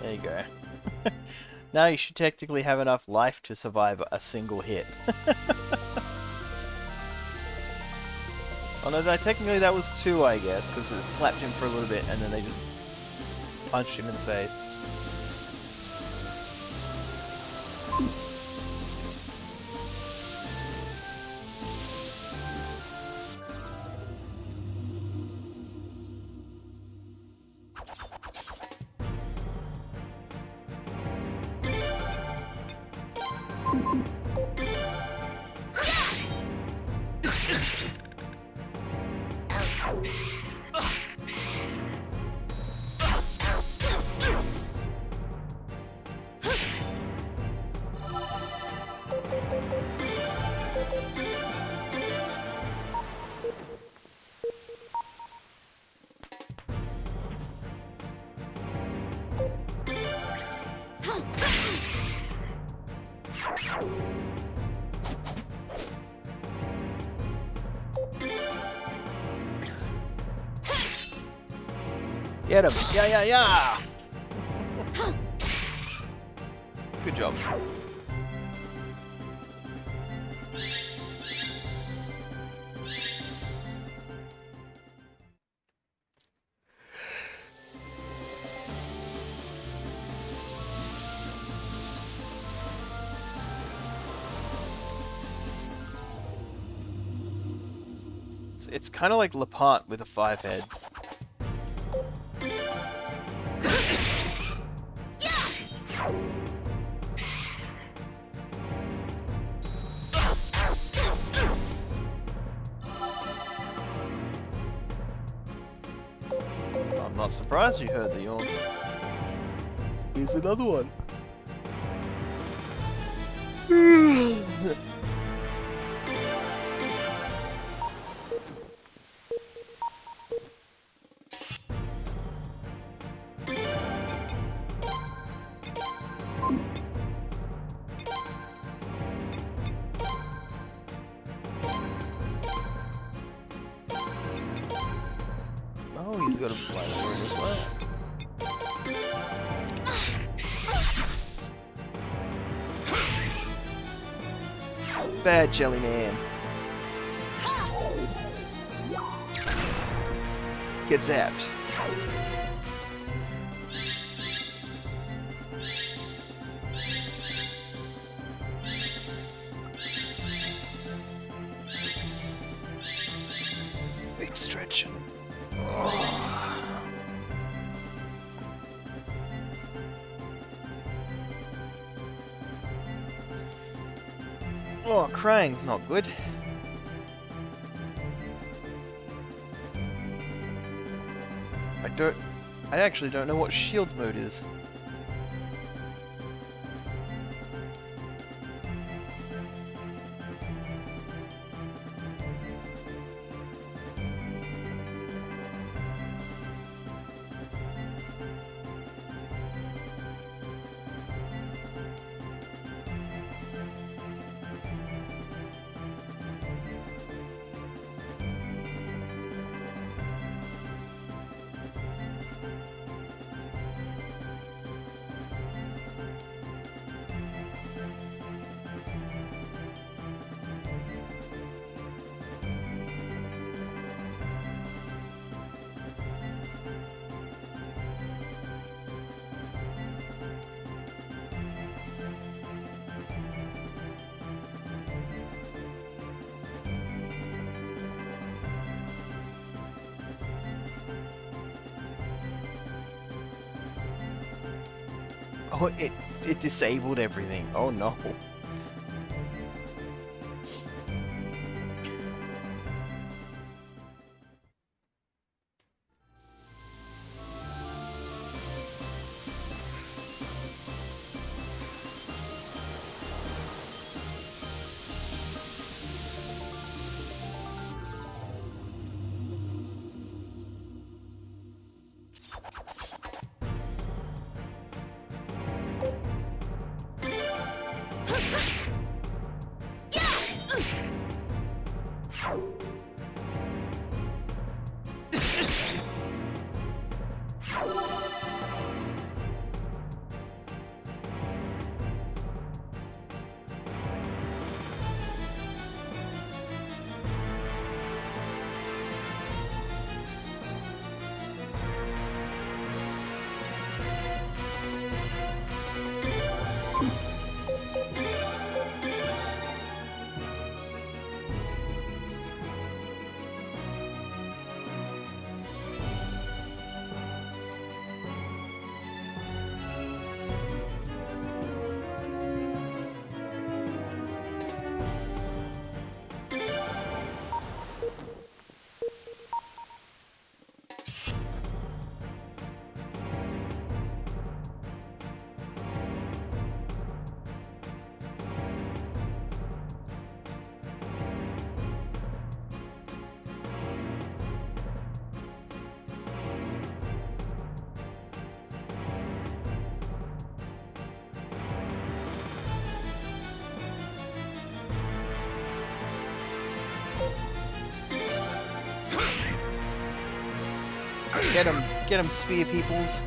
There you go. Now you should technically have enough life to survive a single hit. Oh no, technically that was 2, I guess, because it slapped him for a little bit and then they just punched him in the face. Get him! Yeah! Good job. It's kind of like Lepant with a 5-head. I'm not surprised you heard the yawn. Here's another one. Oh, he's got a flamethrower as well. Bad Jelly Man. Get zapped. Big stretch. Oh, crying's not good. I actually don't know what shield mode is. Oh, it disabled everything. Oh no. Get him, spear peoples.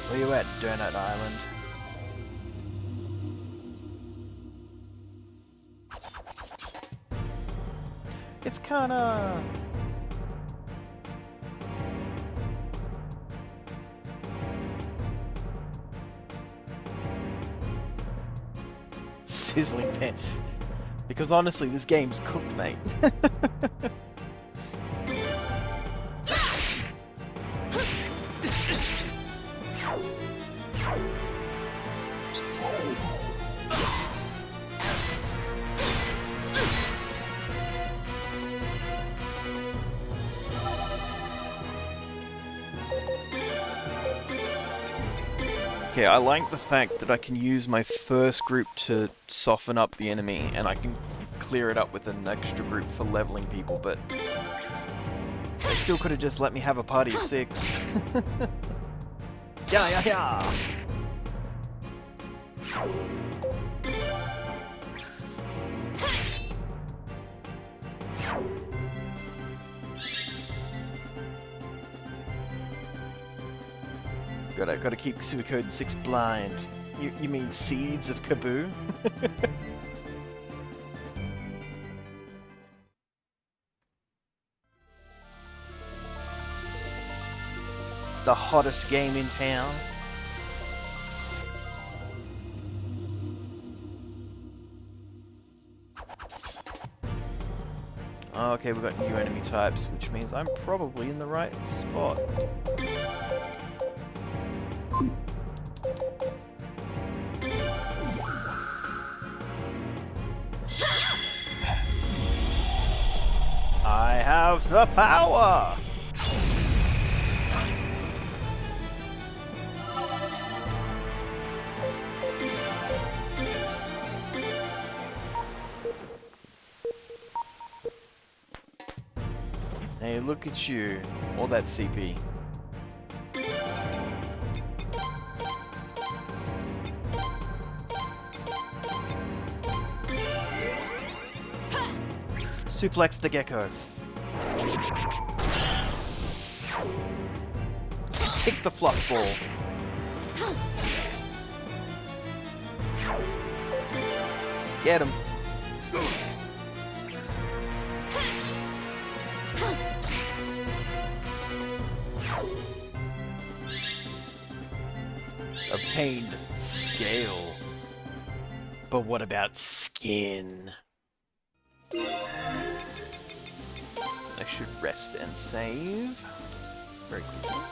Where you at, Donut Island? It's kinda... Sizzling pan. Because honestly, this game's cooked, mate. Okay, I like the fact that I can use my first group to soften up the enemy, and I can clear it up with an extra group for leveling people, but they still could have just let me have a party of 6. Yeah. Gotta keep Suikoden 6 blind. You mean Seeds of Kaboo? The hottest game in town. Okay, we've got new enemy types, which means I'm probably in the right spot. I have the power! Hey, look at you. All that CP. Suplex the gecko. Kick the fluff ball. Get him. Obtained scale. But what about skin? I should rest and save. Very quickly.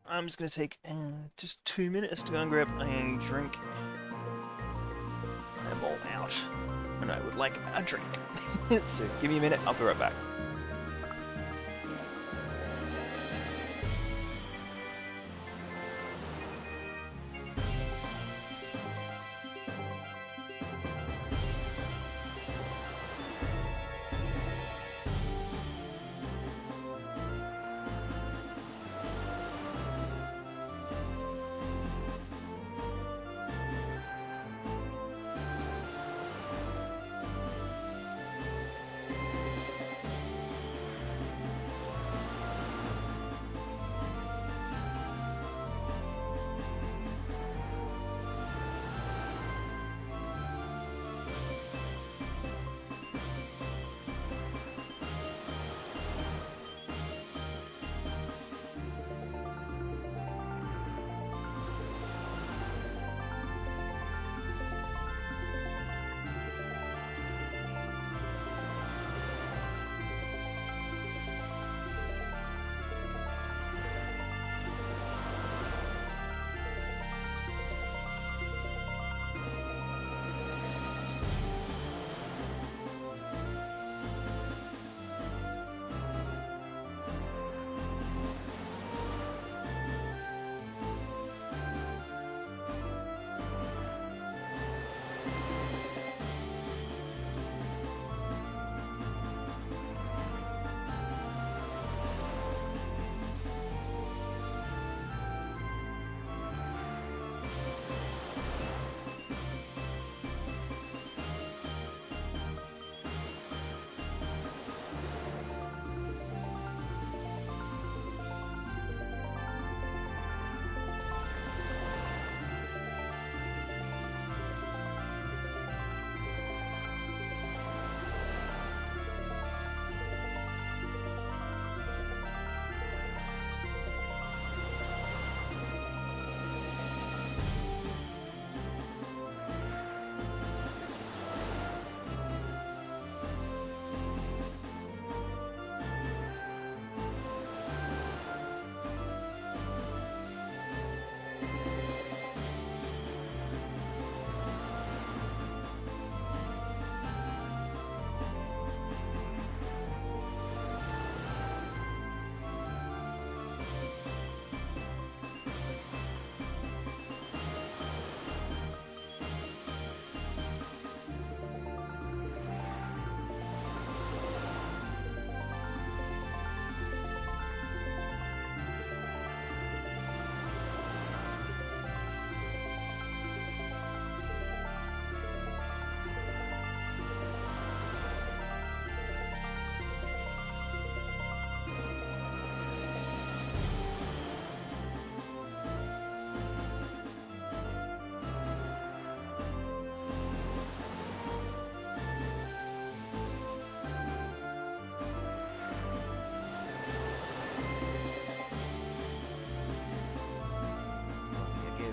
I'm just going to take just 2 minutes to go and grab a drink. I'm all out, and I would like a drink. So give me a minute, I'll be right back.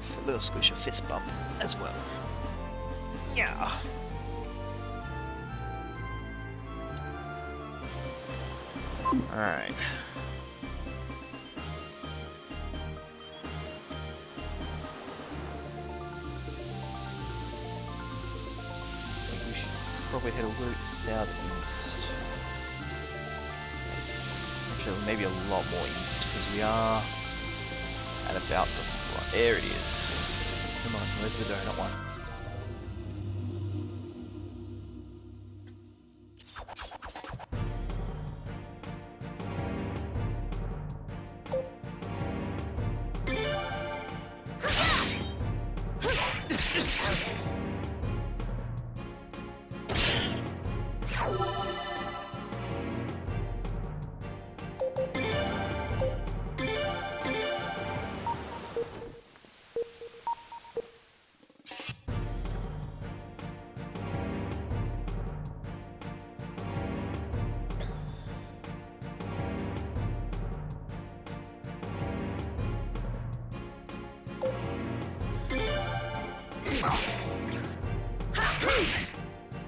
give a little squish a fist bump as well. Yeah. Alright. We should probably head a little southeast. Actually, maybe a lot more east, because we are at about the... There it is. Come on, where's the donut one?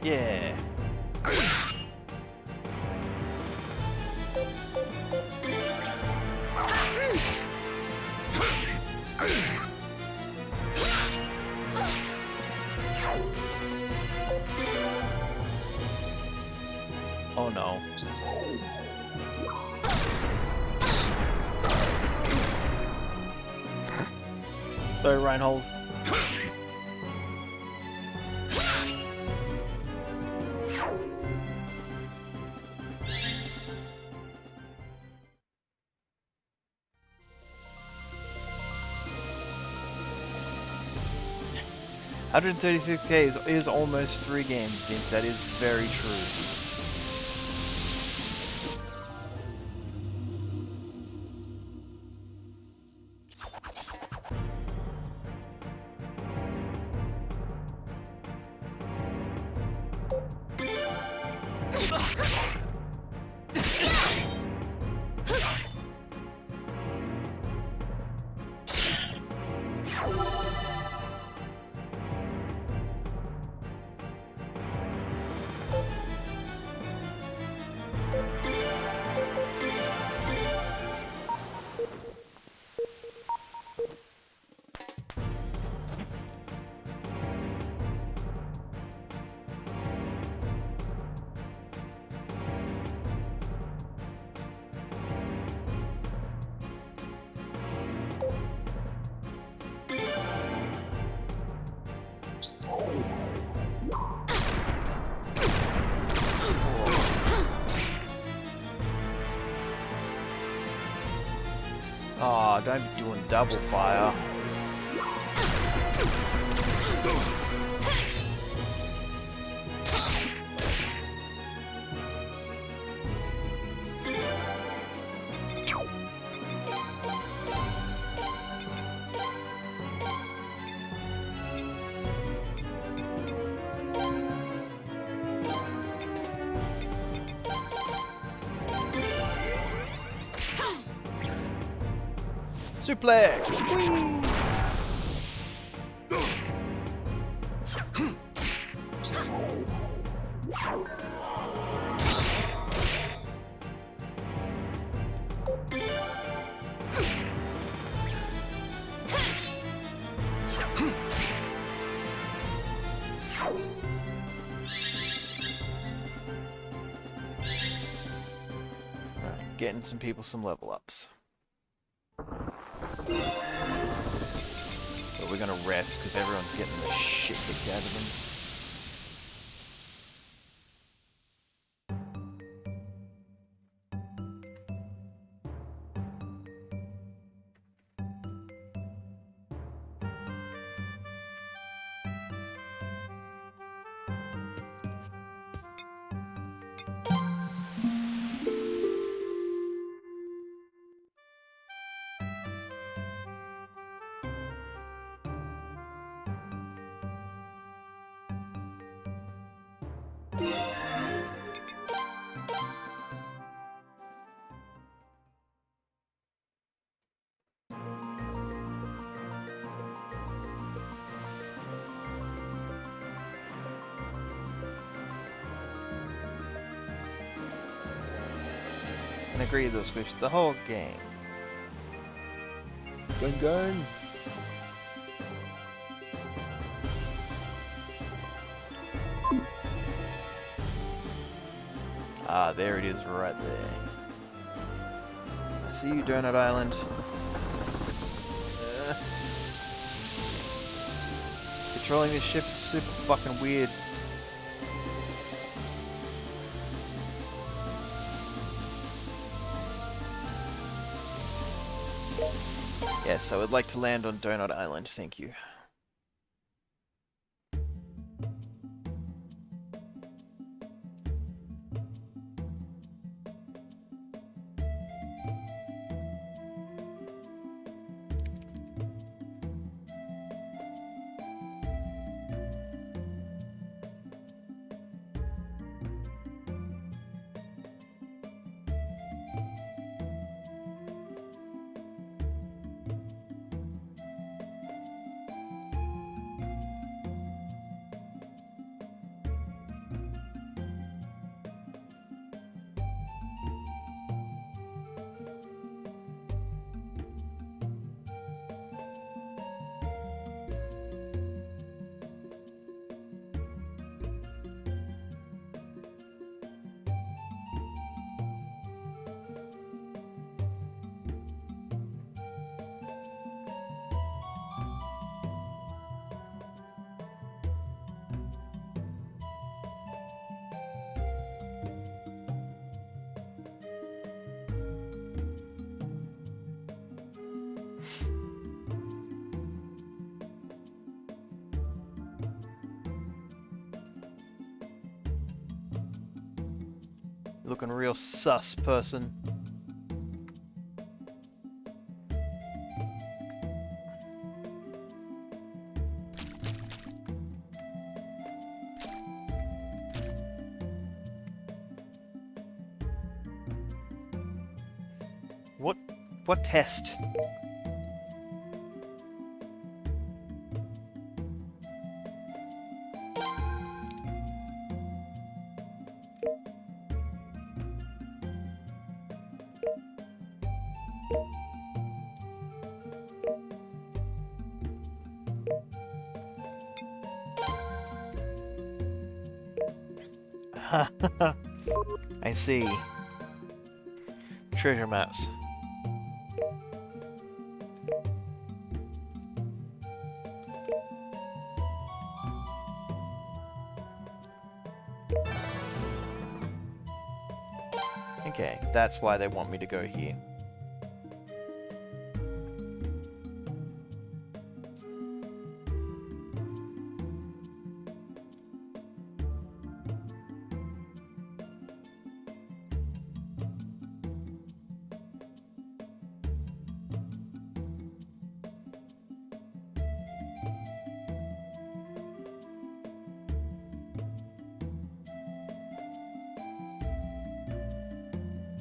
Yeah. Oh no. Sorry, Reinhold. 132k is almost 3 games, Dink. That is very true. Oh, don't be doing double fire. Suplex! Whee! Right, getting some people some level ups. But we're gonna rest because everyone's getting the shit kicked out of them. agree with those squish the whole game. Gang gang. Ah, there it is right there. I see you, Donut Island. Controlling this ship is super fucking weird. Yes, I would like to land on Donut Island, thank you. Looking real sus, person. What test? I see. Treasure maps. Okay, that's why they want me to go here.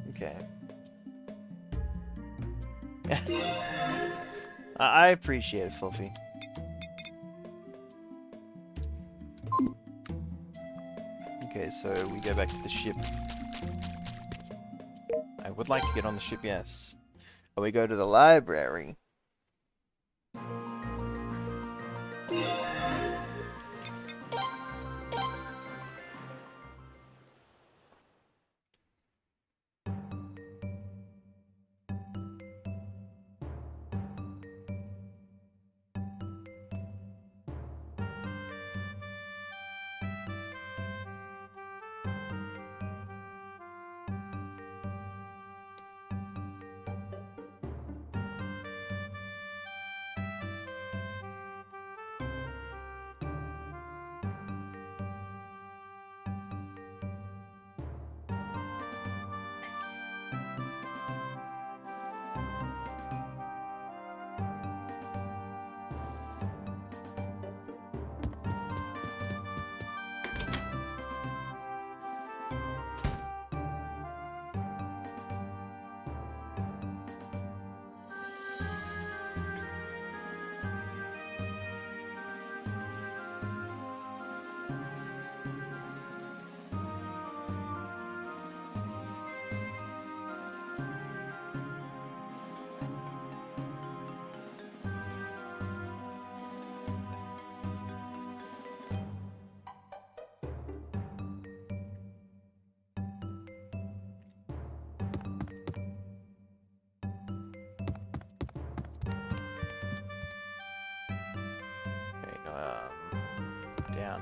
Okay. I appreciate it, Fluffy. Okay, so we go back to the ship. I would like to get on the ship, yes. But we go to the library.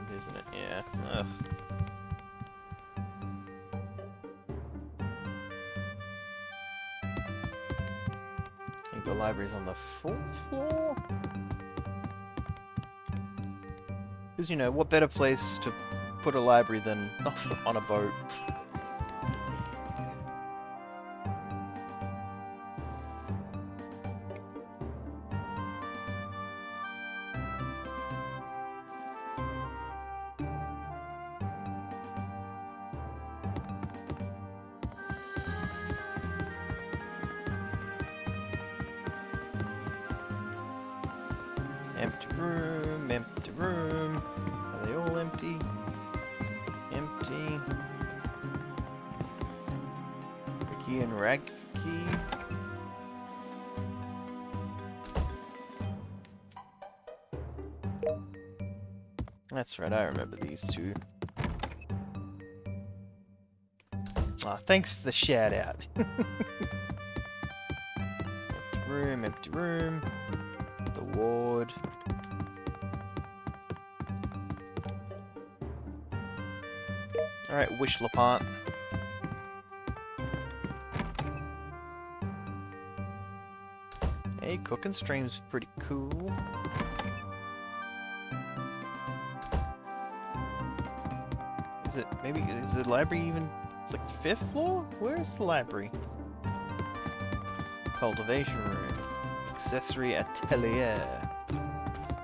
one, isn't it? Yeah. Ugh. I think the library's on the 4th floor? Because, you know, what better place to put a library than on a boat? Empty room, empty room. Are they all empty? Empty. Ricky and Raggy. That's right, I remember these two. Aw, thanks for the shout out. Empty room. The ward. Alright, Wish Lapant. Hey, cooking stream's pretty cool. Is it, maybe, is the library even, it's like the 5th floor? Where's the library? Cultivation room. Accessory atelier.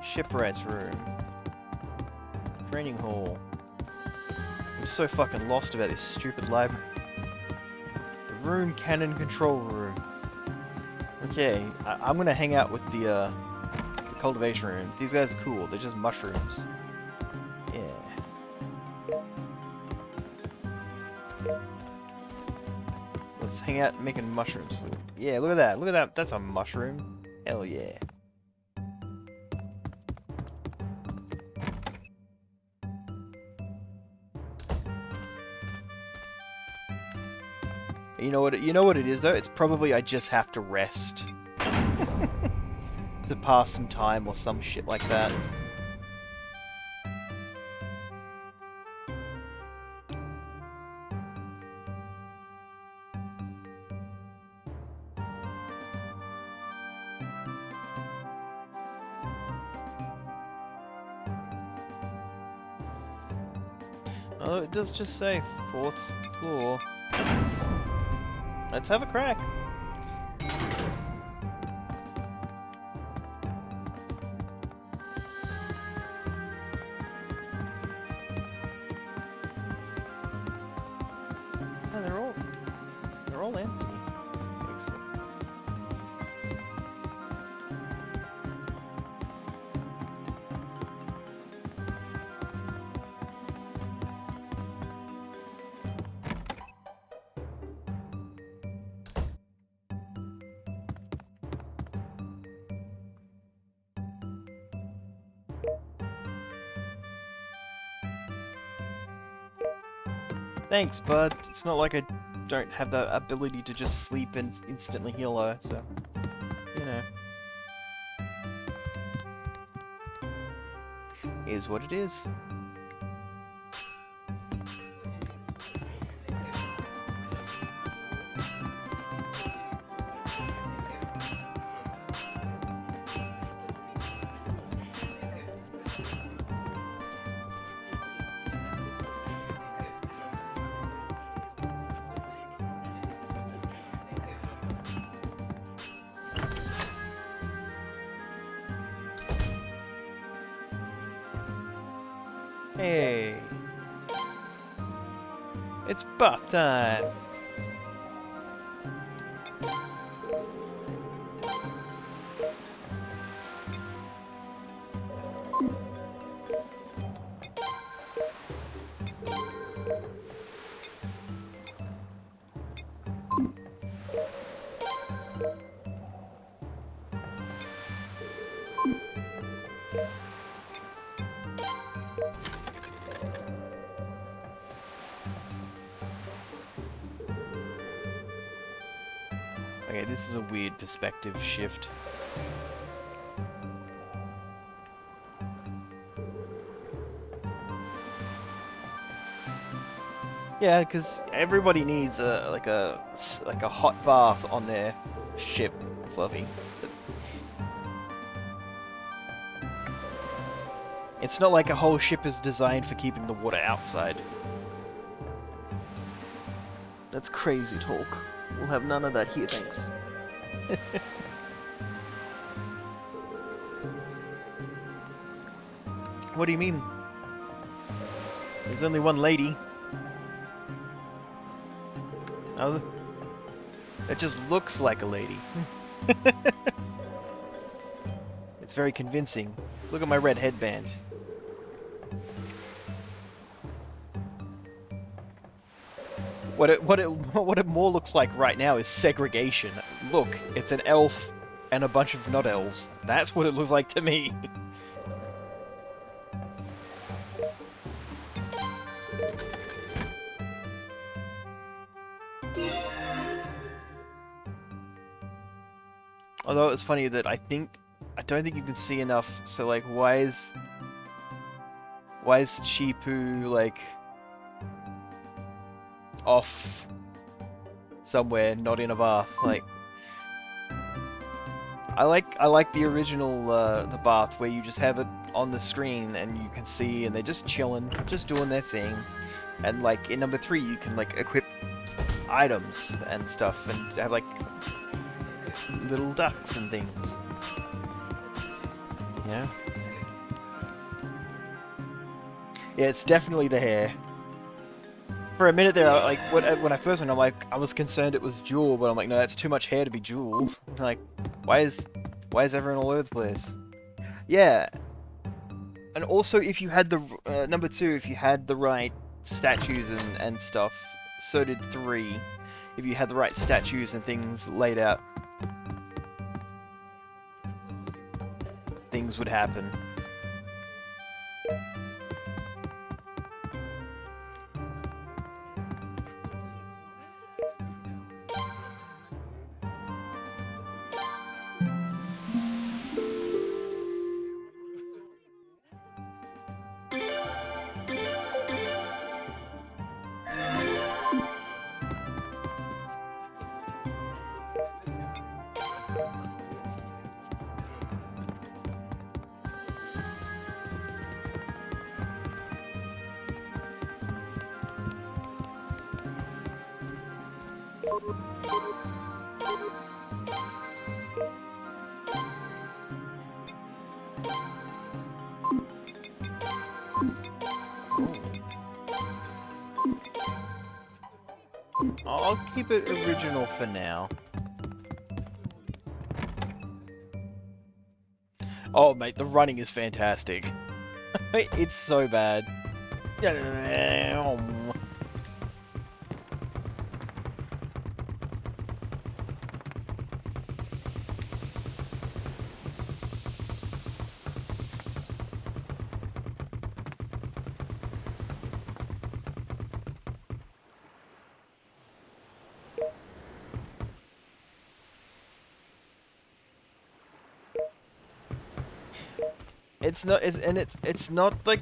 Shipwright's room. Training hall. I'm so fucking lost about this stupid library. The room cannon control room. Okay, I'm gonna hang out with the cultivation room. These guys are cool. They're just mushrooms. Yeah. Let's hang out making mushrooms. Yeah, look at that. Look at that. That's a mushroom. Hell yeah. You know what it is though? It's probably I just have to rest. To pass some time or some shit like that. Oh, it does just say 4th floor. Let's have a crack. Oh, they're all empty. Excellent. Thanks, bud. It's not like I don't have the ability to just sleep and instantly heal her, so... You know. Is what it is. Hey. It's bath time. Okay, this is a weird perspective shift. Yeah, because everybody needs a hot bath on their ship, Fluffy. It's not like a whole ship is designed for keeping the water outside. That's crazy talk. We'll have none of that here, thanks. What do you mean? There's only one lady. Oh, it just looks like a lady. It's very convincing. Look at my red headband. What it more looks like right now is segregation. Look, it's an elf and a bunch of not elves. That's what it looks like to me. Although it's funny that I don't think you can see enough. So like, why is Chipu like off somewhere, not in a bath? Like, I like the original the bath where you just have it on the screen and you can see, and they're just chilling, just doing their thing. And like in number 3, you can like equip items and stuff, and have like little ducks and things. Yeah. Yeah, it's definitely the hair. For a minute there, like when I first went, I was concerned it was Jewel, but I'm like, no, that's too much hair to be Jewel. I'm like, why is everyone all over the place? Yeah. And also, if you had the number 2, if you had the right statues and stuff, so did 3. If you had the right statues and things laid out, things would happen. I'll keep it original for now. Oh, mate, the running is fantastic. It's so bad. It's not like,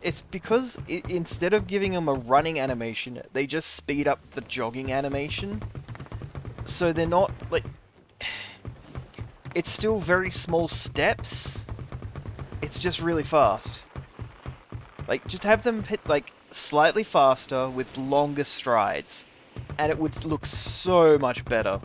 it's because instead of giving them a running animation, they just speed up the jogging animation. So they're not like, it's still very small steps. It's just really fast. Like, just have them hit like slightly faster with longer strides, and it would look so much better.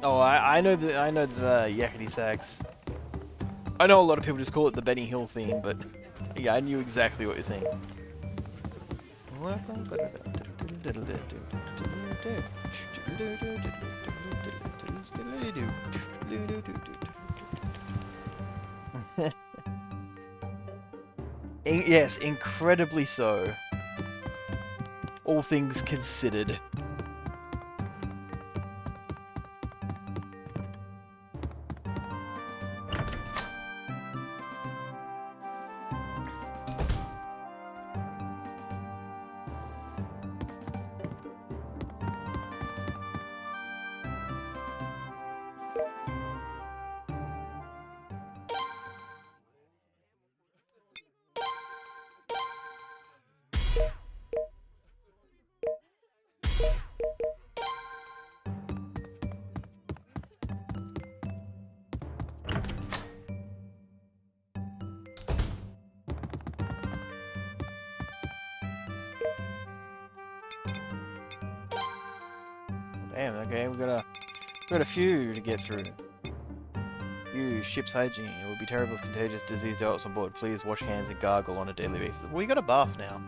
Oh, I know the yakety sax. I know a lot of people just call it the Benny Hill theme, but yeah, I knew exactly what you're saying. Yes, incredibly so. All things considered. Damn, okay, we got a few to get through. You, ship's hygiene. It would be terrible if contagious disease develops on board. Please wash hands and gargle on a daily basis. Well, you got a bath now.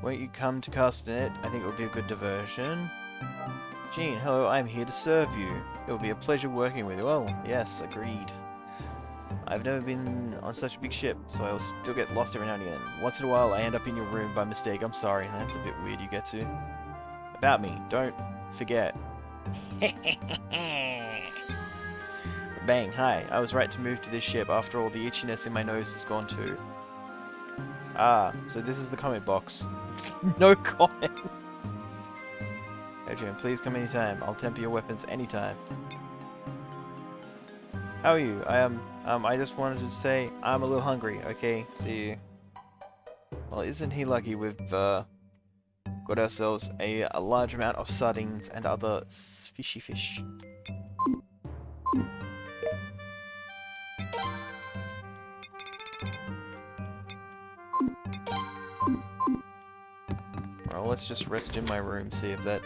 Won't you come to Castanet? I think it would be a good diversion. Jean, hello, I'm here to serve you. It will be a pleasure working with you. Well, yes, agreed. I've never been on such a big ship, so I'll still get lost every now and again. Once in a while, I end up in your room by mistake. I'm sorry, that's a bit weird you get to. About me, don't forget. Bang, hi. I was right to move to this ship. After all, the itchiness in my nose is gone too. Ah, so this is the comment box. No comment. Adrian, please come anytime. I'll temper your weapons anytime. How are you? I just wanted to say I'm a little hungry. Okay, see you. Well, isn't he lucky we've got ourselves a large amount of sardines and other fishy fish. Well, let's just rest in my room, see if that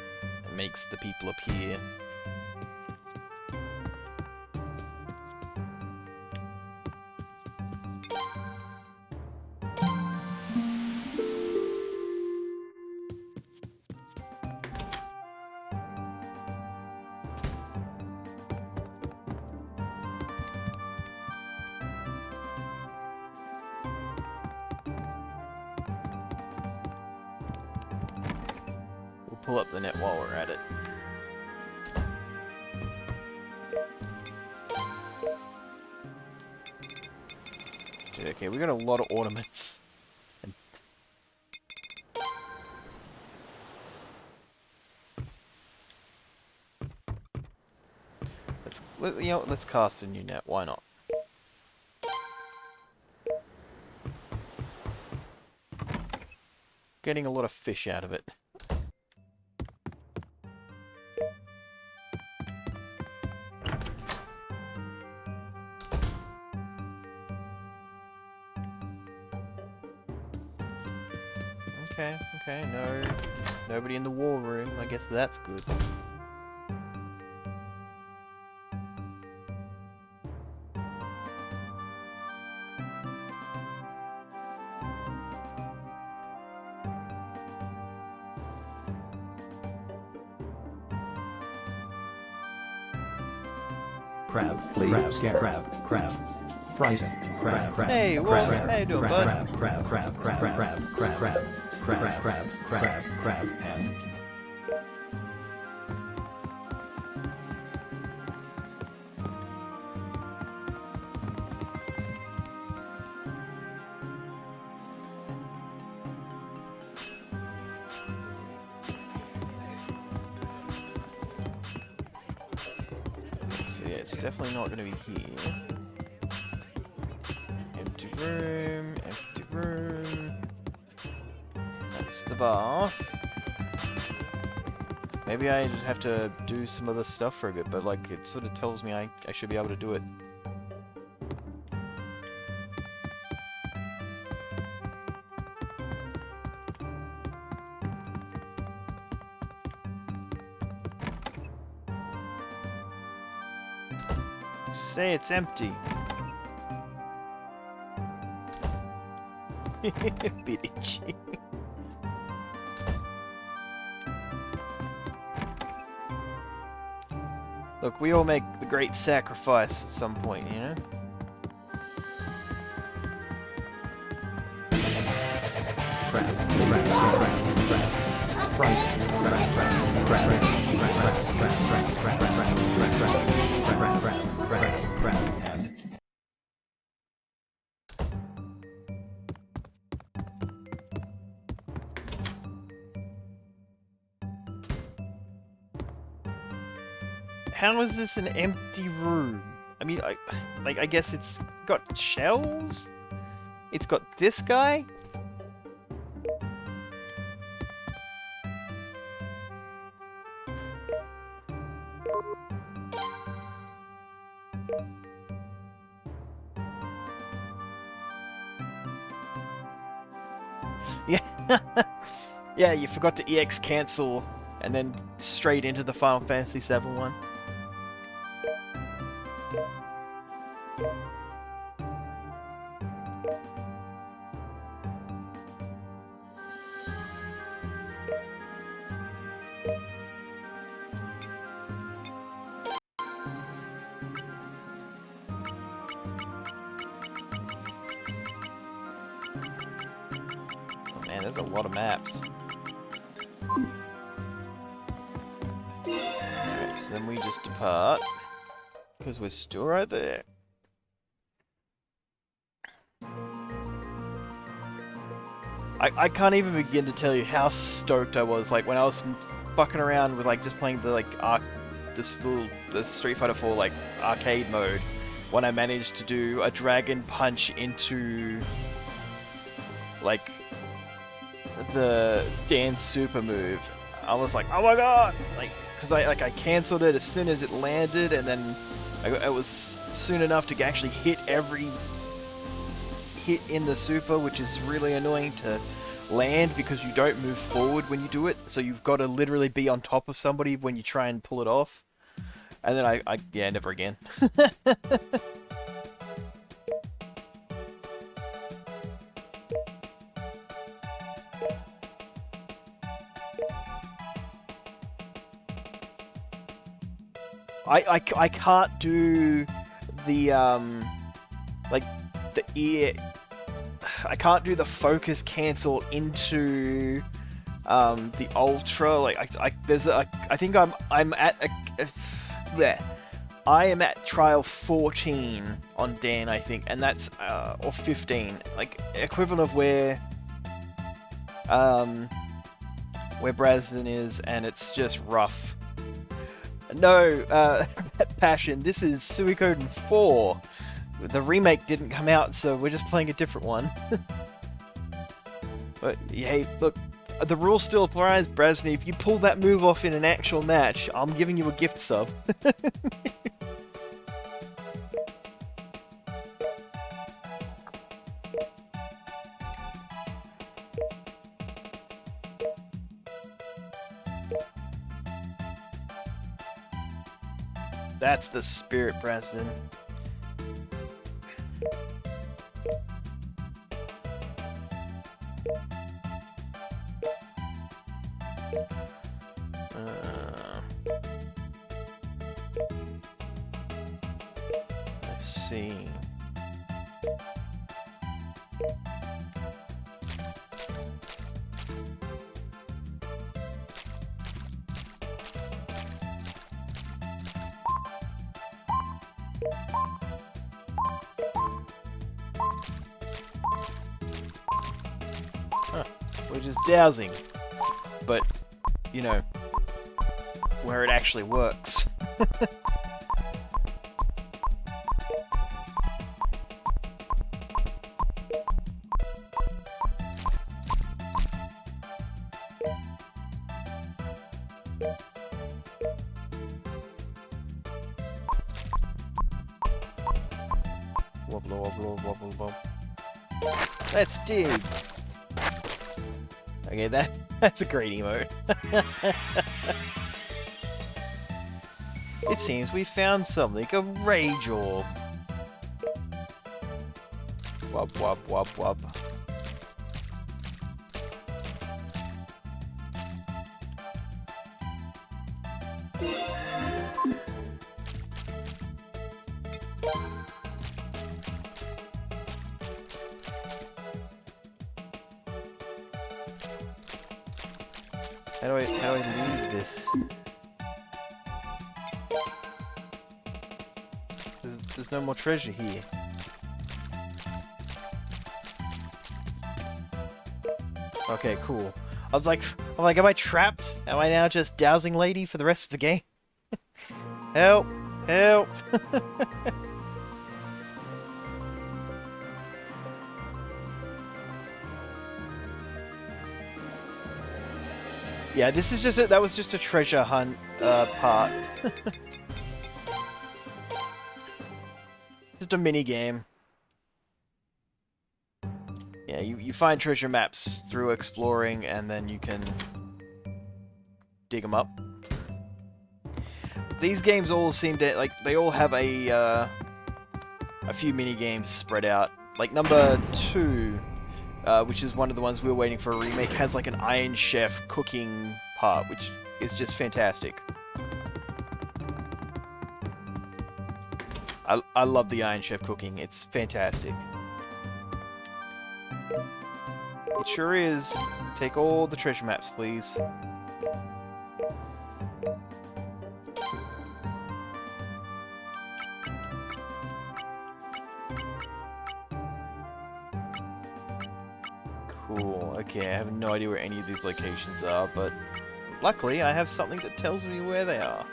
makes the people appear. Pull up the net while we're at it. Dude, okay, we got a lot of ornaments. Let's cast a new net. Why not? Getting a lot of fish out of it. Okay, nobody in the war room. I guess that's good. Crab, please. Crab. Frighten. Crab. Hey, Wolf, how you doing, bud? Crab, and... So yeah, it's definitely not going to be here. Empty room. That's the bath. Maybe I just have to do some other stuff for a bit, but like it sort of tells me I should be able to do it. Say it's empty. Bitch. Look, we all make the great sacrifice at some point, you know? How is this an empty room? I mean, I guess it's got shelves? It's got this guy? Yeah. Yeah, you forgot to EX cancel and then straight into the Final Fantasy VII one. Man, there's a lot of maps. Alright, so then we just depart. Because we're still right there. I can't even begin to tell you how stoked I was, like, when I was fucking around with, like, just playing the, like, the Street Fighter 4, like, arcade mode. When I managed to do a dragon punch into, like, the dance super move. I was like, oh my god! Like, because I cancelled it as soon as it landed, and then it was soon enough to actually hit every hit in the super, which is really annoying to land because you don't move forward when you do it, so you've got to literally be on top of somebody when you try and pull it off. And then yeah, never again. I can't do the like the ear. I can't do the focus cancel into the ultra. Like I think I'm at there. I am at trial 14 on Dan, I think, and that's or 15, like equivalent of where Brasden is, and it's just rough. No, Passion, this is Suikoden 4. The remake didn't come out, so we're just playing a different one. But, hey, look, the rule still applies, Brasny. If you pull that move off in an actual match, I'm giving you a gift sub. That's the spirit, Brasden. Let's see. Which is dowsing, but, you know, where it actually works. Wobble, wobble, wobble, wobble. Let's dig. Okay, that's a great emote. It seems we found something, a rage orb. Wub wub wub wub. How do I leave this? There's no more treasure here. Okay, cool. I'm like, am I trapped? Am I now just dowsing lady for the rest of the game? Help! Help! Yeah, this is just that was just a treasure hunt part. Just a mini game. Yeah, you find treasure maps through exploring, and then you can dig them up. These games all seem to they all have a few mini games spread out. Like number 2. Which is one of the ones we were waiting for a remake, has like an Iron Chef cooking part, which is just fantastic. I love the Iron Chef cooking, it's fantastic. It sure is. Take all the treasure maps, please. Cool, okay, I have no idea where any of these locations are, but luckily I have something that tells me where they are.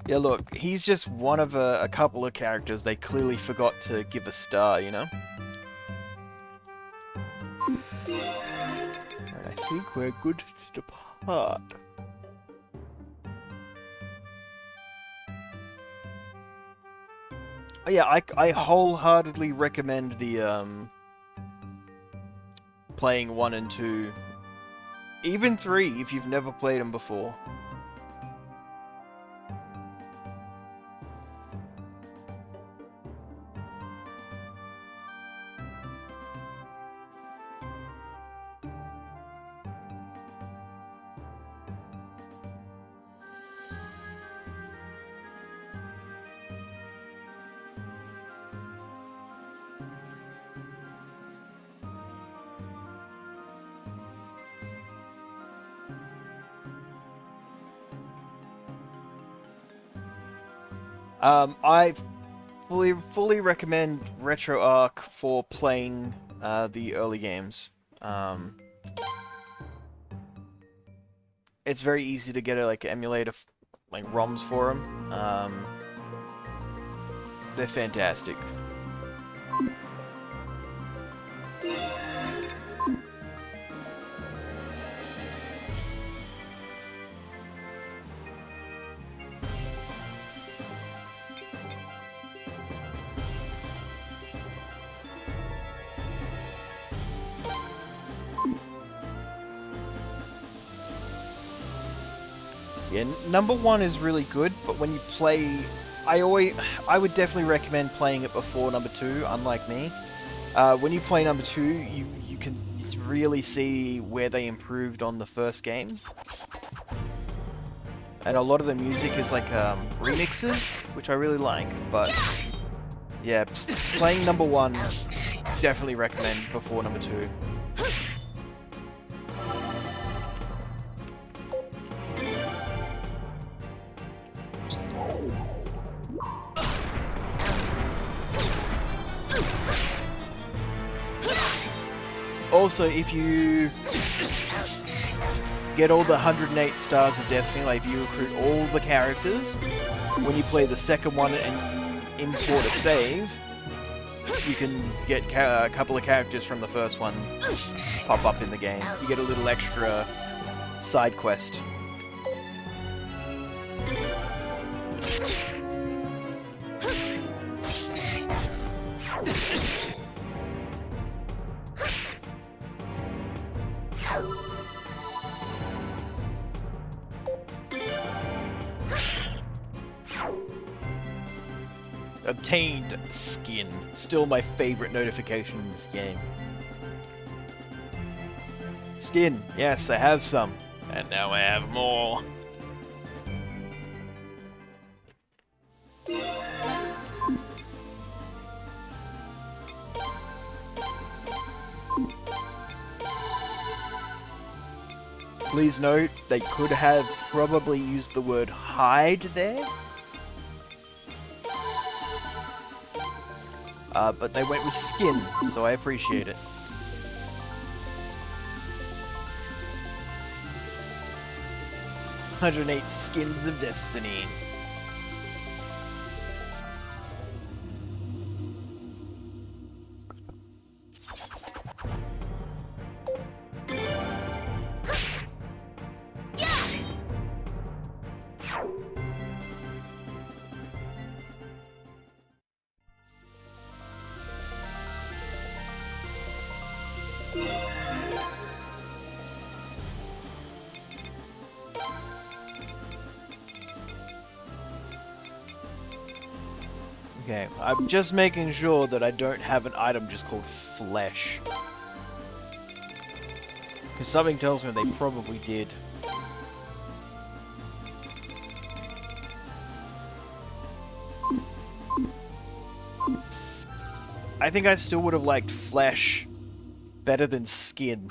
Yeah, look, he's just one of a couple of characters they clearly forgot to give a star, you know? I think we're good to depart. Oh, yeah, I wholeheartedly recommend the, playing 1 and 2. Even 3, if you've never played them before. I fully recommend RetroArch for playing the early games. It's very easy to get a emulator ROMs for them. They're fantastic. Yeah, number 1 is really good, but when you play, I would definitely recommend playing it before number 2. Unlike me, when you play number 2, you can really see where they improved on the first game, and a lot of the music is remixes, which I really like. But yeah, playing number 1, definitely recommend before number 2. Also, if you get all the 108 stars of Destiny, if you recruit all the characters, when you play the second one and you import a save, you can get a couple of characters from the first one pop up in the game. You get a little extra side quest. Obtained skin. Still my favorite notification in this game. Skin. Yes, I have some. And now I have more. Please note, they could have probably used the word hide there. But they went with skin, so I appreciate it. "108 Skins of Destiny." Okay, I'm just making sure that I don't have an item just called flesh. Because something tells me they probably did. I think I still would have liked flesh better than skin.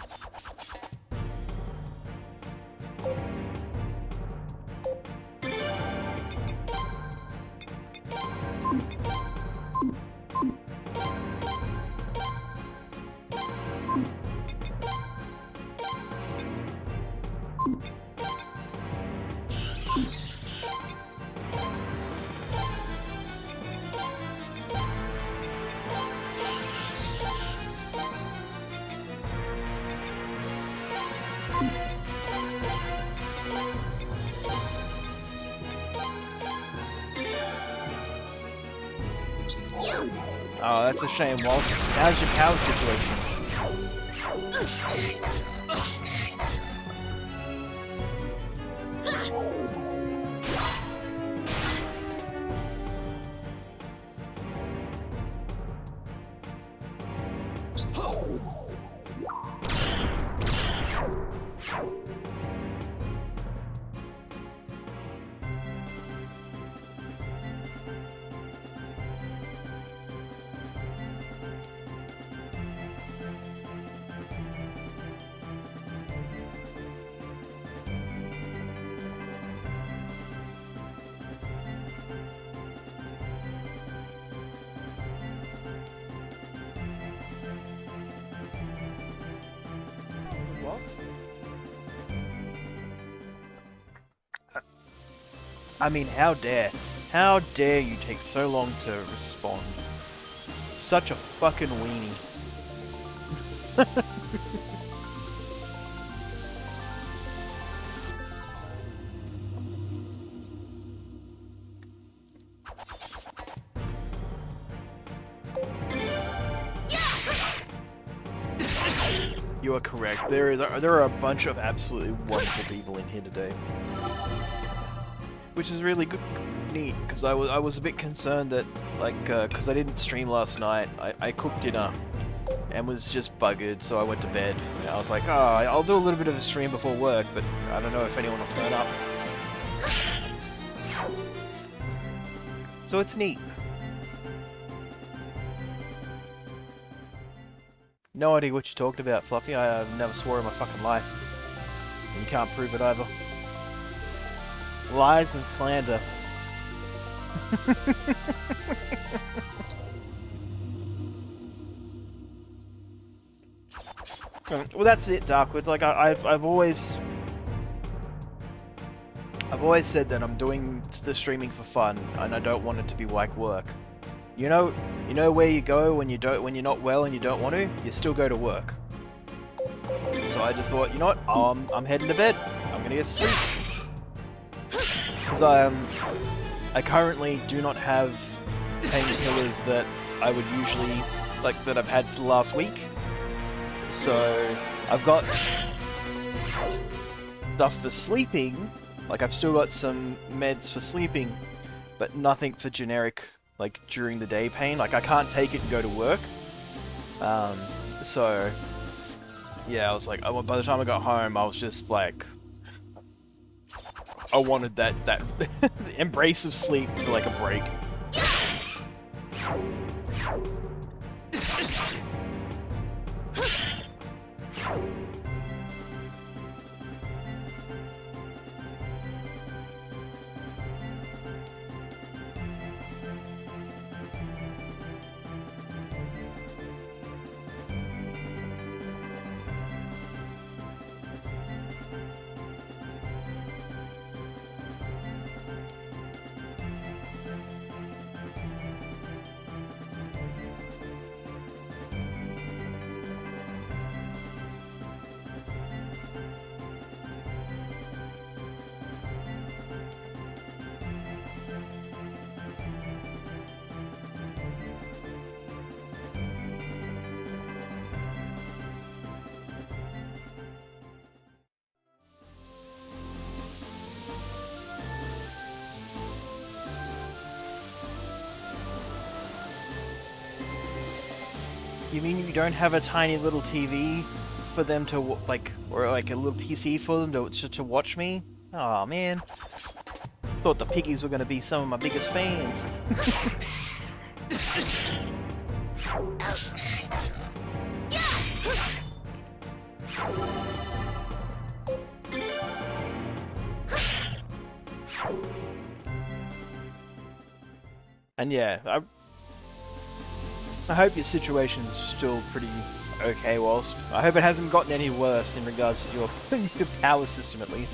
Oh, that's a shame. Well, how's your power situation? I mean, how dare you take so long to respond? Such a fucking weenie. You are correct. There are a bunch of absolutely wonderful people in here today. Which is really good, neat, because I was a bit concerned that, like, because I didn't stream last night, I cooked dinner and was just buggered, so I went to bed. And I was like, oh, I'll do a little bit of a stream before work, but I don't know if anyone will turn up. So it's neat. No idea what you talked about, Fluffy. I've never swore in my fucking life. And you can't prove it either. Lies and slander. Well, that's it, Darkwood. Like I've always said that I'm doing the streaming for fun, and I don't want it to be like work. You know where you go when you're not well and you don't want to. You still go to work. So I just thought, you know what? I'm heading to bed. I'm gonna get sleep. Because I currently do not have painkillers that I would usually that I've had for the last week. So I've got stuff for sleeping. Like I've still got some meds for sleeping, but nothing for generic during the day pain. Like I can't take it and go to work. So yeah, I was like, by the time I got home, I was just like, I wanted that embrace of sleep for like a break. You mean you don't have a tiny little TV for them to or like a little PC for them to watch me? Oh man, thought the piggies were gonna be some of my biggest fans. And yeah, I hope your situation's still pretty okay, whilst I hope it hasn't gotten any worse in regards to your power system, at least.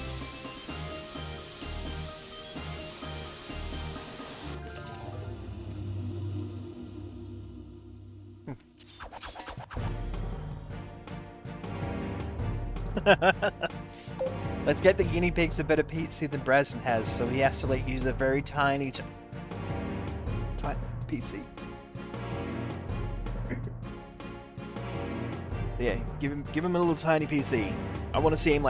Let's get the guinea pigs a better PC than Brasden has, so he has to use a very tiny PC. Yeah, give him a little tiny PC. I want to see him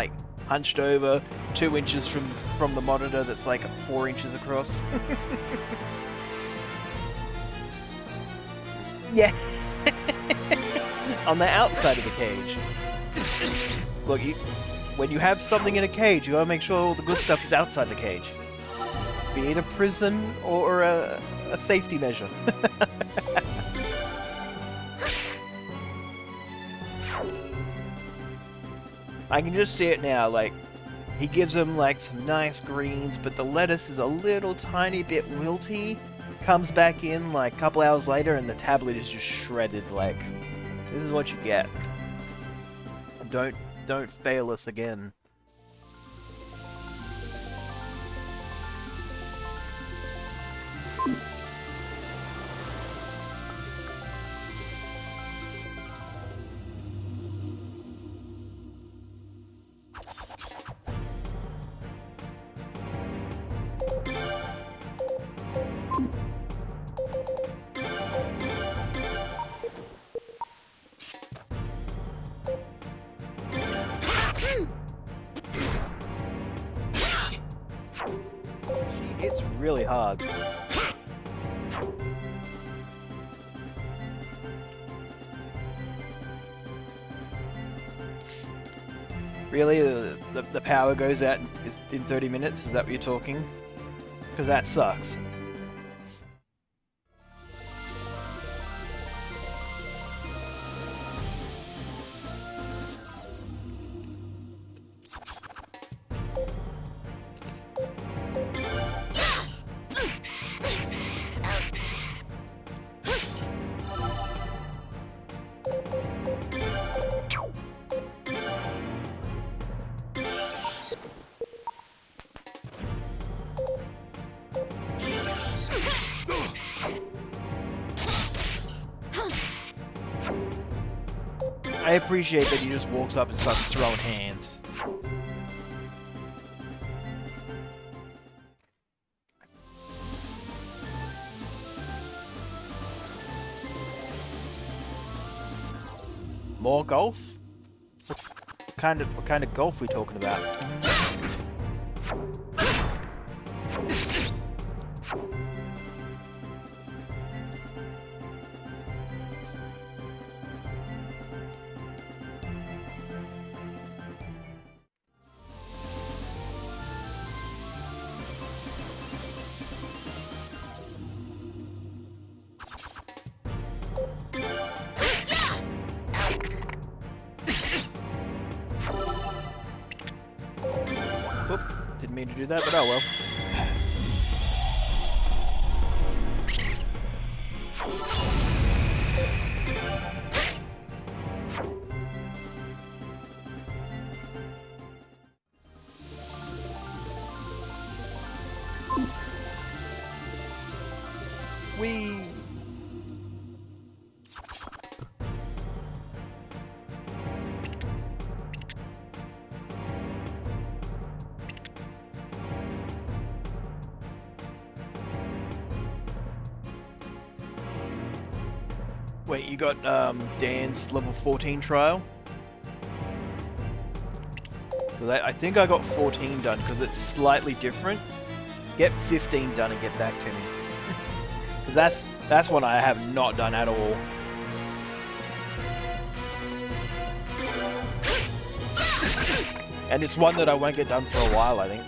hunched over, 2 inches from the monitor that's 4 inches across. Yeah. On the outside of the cage. Look, when you have something in a cage, you gotta make sure all the good stuff is outside the cage. Be it a prison or a safety measure. I can just see it now, he gives him some nice greens, but the lettuce is a little tiny bit wilty. Comes back in a couple hours later and the tablet is just shredded. This is what you get. Don't fail us again. She hits really hard. Really? The power goes out in 30 minutes? Is that what you're talking? Because that sucks. I appreciate that he just walks up and starts throwing hands. More golf? What kind of golf we talking about? Oop, didn't mean to do that, but oh well. Whee! Wait, you got Dan's level 14 trial? I think I got 14 done because it's slightly different. Get 15 done and get back to me. Because that's one I have not done at all. And it's one that I won't get done for a while, I think.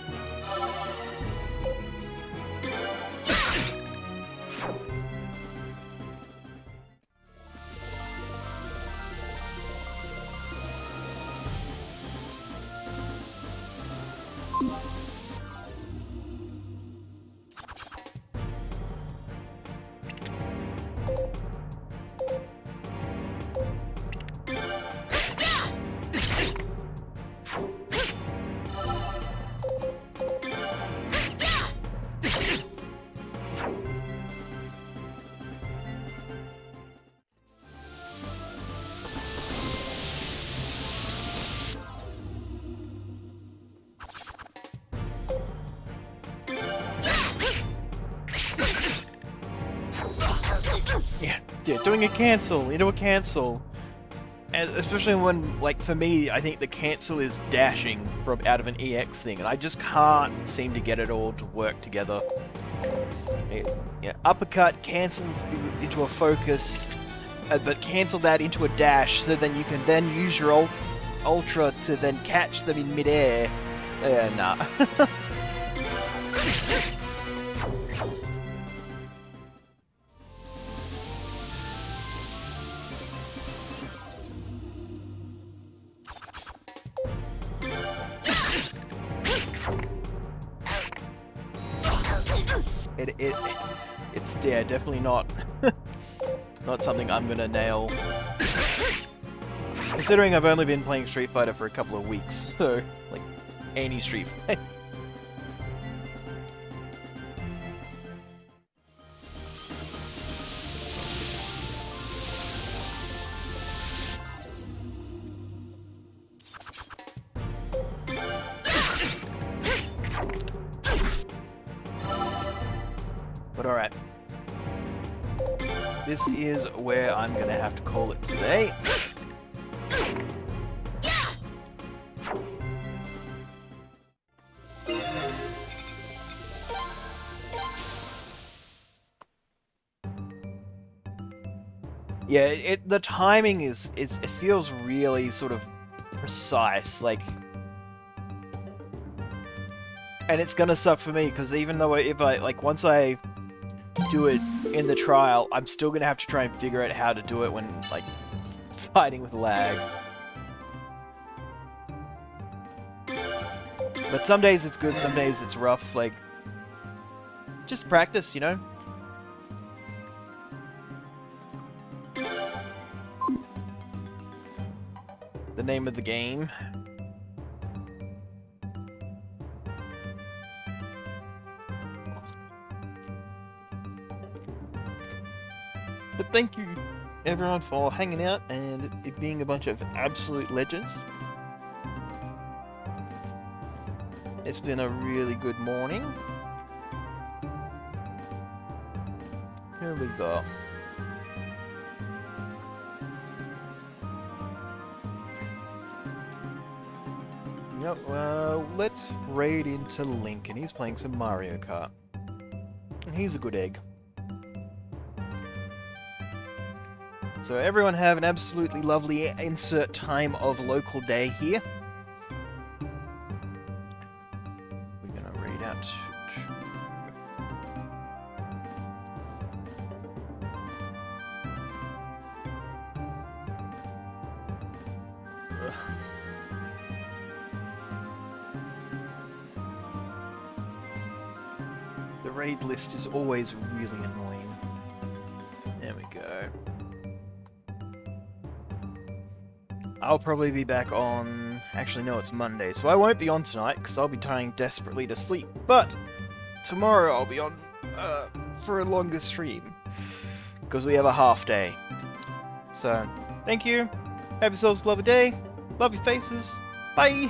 Yeah, doing a cancel into a cancel. And especially when, like, for me, I think the cancel is dashing from out of an EX thing, and I just can't seem to get it all to work together. Yeah, uppercut, cancel into a focus, but cancel that into a dash, so then you can then use your ultra to then catch them in midair. Nah. It's yeah, definitely not something I'm gonna nail. Considering I've only been playing Street Fighter for a couple of weeks, so like any Street Fighter. But alright. This is where I'm gonna have to call it today. Yeah, the timing is it feels really sort of precise, like, and it's gonna suck for me because even though if I like once I do it in the trial, I'm still gonna have to try and figure out how to do it when like fighting with lag. But some days it's good, some days it's rough. Like, just practice, you know. The name of the game. But thank you everyone for hanging out and it being a bunch of absolute legends. It's been a really good morning. Here we go. Yep, let's raid into Link, and he's playing some Mario Kart. And he's a good egg. So everyone have an absolutely lovely insert time of local day here. We're gonna raid out. Ugh. The raid list is always really annoying. There we go. I'll probably be back on... Actually, no, it's Monday, so I won't be on tonight, because I'll be trying desperately to sleep. But tomorrow I'll be on for a longer stream, because we have a half day. So, thank you. Have yourselves a lovely day. Love your faces. Bye!